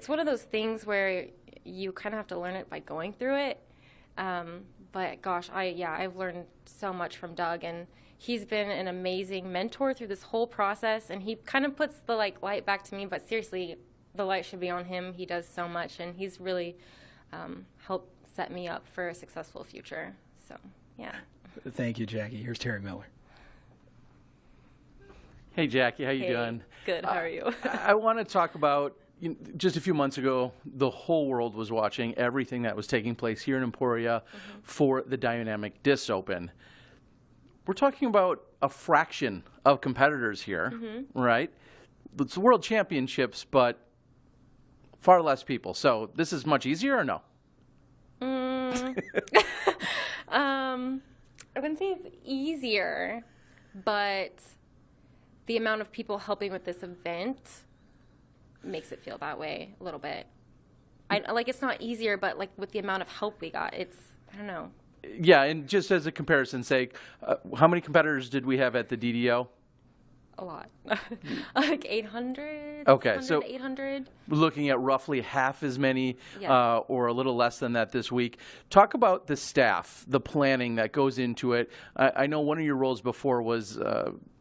one of those things where you kind of have to learn it by going through it. But gosh, I've learned so much from Doug, and he's been an amazing mentor through this whole process, and he kind of puts the light back to me, but seriously, the light should be on him. He does so much, and he's really helped set me up for a successful future. So, yeah. Thank you, Jackie. Here's Terry Miller. Hey, Jackie, how you doing? Good. How are you? I want to talk about, just a few months ago, the whole world was watching everything that was taking place here in Emporia for the Dynamic Disc Open. We're talking about a fraction of competitors here, right? It's the World Championships, but far less people. So this is much easier or no? I wouldn't say it's easier, but the amount of people helping with this event makes it feel that way a little bit. It's not easier, but with the amount of help we got, I don't know. Yeah, and just as a comparison's sake, how many competitors did we have at the DDO? A lot. 800? Okay, so 800. We're looking at roughly half as many Yes. or a little less than that this week. Talk about the staff, the planning that goes into it. I know one of your roles before was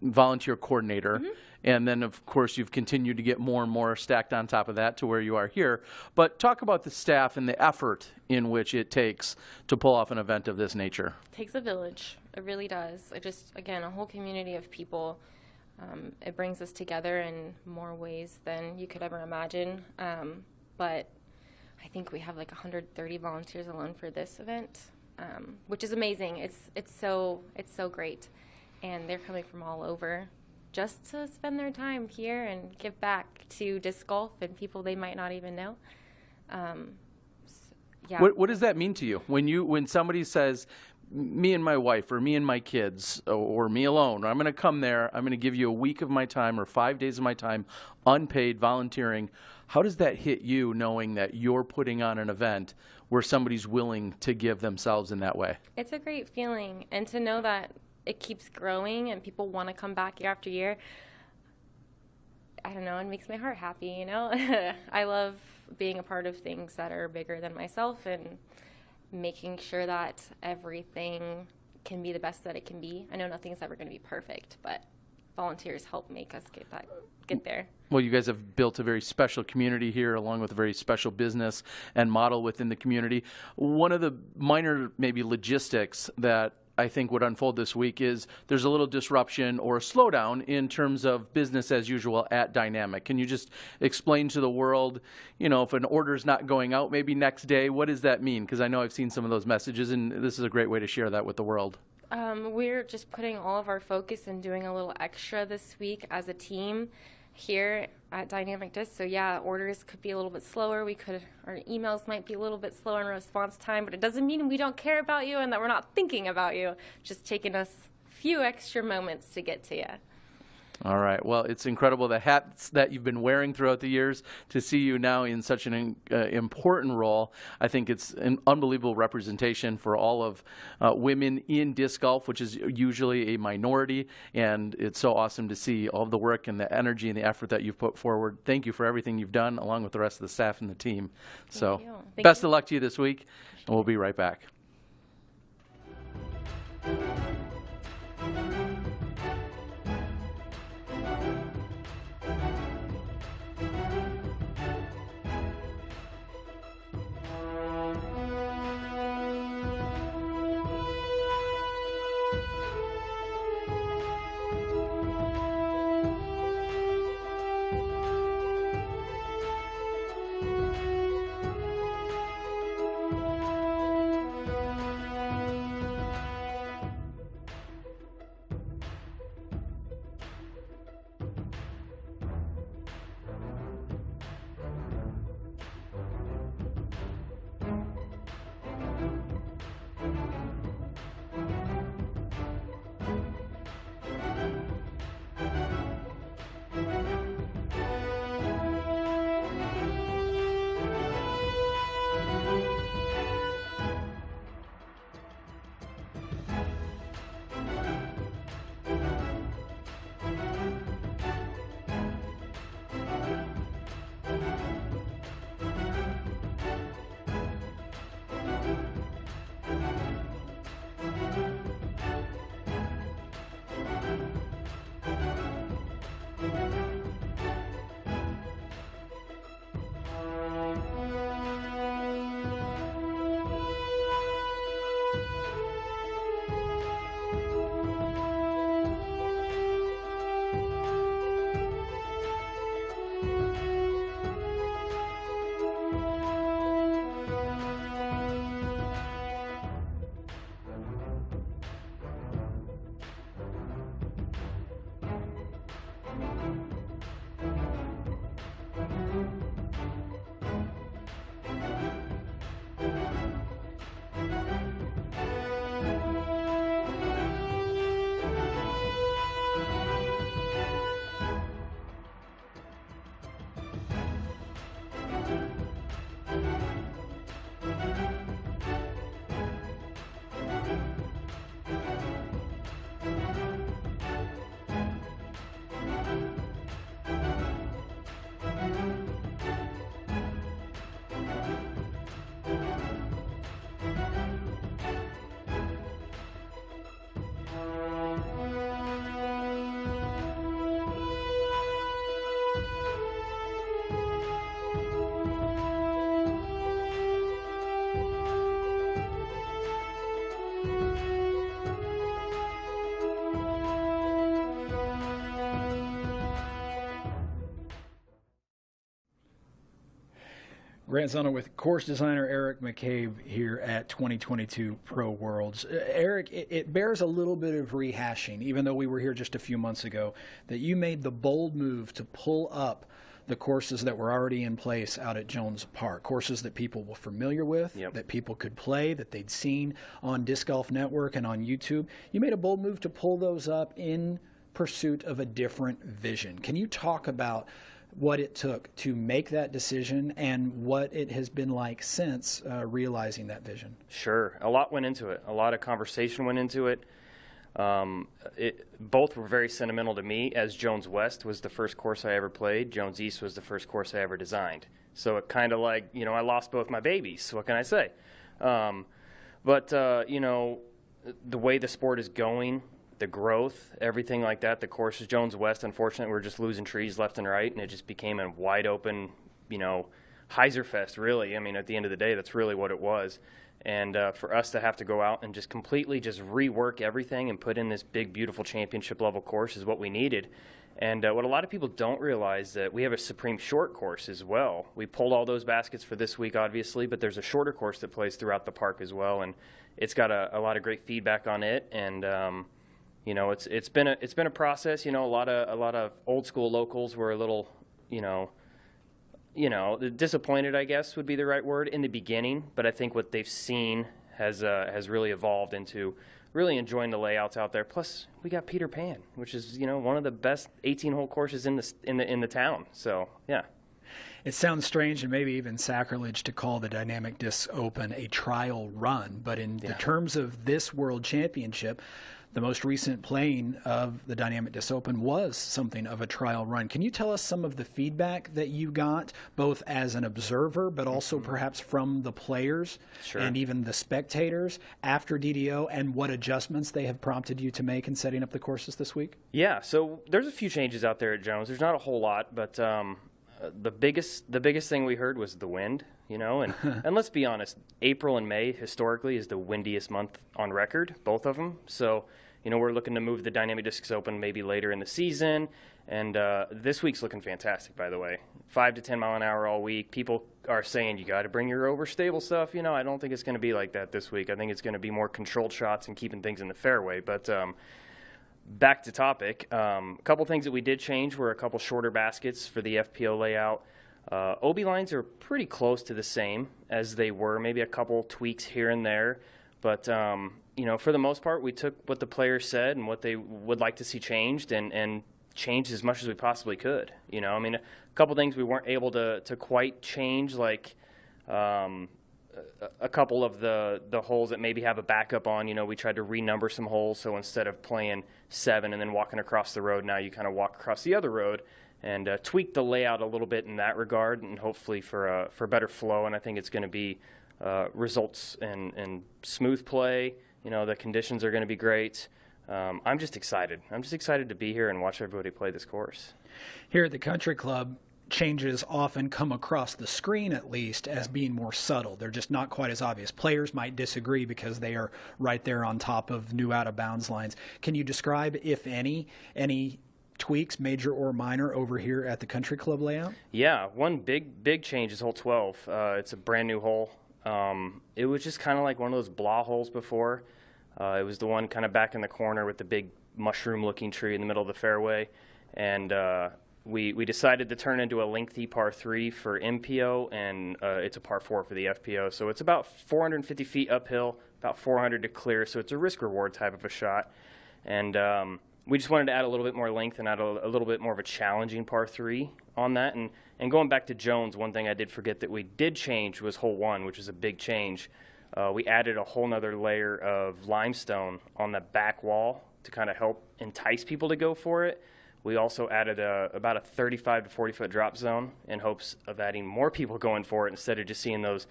volunteer coordinator, and then, of course, you've continued to get more and more stacked on top of that to where you are here. But talk about the staff and the effort in which it takes to pull off an event of this nature. It takes a village. It really does. Again, a whole community of people. It brings us together in more ways than you could ever imagine. But I think we have 130 volunteers alone for this event, which is amazing. It's so great, and they're coming from all over just to spend their time here and give back to disc golf and people they might not even know. Yeah. What does that mean to you when somebody says, me and my wife or me and my kids or me alone, I'm going to come there, I'm going to give you a week of my time or 5 days of my time, unpaid, volunteering? How does that hit you knowing that you're putting on an event where somebody's willing to give themselves in that way? It's a great feeling, and to know that it keeps growing and people want to come back year after year, I don't know, it makes my heart happy, I love being a part of things that are bigger than myself and making sure that everything can be the best that it can be. I know nothing's ever going to be perfect, but volunteers help make us get there. Well, you guys have built a very special community here, along with a very special business and model within the community. One of the minor, maybe, logistics that I think would unfold this week is there's a little disruption or a slowdown in terms of business as usual at Dynamic. Can you just explain to the world, if an order's not going out maybe next day, what does that mean? Because I know I've seen some of those messages, and this is a great way to share that with the world. We're just putting all of our focus and doing a little extra this week as a team here at Dynamic Disc. So yeah, orders could be a little bit slower. Our emails might be a little bit slower in response time, but it doesn't mean we don't care about you and that we're not thinking about you. Just taking us a few extra moments to get to you. All right. Well, it's incredible, the hats that you've been wearing throughout the years, to see you now in such an important role. I think it's an unbelievable representation for all of women in disc golf, which is usually a minority, and it's so awesome to see all of the work and the energy and the effort that you've put forward. Thank you for everything you've done, along with the rest of the staff and the team. So best of luck to you this week, and we'll be right back. Grant Zona with course designer Eric McCabe here at 2022 Pro Worlds. Eric, it bears a little bit of rehashing, even though we were here just a few months ago, that you made the bold move to pull up the courses that were already in place out at Jones Park, courses that people were familiar with, that people could play, that they'd seen on Disc Golf Network and on YouTube. You made a bold move to pull those up in pursuit of a different vision. Can you talk about what it took to make that decision and what it has been like since realizing that vision? Sure. A lot went into it. A lot of conversation went into it. Both were very sentimental to me, as Jones West was the first course I ever played. Jones East was the first course I ever designed. So it kind of like, you know, I lost both my babies. What can I say? You know, the way the sport is going, the growth, everything like that, the courses, Jones West, unfortunately, we're just losing trees left and right, and it just became a wide open, you know, Heiserfest, really. I mean, at the end of the day, that's really what it was. And for us to have to go out and just completely just rework everything and put in this big, beautiful championship level course is what we needed. And what a lot of people don't realize that we have a Supreme Short course as well. We pulled all those baskets for this week, obviously, but there's a shorter course that plays throughout the park as well. And it's got a lot of great feedback on it. And you know, it's been a process. You know, a lot of old school locals were a little, you know, disappointed, I guess would be the right word, in the beginning. But I think what they've seen has really evolved into really enjoying the layouts out there. Plus, we got Peter Pan, which is, you know, one of the best 18-hole courses in the town. So yeah. It sounds strange and maybe even sacrilege to call the Dynamic Disc Open a trial run, but in the terms of this World Championship, the most recent playing of the Dynamic Disc Open was something of a trial run. Can you tell us some of the feedback that you got, both as an observer, but also perhaps from the players and even the spectators after DDO, and what adjustments they have prompted you to make in setting up the courses this week? Yeah, so there's a few changes out there at Jones. There's not a whole lot, but the biggest thing we heard was the wind, you know, and let's be honest, April and May historically is the windiest month on record, both of them. So, you know, we're looking to move the Dynamic Discs Open maybe later in the season, and this week's looking fantastic, by the way. 5 to 10 mile an hour all week. People are saying you got to bring your overstable stuff. You know, I don't think it's going to be like that this week. I think it's going to be more controlled shots and keeping things in the fairway. But back to topic, a couple things that we did change were a couple shorter baskets for the FPO layout. OB lines are pretty close to the same as they were, maybe a couple tweaks here and there. But, you know, for the most part, we took what the players said and what they would like to see changed and changed as much as we possibly could. You know, I mean, a couple things we weren't able to quite change, like a couple of the holes that maybe have a backup on. You know, we tried to renumber some holes, so instead of playing 7 and then walking across the road, now you kind of walk across the other road, and tweak the layout a little bit in that regard, and hopefully for better flow. And I think it's going to be results in smooth play. You know, the conditions are going to be great. I'm just excited. I'm just excited to be here and watch everybody play this course. Here at the Country Club, changes often come across the screen, at least, as being more subtle. They're just not quite as obvious. Players might disagree because they are right there on top of new out-of-bounds lines. Can you describe, if any tweaks, major or minor, over here at the Country Club layout? Yeah, one big change is hole 12. It's a brand new hole. It was just kind of like one of those blah holes before. It was the one kind of back in the corner with the big mushroom-looking tree in the middle of the fairway. And we decided to turn into a lengthy par 3 for MPO, and it's a par 4 for the FPO. So it's about 450 feet uphill, about 400 to clear. So it's a risk-reward type of a shot. And we just wanted to add a little bit more length and add a little bit more of a challenging par 3 on that. And going back to Jones, one thing I did forget that we did change was hole 1, which is a big change. We added a whole nother layer of limestone on the back wall to kind of help entice people to go for it. We also added about a 35 to 40 foot drop zone in hopes of adding more people going for it instead of just seeing those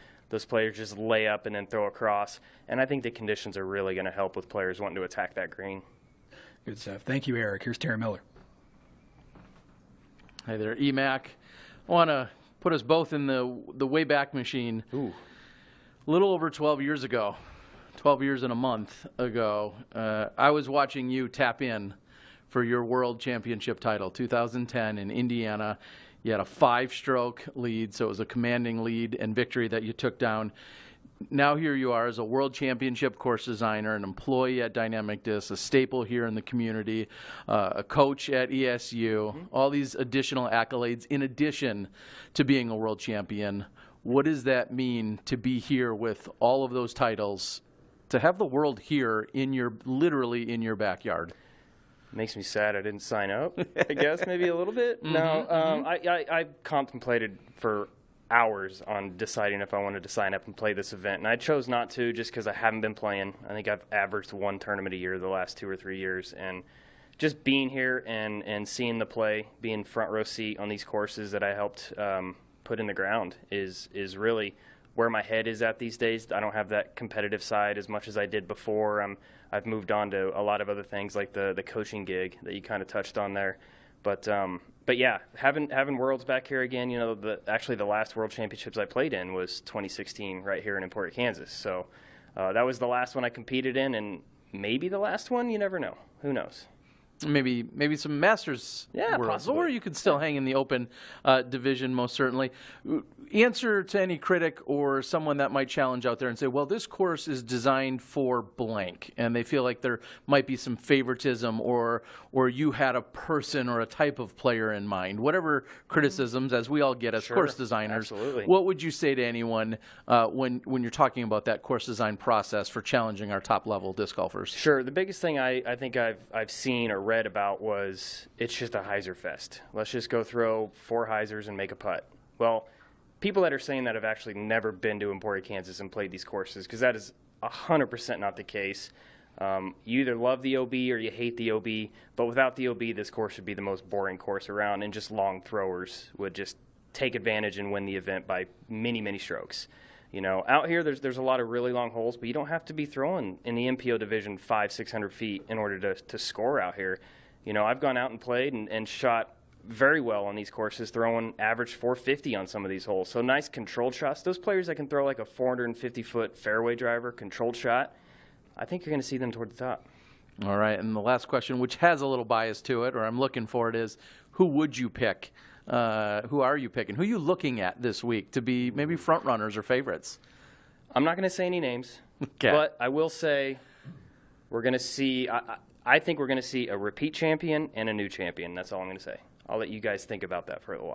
players just lay up and then throw across. And I think the conditions are really going to help with players wanting to attack that green. Good stuff. Thank you, Eric. Here's Terry Miller. Hi there, EMAC. I want to put us both in the Wayback Machine. Ooh. A little over 12 years ago, 12 years and a month ago, I was watching you tap in for your World Championship title, 2010 in Indiana. You had a 5-stroke lead, so it was a commanding lead and victory that you took down. Now here you are as a World Championship course designer, an employee at Dynamic Disc, a staple here in the community, a coach at ESU, all these additional accolades in addition to being a world champion. What does that mean to be here with all of those titles, to have the world here literally in your backyard? Makes me sad I didn't sign up, I guess, maybe a little bit. I contemplated for hours on deciding if I wanted to sign up and play this event, and I chose not to just because I haven't been playing. I think I've averaged 1 tournament a year the last 2 or 3 years, and just being here and seeing the play, being front row seat on these courses that I helped put in the ground is really where my head is at these days. I don't have that competitive side as much as I did before. I've moved on to a lot of other things like the coaching gig that you kind of touched on there. But yeah, having Worlds back here again, you know, actually the last World Championships I played in was 2016 right here in Emporia, Kansas. So that was the last one I competed in, and maybe the last one. You never know. Who knows? Maybe some Masters Worlds, possibly. or you could still hang in the Open division, most certainly. Answer to any critic or someone that might challenge out there and say, well, this course is designed for blank, and they feel like there might be some favoritism or you had a person or a type of player in mind. Whatever criticisms, as we all get as course designers, absolutely. What would you say to anyone when you're talking about that course design process for challenging our top-level disc golfers? Sure. The biggest thing I think I've seen or read about was it's just a hyzer fest. Let's just go throw 4 hyzers and make a putt. Well, people that are saying that have actually never been to Emporia, Kansas and played these courses, because that is 100% not the case. You either love the OB or you hate the OB, but without the OB, this course would be the most boring course around, and just long throwers would just take advantage and win the event by many, many strokes. You know, out here there's a lot of really long holes, but you don't have to be throwing in the MPO division 500-600 feet in order to score out here. You know, I've gone out and played and shot very well on these courses, throwing average 450 on some of these holes. So nice controlled shots. Those players that can throw like a 450-foot fairway driver, controlled shot, I think you're going to see them toward the top. All right, and the last question, which has a little bias to it, or I'm looking for it, is who would you pick? Who are you picking? Who are you looking at this week to be maybe front runners or favorites? I'm not going to say any names, but I will say we're going to see I think we're going to see a repeat champion and a new champion. That's all I'm going to say. I'll let you guys think about that for a little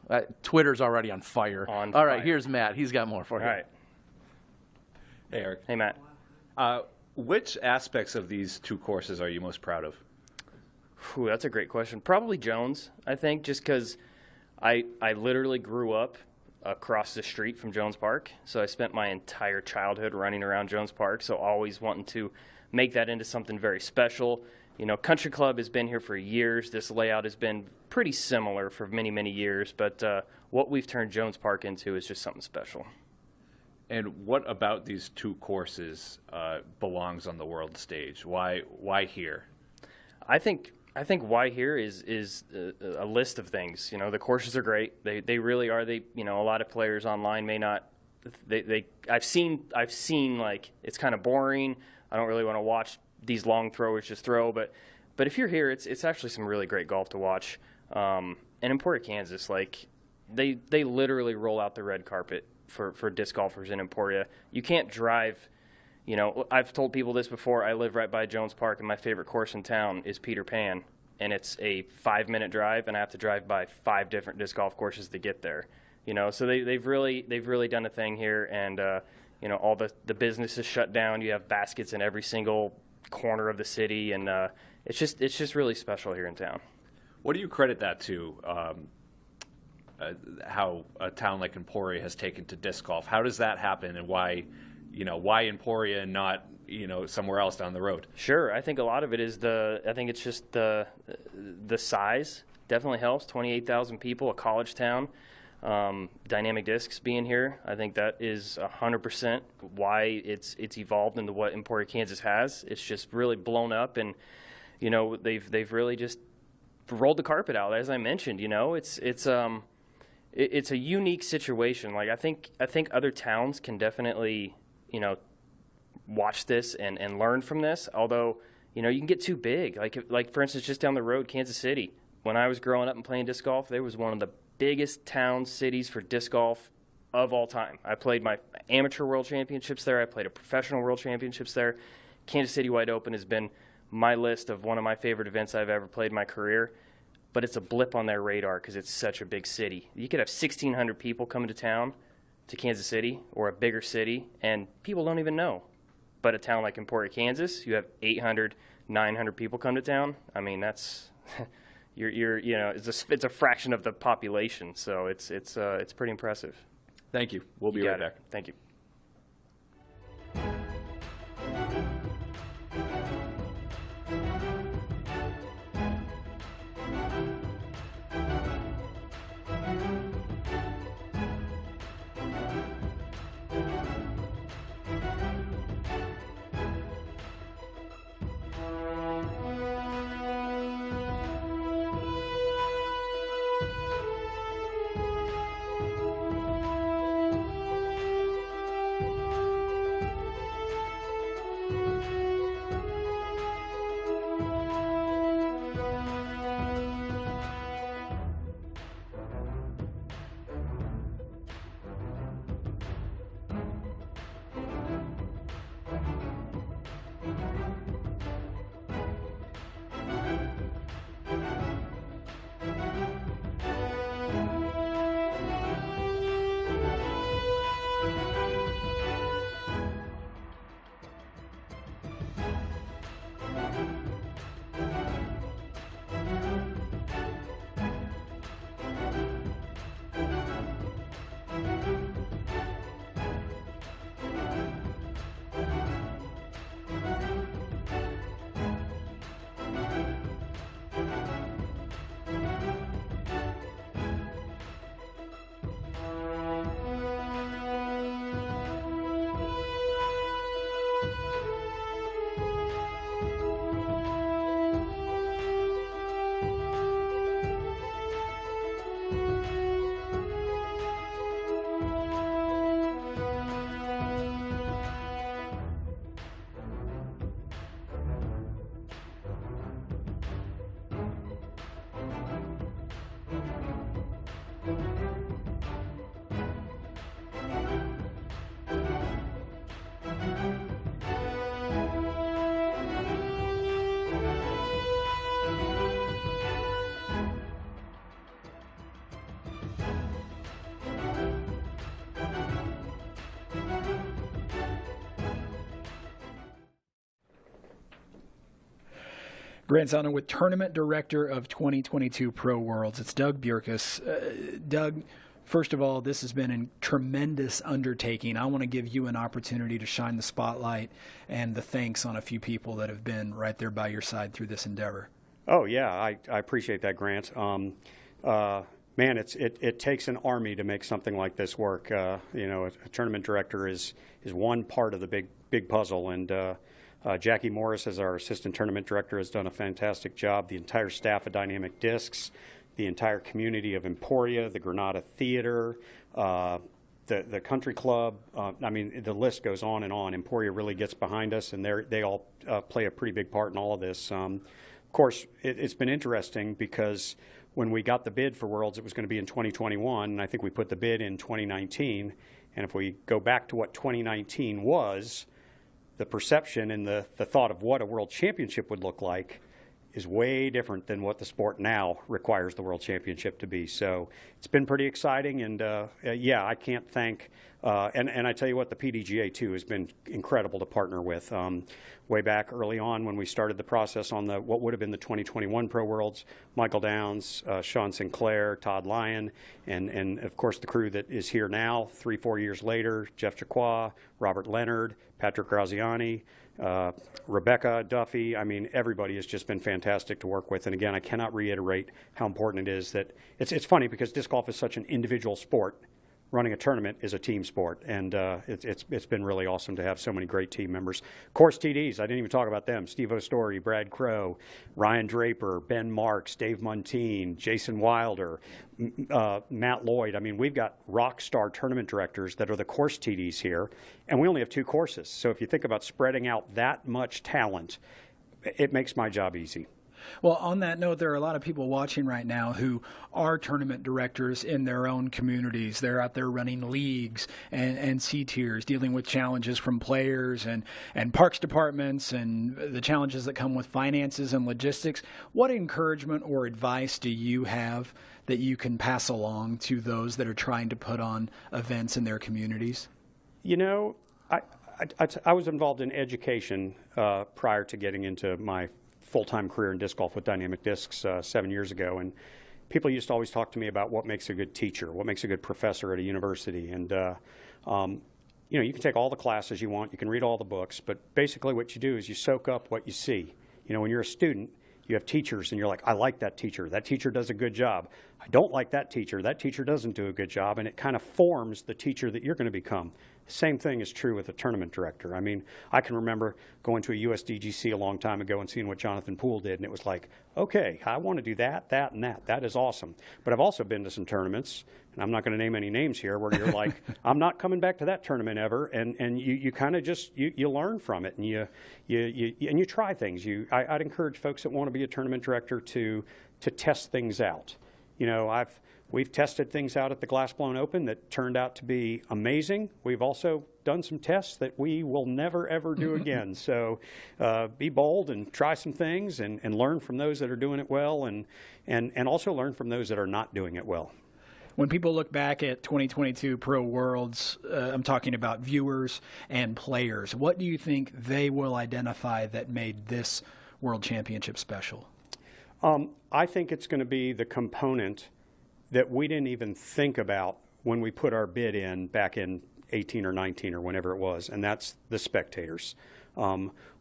while. Twitter's already on fire. All right, here's Matt. He's got more for you. All right. Hey, Eric. Hey, Matt. Which aspects of these 2 courses are you most proud of? Whew, that's a great question. Probably Jones, I think, just because I literally grew up across the street from Jones Park. So I spent my entire childhood running around Jones Park, so always wanting to make that into something very special. You know, Country Club has been here for years. This layout has been pretty similar for many, many years, but what we've turned Jones Park into is just something special. And what about these 2 courses belongs on the world stage? Why here? I think why here is a list of things. You know, the courses are great. They really are. You know, a lot of players online may not. I've seen like it's kind of boring. I don't really want to watch these long throwers just throw. But if you're here, it's actually some really great golf to watch. And Emporia, Kansas, like they literally roll out the red carpet for disc golfers in Emporia. You can't drive. You know, I've told people this before. I live right by Jones Park, and my favorite course in town is Peter Pan, and it's a 5-minute drive, and I have to drive by 5 different disc golf courses to get there. You know, so they've really done a thing here, and you know, all the business is shut down. You have baskets in every single corner of the city, and it's just really special here in town. What do you credit that to? How a town like Emporia has taken to disc golf. How does that happen, and why? You know, why Emporia and not, you know, somewhere else down the road? Sure. I think a lot of it is I think it's just the size definitely helps. 28,000 people, a college town. Dynamic Discs being here, I think that is 100% why it's evolved into what Emporia, Kansas has. It's just really blown up, and, you know, they've really just rolled the carpet out, as I mentioned. You know, it's a unique situation. Like I think other towns can definitely, you know, watch this and learn from this. Although, you know, you can get too big. Like for instance, just down the road, Kansas City. When I was growing up and playing disc golf, there was one of the biggest town cities for disc golf of all time. I played my amateur world championships there. I played a professional world championships there. Kansas City Wide Open has been my list of one of my favorite events I've ever played in my career. But it's a blip on their radar because it's such a big city. You could have 1,600 people coming to town, to Kansas City, or a bigger city, and people don't even know. But a town like Emporia, Kansas, you have 800, 900 people come to town. I mean, that's you know, it's a fraction of the population, so it's pretty impressive. Thank you. We'll be right back. Thank you. Grant Saunders with Tournament Director of 2022 Pro Worlds. It's Doug Bjerkaas. Doug, first of all, this has been a tremendous undertaking. I want to give you an opportunity to shine the spotlight and the thanks on a few people that have been right there by your side through this endeavor. Oh, yeah, I appreciate that, Grant. Man, it takes an army to make something like this work. You know, a tournament director is one part of the big puzzle, and Jackie Morris, as our assistant tournament director, has done a fantastic job. The entire staff of Dynamic Discs, the entire community of Emporia, the Granada Theater, the country club. I mean, the list goes on and on. Emporia really gets behind us, and they all play a pretty big part in all of this. Of course, it's been interesting because when we got the bid for Worlds, it was going to be in 2021, and I think we put the bid in 2019. And if we go back to what 2019 was, the perception and the thought of what a World Championship would look like is way different than what the sport now requires the World Championship to be. So it's been pretty exciting, and yeah, I can't thank, and I tell you what, the PDGA too has been incredible to partner with. Way back early on when we started the process on what would have been the 2021 Pro Worlds, Michael Downs, Sean Sinclair, Todd Lyon, and of course the crew that is here now, 3-4 years later, Jeff Jacquart, Robert Leonard, Patrick Graziani, Rebecca Duffy. I mean, everybody has just been fantastic to work with. And again, I cannot reiterate how important it is that it's funny because disc golf is such an individual sport. Running a tournament is a team sport, and it's been really awesome to have so many great team members. Course TDs, I didn't even talk about them. Steve O'Story, Brad Crow, Ryan Draper, Ben Marks, Dave Muntean, Jason Wilder, Matt Lloyd. I mean, we've got rock star tournament directors that are the course TDs here, and we only have 2 courses. So if you think about spreading out that much talent it makes my job easy. Well, on that note, there are a lot of people watching right now who are tournament directors in their own communities. They're out there running leagues and C-tiers, dealing with challenges from players and parks departments and the challenges that come with finances and logistics. What encouragement or advice do you have that you can pass along to those that are trying to put on events in their communities? You know, I was involved in education prior to getting into my full-time career in disc golf with Dynamic Discs 7 years ago, and people used to always talk to me about what makes a good teacher, what makes a good professor at a university, and you know, you can take all the classes you want, you can read all the books, but basically what you do is you soak up what you see. You know, when you're a student, you have teachers and you're like, I like that teacher does a good job. I don't like that teacher doesn't do a good job, and it kind of forms the teacher that you're going to become. Same thing is true with a tournament director. I mean, I can remember going to a USDGC a long time ago and seeing what Jonathan Poole did, and it was like, okay, I want to do that, that, and that. That is awesome. But I've also been to some tournaments, and I'm not going to name any names here, where you're like, I'm not coming back to that tournament ever, and you kind of just, you learn from it, and you try things. I'd encourage folks that want to be a tournament director to test things out. You know, we've tested things out at the Glassblown Open that turned out to be amazing. We've also done some tests that we will never, ever do again. So be bold and try some things and learn from those that are doing it well, and also learn from those that are not doing it well. When people look back at 2022 Pro Worlds, I'm talking about viewers and players, what do you think they will identify that made this World Championship special? I think it's going to be the component that we didn't even think about when we put our bid in back in 18 or 19 or whenever it was, and that's the spectators.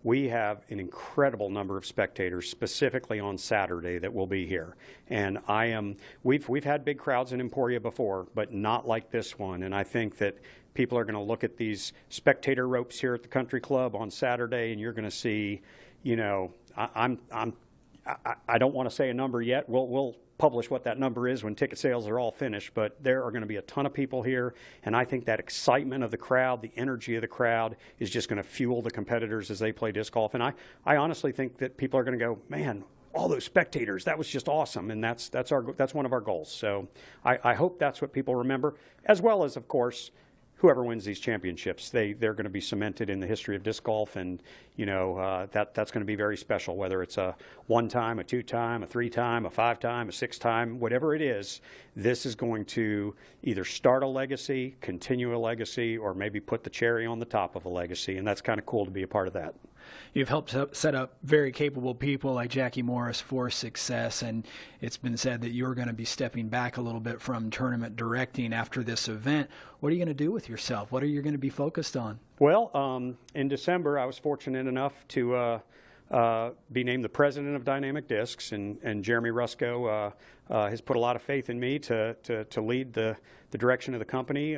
We have an incredible number of spectators, specifically on Saturday, that will be here. And we've had big crowds in Emporia before, but not like this one. And I think that people are going to look at these spectator ropes here at the Country Club on Saturday, and you're going to see, you know, I don't want to say a number yet. We'll publish what that number is when ticket sales are all finished, but there are going to be a ton of people here, and I think that excitement of the crowd, the energy of the crowd, is just going to fuel the competitors as they play disc golf. And I honestly think that people are going to go, man, all those spectators, that was just awesome, and that's one of our goals. So I hope that's what people remember, as well as, of course, whoever wins these championships, they're going to be cemented in the history of disc golf, and you know that's going to be very special. Whether it's a 1-time, a 2-time, a 3-time, a 5-time, a 6-time, whatever it is, this is going to either start a legacy, continue a legacy, or maybe put the cherry on the top of a legacy, and that's kind of cool to be a part of that. You've helped set up very capable people like Jackie Morris for success, and it's been said that you're going to be stepping back a little bit from tournament directing after this event. What are you going to do with yourself? What are you going to be focused on? Well, in December, I was fortunate enough to be named the president of Dynamic Discs, and Jeremy Rusko has put a lot of faith in me to lead the direction of the company.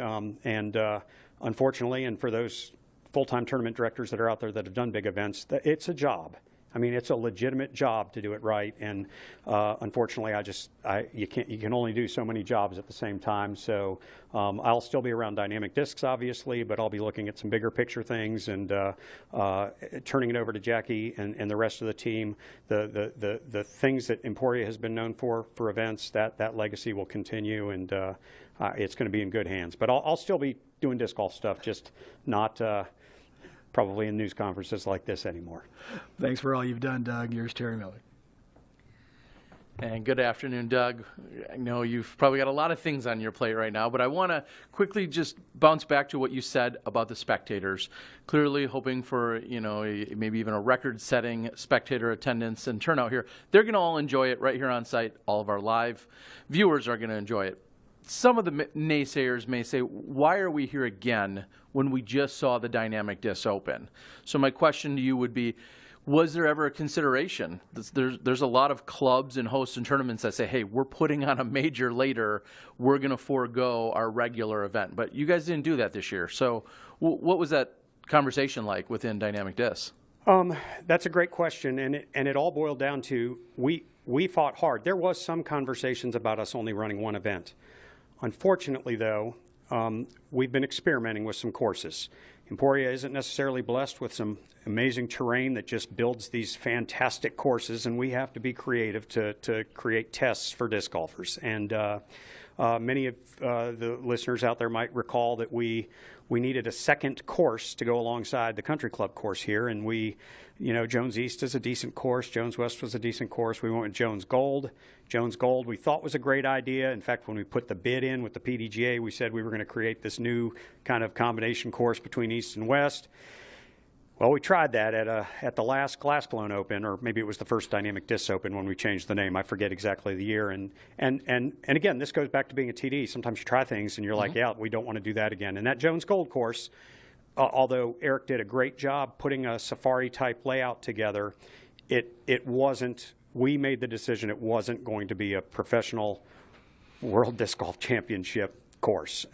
Unfortunately, and for those full-time tournament directors that are out there that have done big events, it's a job. I mean, it's a legitimate job to do it right, and unfortunately, you can only do so many jobs at the same time. So I'll still be around Dynamic Discs, obviously, but I'll be looking at some bigger picture things and turning it over to Jackie and the rest of the team. The things that Emporia has been known for events, that legacy will continue, and it's going to be in good hands. But I'll still be doing disc golf stuff, just not probably in news conferences like this anymore. Thanks for all you've done, Doug. Here's Terry Miller. And good afternoon, Doug. I know you've probably got a lot of things on your plate right now, but I want to quickly just bounce back to what you said about the spectators. Clearly hoping for, you know, maybe even a record-setting spectator attendance and turnout here. They're going to all enjoy it right here on site. All of our live viewers are going to enjoy it. Some of the naysayers may say, why are we here again when we just saw the Dynamic Disc Open? So my question to you would be, was there ever a consideration? There's a lot of clubs and hosts and tournaments that say, hey, we're putting on a major later. We're going to forego our regular event. But you guys didn't do that this year. So what was that conversation like within Dynamic Disc? That's a great question, and it all boiled down to we fought hard. There was some conversations about us only running one event. Unfortunately, though, we've been experimenting with some courses. Emporia isn't necessarily blessed with some amazing terrain that just builds these fantastic courses, and we have to be creative to create tests for disc golfers. And many of the listeners out there might recall that we needed a second course to go alongside the country club course here, and Jones East is a decent course, Jones West was a decent course. We went with Jones Gold. Jones Gold we thought was a great idea. In fact, when we put the bid in with the PDGA, we said we were going to create this new kind of combination course between East and West. Well, we tried that at the last Glassclone Open, or maybe it was the first Dynamic Disc Open when we changed the name. I forget exactly the year. And again, this goes back to being a TD. Sometimes you try things and you're like, yeah, we don't want to do that again. And that Jones Gold course, although Eric did a great job putting a safari-type layout together, it wasn't, we made the decision it wasn't going to be a professional World Disc Golf Championship course.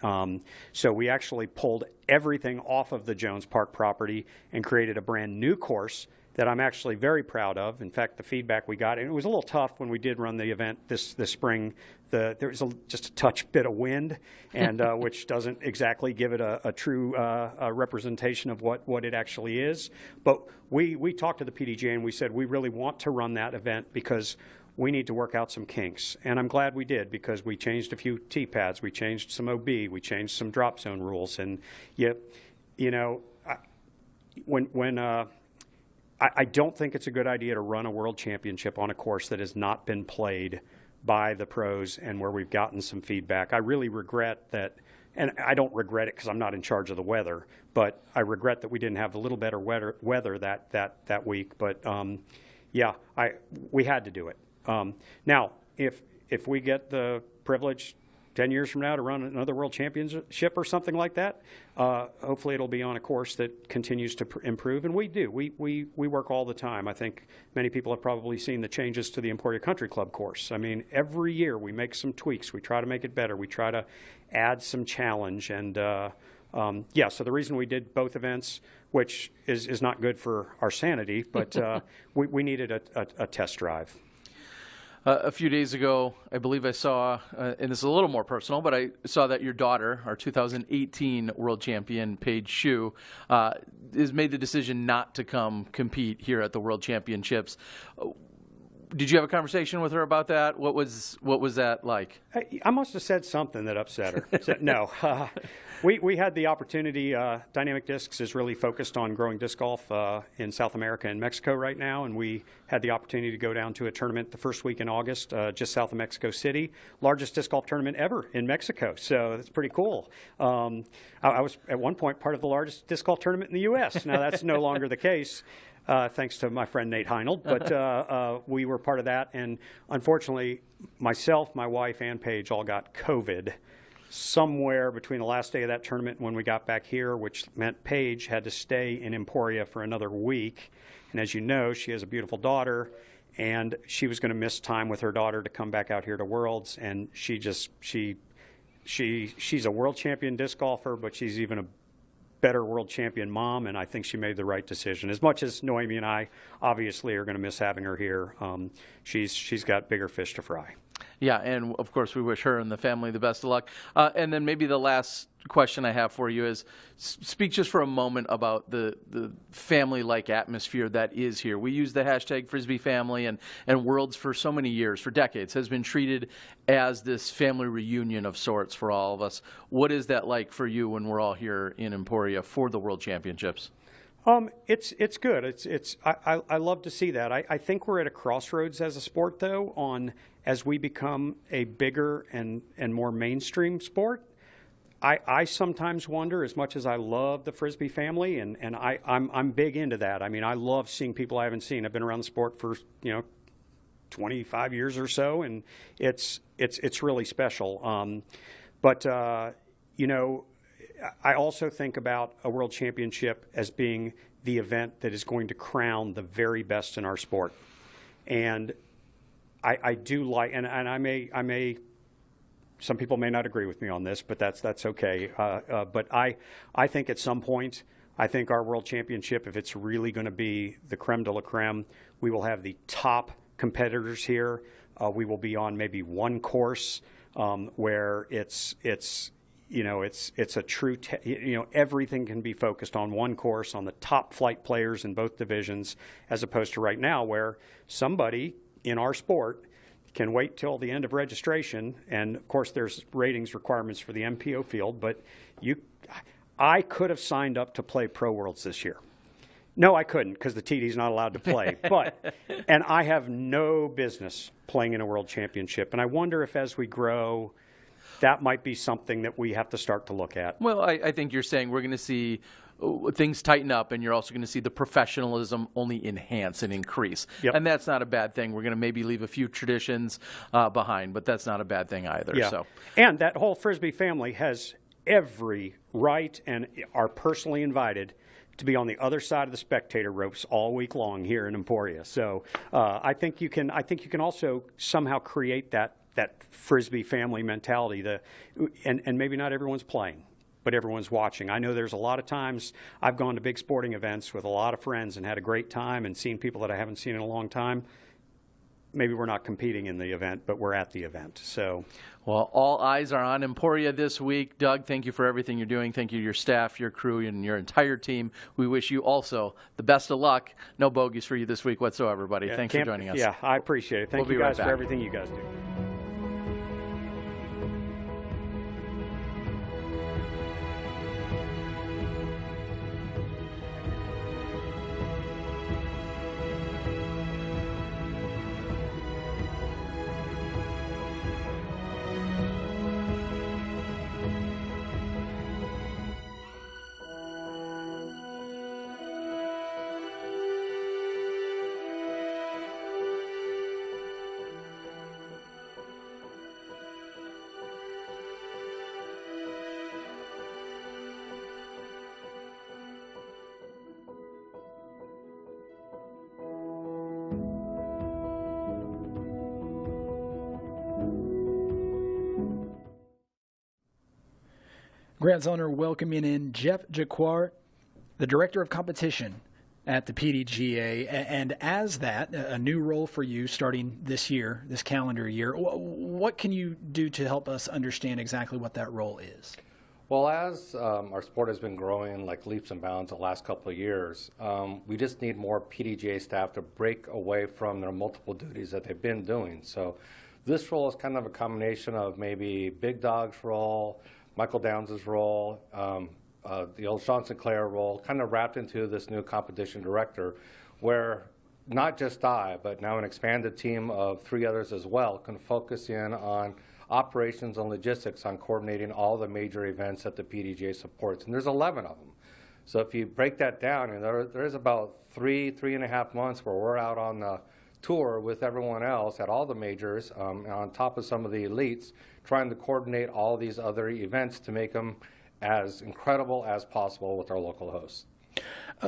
So we actually pulled everything off of the Jones Park property and created a brand new course that I'm actually very proud of. In fact, the feedback we got, and it was a little tough when we did run the event this spring. There was just a touch bit of wind, and which doesn't exactly give it a true representation of what it actually is. But we talked to the PDGA and we said we really want to run that event because we need to work out some kinks. And I'm glad we did, because we changed a few tee pads, we changed some OB, we changed some drop zone rules. And I don't think it's a good idea to run a world championship on a course that has not been played by the pros and where we've gotten some feedback. I really regret that, and I don't regret it because I'm not in charge of the weather, but I regret that we didn't have a little better weather that week. But we had to do it. Now, if we get the privilege 10 years from now to run another world championship or something like that, hopefully it'll be on a course that continues to improve. And we do. We work all the time. I think many people have probably seen the changes to the Emporia Country Club course. I mean, every year we make some tweaks. We try to make it better. We try to add some challenge. And so the reason we did both events, which is not good for our sanity, but we needed a test drive. A few days ago, I believe I saw, and this is a little more personal, but I saw that your daughter, our 2018 world champion, Paige Shue, has made the decision not to come compete here at the World Championships. Did you have a conversation with her about that? What was that like? I must have said something that upset her. No. We had the opportunity. Dynamic Discs is really focused on growing disc golf in South America and Mexico right now, and we had the opportunity to go down to a tournament the first week in August, just south of Mexico City, largest disc golf tournament ever in Mexico. So that's pretty cool. I was at one point part of the largest disc golf tournament in the U.S. Now that's no longer the case. Thanks to my friend Nate Heinold, but we were part of that, and unfortunately, myself, my wife, and Paige all got COVID somewhere between the last day of that tournament and when we got back here, which meant Paige had to stay in Emporia for another week. And as you know, she has a beautiful daughter, and she was going to miss time with her daughter to come back out here to Worlds, and she's a world champion disc golfer, but she's even a better world champion mom, and I think she made the right decision. As much as Noemi and I obviously are going to miss having her here, she's got bigger fish to fry. Yeah, and of course we wish her and the family the best of luck. And then maybe the last question I have for you is, speak just for a moment about the family-like atmosphere that is here. We use the hashtag Frisbee Family, and Worlds for so many years, for decades, has been treated as this family reunion of sorts for all of us. What is that like for you when we're all here in Emporia for the World Championships? It's good. I love to see that. I think we're at a crossroads as a sport, though, as we become a bigger and more mainstream sport. I sometimes wonder, as much as I love the Frisbee family, and I'm big into that. I mean, I love seeing people I haven't seen. I've been around the sport for 25 years or so, and it's really special. But I also think about a world championship as being the event that is going to crown the very best in our sport. And I do like, and I may, some people may not agree with me on this, but that's okay. But I think at some point, I think our world championship, if it's really going to be the creme de la creme, we will have the top competitors here. We will be on maybe one course where it's it's a true, everything can be focused on one course, on the top flight players in both divisions, as opposed to right now where somebody in our sport can wait till the end of registration. And of course there's ratings requirements for the MPO field, but I could have signed up to play Pro Worlds this year. No, I couldn't, because the TD's not allowed to play. And I have no business playing in a world championship. And I wonder if as we grow, that might be something that we have to start to look at. Well, I think you're saying we're going to see things tighten up, and you're also going to see the professionalism only enhance and increase. Yep. And that's not a bad thing. We're going to maybe leave a few traditions behind, but that's not a bad thing either. Yeah. So. And that whole Frisbee family has every right and are personally invited to be on the other side of the spectator ropes all week long here in Emporia. So I think you can also somehow create that Frisbee family mentality. And maybe not everyone's playing, but everyone's watching. I know there's a lot of times I've gone to big sporting events with a lot of friends and had a great time and seen people that I haven't seen in a long time. Maybe we're not competing in the event, but we're at the event. So, well, all eyes are on Emporia this week. Doug, thank you for everything you're doing. Thank you to your staff, your crew, and your entire team. We wish you also the best of luck. No bogeys for you this week whatsoever, buddy. Yeah, Thanks for joining us. Yeah, I appreciate it. Thank you guys for everything you guys do. Grant's Honor welcoming in Jeff Jacquart, the Director of Competition at the PDGA, and as that, a new role for you starting this year, this calendar year. What can you do to help us understand exactly what that role is? Well, as our sport has been growing like leaps and bounds the last couple of years, we just need more PDGA staff to break away from their multiple duties that they've been doing. So this role is kind of a combination of maybe Big Dog's role, Michael Downs' role, the old Sean Sinclair role, kind of wrapped into this new competition director, where not just I, but now an expanded team of 3 others as well, can focus in on operations and logistics on coordinating all the major events that the PDGA supports. And there's 11 of them. So if you break that down, and there is about 3.5 months where we're out on the tour with everyone else at all the majors, on top of some of the elites, trying to coordinate all these other events to make them as incredible as possible with our local hosts.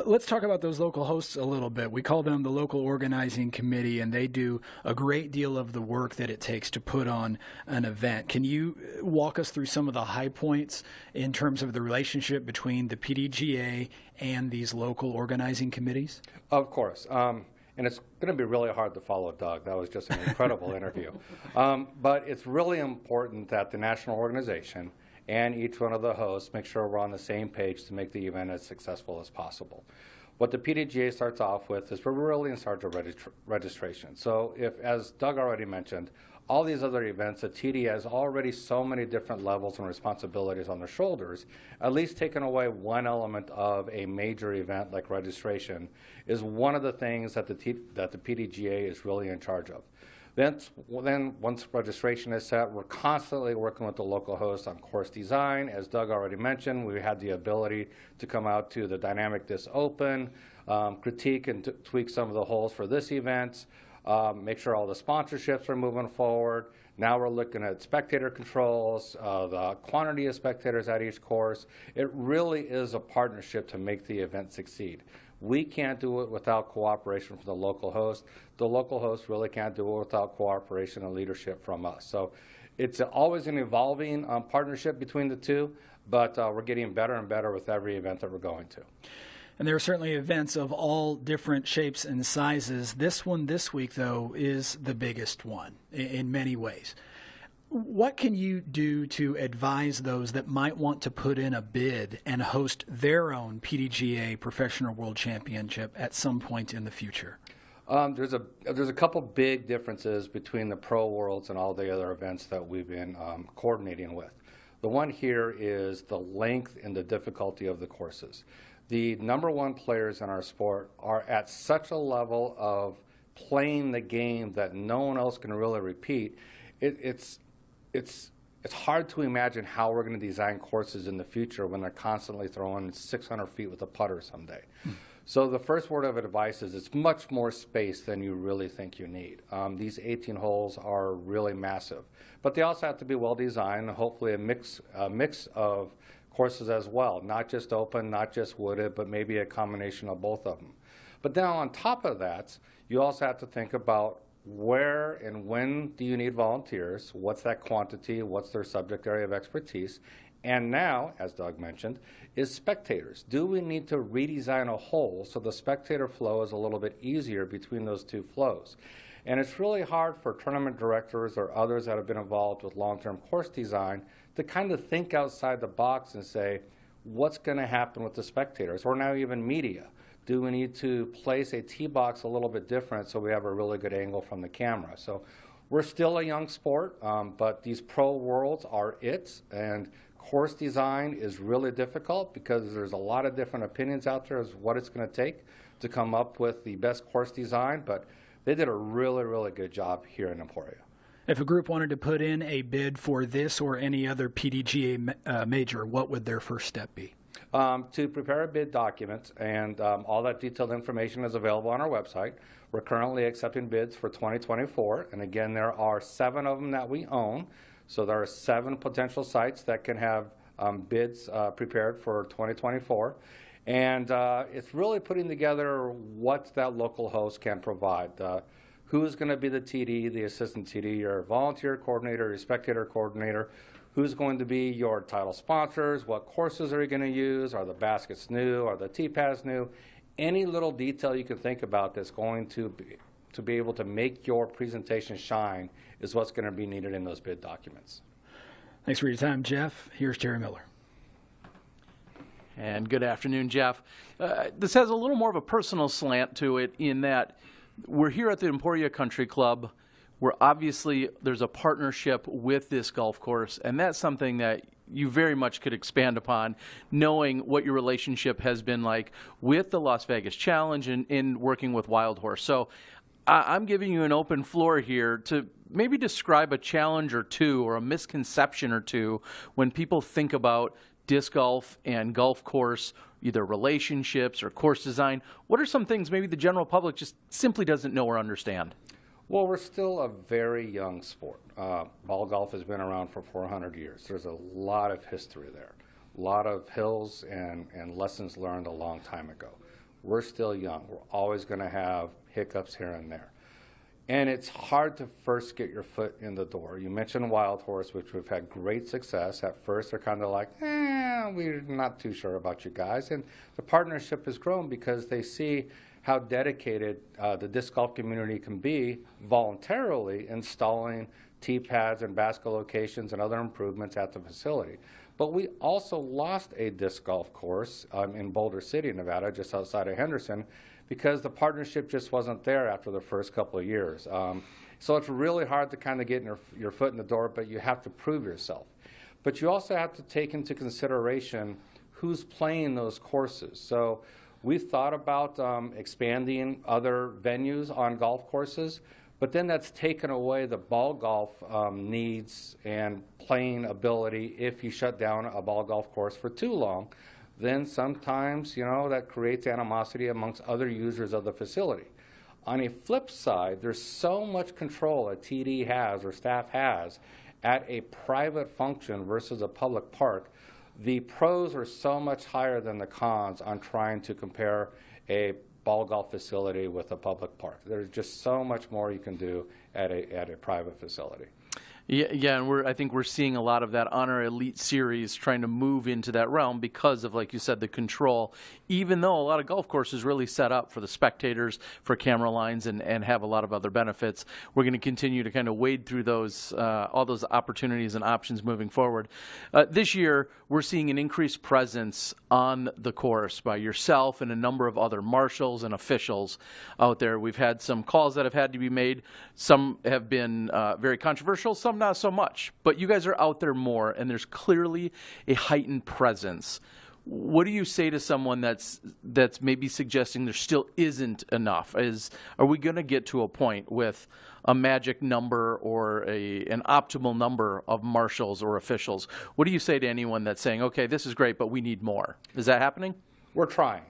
Let's talk about those local hosts a little bit. We call them the local organizing committee, and they do a great deal of the work that it takes to put on an event. Can you walk us through some of the high points in terms of the relationship between the PDGA and these local organizing committees? Of course. And it's going to be really hard to follow Doug. That was just an incredible interview. But it's really important that the national organization and each one of the hosts make sure we're on the same page to make the event as successful as possible. What the PDGA starts off with is we're really in charge of registration. So if, as Doug already mentioned, all these other events, the TD has already so many different levels and responsibilities on their shoulders, at least taking away one element of a major event like registration is one of the things that the PDGA is really in charge of. Then once registration is set, we're constantly working with the local host on course design. As Doug already mentioned, we had the ability to come out to the Dynamic Disc Open, critique and tweak some of the holes for this event, make sure all the sponsorships are moving forward. Now we're looking at spectator controls, the quantity of spectators at each course. It really is a partnership to make the event succeed. We can't do it without cooperation from the local host. The local host really can't do it without cooperation and leadership from us. So it's always an evolving partnership between the two, but we're getting better and better with every event that we're going to. And there are certainly events of all different shapes and sizes. This one this week, though, is the biggest one in many ways. What can you do to advise those that might want to put in a bid and host their own PDGA Professional World Championship at some point in the future? There's a couple big differences between the Pro Worlds and all the other events that we've been coordinating with. The one here is the length and the difficulty of the courses. The #1 players in our sport are at such a level of playing the game that no one else can really repeat. It's hard to imagine how we're going to design courses in the future when they're constantly throwing 600 feet with a putter someday. So the first word of advice is it's much more space than you really think you need. These 18 holes are really massive, but they also have to be well designed, and hopefully a mix of courses as well, not just open, not just wooded, but maybe a combination of both of them. But then on top of that, you also have to think about where and when do you need volunteers, what's that quantity, what's their subject area of expertise, and now, as Doug mentioned, is spectators. Do we need to redesign a hole so the spectator flow is a little bit easier between those two flows? And it's really hard for tournament directors or others that have been involved with long-term course design to kind of think outside the box and say, what's going to happen with the spectators, or now even media? Do we need to place a tee box a little bit different so we have a really good angle from the camera? So we're still a young sport, but these Pro Worlds are it, and course design is really difficult because there's a lot of different opinions out there as what it's going to take to come up with the best course design, but they did a really, really good job here in Emporia. If a group wanted to put in a bid for this or any other PDGA major, what would their first step be? To prepare a bid document, and all that detailed information is available on our website. We're currently accepting bids for 2024, and again, there are 7 of them that we own. So there are 7 potential sites that can have bids prepared for 2024. And it's really putting together what that local host can provide. Who's going to be the TD, the assistant TD, your volunteer coordinator, your spectator coordinator, who's going to be your title sponsors, what courses are you going to use, are the baskets new, are the tee pads new, any little detail you can think about that's going to be able to make your presentation shine is what's going to be needed in those bid documents. Thanks for your time, Jeff. Here's Terry Miller. And good afternoon, Jeff. This has a little more of a personal slant to it in that we're here at the Emporia Country Club, where obviously there's a partnership with this golf course, and that's something that you very much could expand upon, knowing what your relationship has been like with the Las Vegas Challenge and in working with Wild Horse. So I'm giving you an open floor here to maybe describe a challenge or two or a misconception or two when people think about disc golf and golf course, either relationships or course design. What are some things maybe the general public just simply doesn't know or understand? Well, we're still a very young sport. Ball golf has been around for 400 years. There's a lot of history there, a lot of hills and lessons learned a long time ago. We're still young. We're always going to have hiccups here and there. And it's hard to first get your foot in the door. You mentioned Wild Horse, which we've had great success. At first, they're kind of like, we're not too sure about you guys. And the partnership has grown because they see how dedicated the disc golf community can be voluntarily installing tee pads and basket locations and other improvements at the facility. But we also lost a disc golf course in Boulder City, Nevada, just outside of Henderson, because the partnership just wasn't there after the first couple of years. So it's really hard to kind of get your foot in the door, but you have to prove yourself. But you also have to take into consideration who's playing those courses. So we've thought about expanding other venues on golf courses, but then that's taken away the ball golf needs and playing ability. If you shut down a ball golf course for too long, then sometimes, that creates animosity amongst other users of the facility. On a flip side, there's so much control a TD has or staff has at a private function versus a public park. The pros are so much higher than the cons on trying to compare a ball golf facility with a public park. There's just so much more you can do at a private facility. Yeah, and I think we're seeing a lot of that on our Elite Series trying to move into that realm because of, like you said, the control, even though a lot of golf courses really set up for the spectators, for camera lines, and have a lot of other benefits. We're going to continue to kind of wade through those all those opportunities and options moving forward. This year, we're seeing an increased presence on the course by yourself and a number of other marshals and officials out there. We've had some calls that have had to be made. Some have been very controversial, some not so much. But you guys are out there more, and there's clearly a heightened presence. What do you say to someone that's maybe suggesting there still isn't enough? Are we going to get to a point with a magic number or an optimal number of marshals or officials? What do you say to anyone that's saying, okay, this is great, but we need more? Is that happening? We're trying.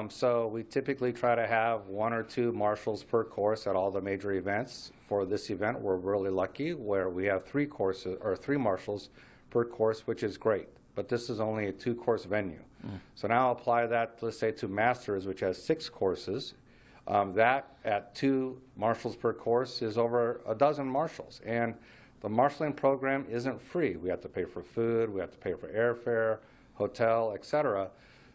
So we typically try to have 1 or 2 marshals per course at all the major events. For this event, we're really lucky where we have 3 marshals per course, which is great. But this is only a 2-course venue. So now apply that, let's say, to Masters, which has 6 courses. That at 2 marshals per course is over a dozen marshals. And the marshaling program isn't free. We have to pay for food, we have to pay for airfare, hotel, etc.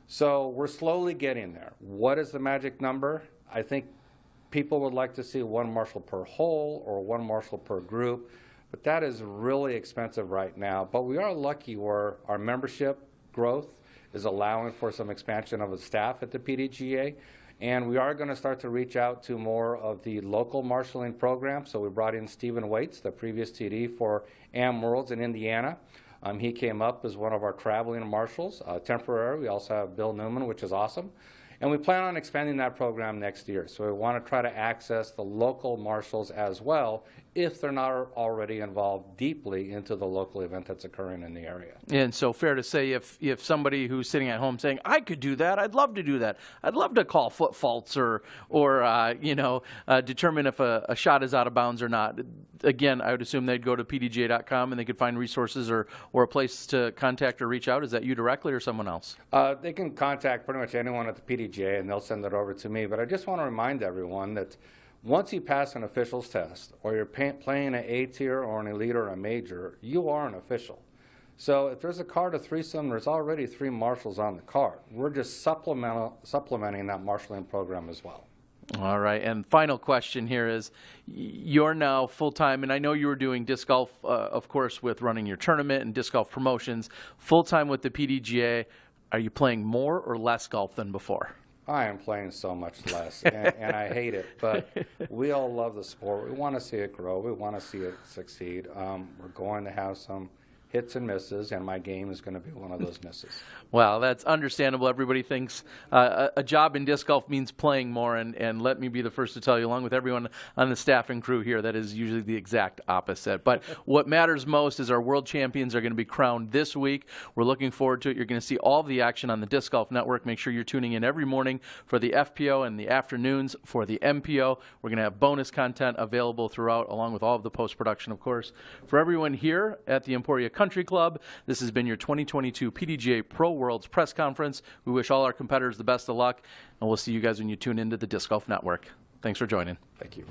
So we're slowly getting there. What is the magic number? I think people would like to see 1 marshal per hole or 1 marshal per group, but that is really expensive right now. But we are lucky where our membership growth is allowing for some expansion of the staff at the PDGA, and we are going to start to reach out to more of the local marshaling program. So we brought in Stephen Waits, the previous TD for Am Worlds in Indiana. He came up as one of our traveling marshals, temporary. We also have Bill Newman, which is awesome. And we plan on expanding that program next year. So we want to try to access the local marshals as well if they're not already involved deeply into the local event that's occurring in the area. And so fair to say if somebody who's sitting at home saying, I could do that, I'd love to do that. I'd love to call foot faults or determine if a shot is out of bounds or not. Again, I would assume they'd go to pdga.com and they could find resources or a place to contact or reach out. Is that you directly or someone else? They can contact pretty much anyone at the PDGA and they'll send it over to me. But I just want to remind everyone that once you pass an official's test or you're playing an A tier or an elite or a major, you are an official. So if there's a card of threesome, there's already 3 marshals on the card. We're just supplementing that marshaling program as well. All right, and final question here is, you're now full-time, and I know you were doing disc golf, of course, with running your tournament and disc golf promotions, full-time with the PDGA. Are you playing more or less golf than before? I am playing so much less, and I hate it, but we all love the sport. We want to see it grow. We want to see it succeed. We're going to have some hits and misses, and my game is going to be one of those misses. Well, that's understandable. Everybody thinks a job in disc golf means playing more, and let me be the first to tell you, along with everyone on the staff and crew here, that is usually the exact opposite. But what matters most is our world champions are going to be crowned this week. We're looking forward to it. You're going to see all of the action on the Disc Golf Network. Make sure you're tuning in every morning for the FPO and the afternoons for the MPO. We're going to have bonus content available throughout, along with all of the post-production, of course. For everyone here at the Emporia Country Club, this has been your 2022 PDGA Pro Worlds Press Conference. We wish all our competitors the best of luck, and we'll see you guys when you tune into the Disc Golf Network. Thanks for joining. Thank you.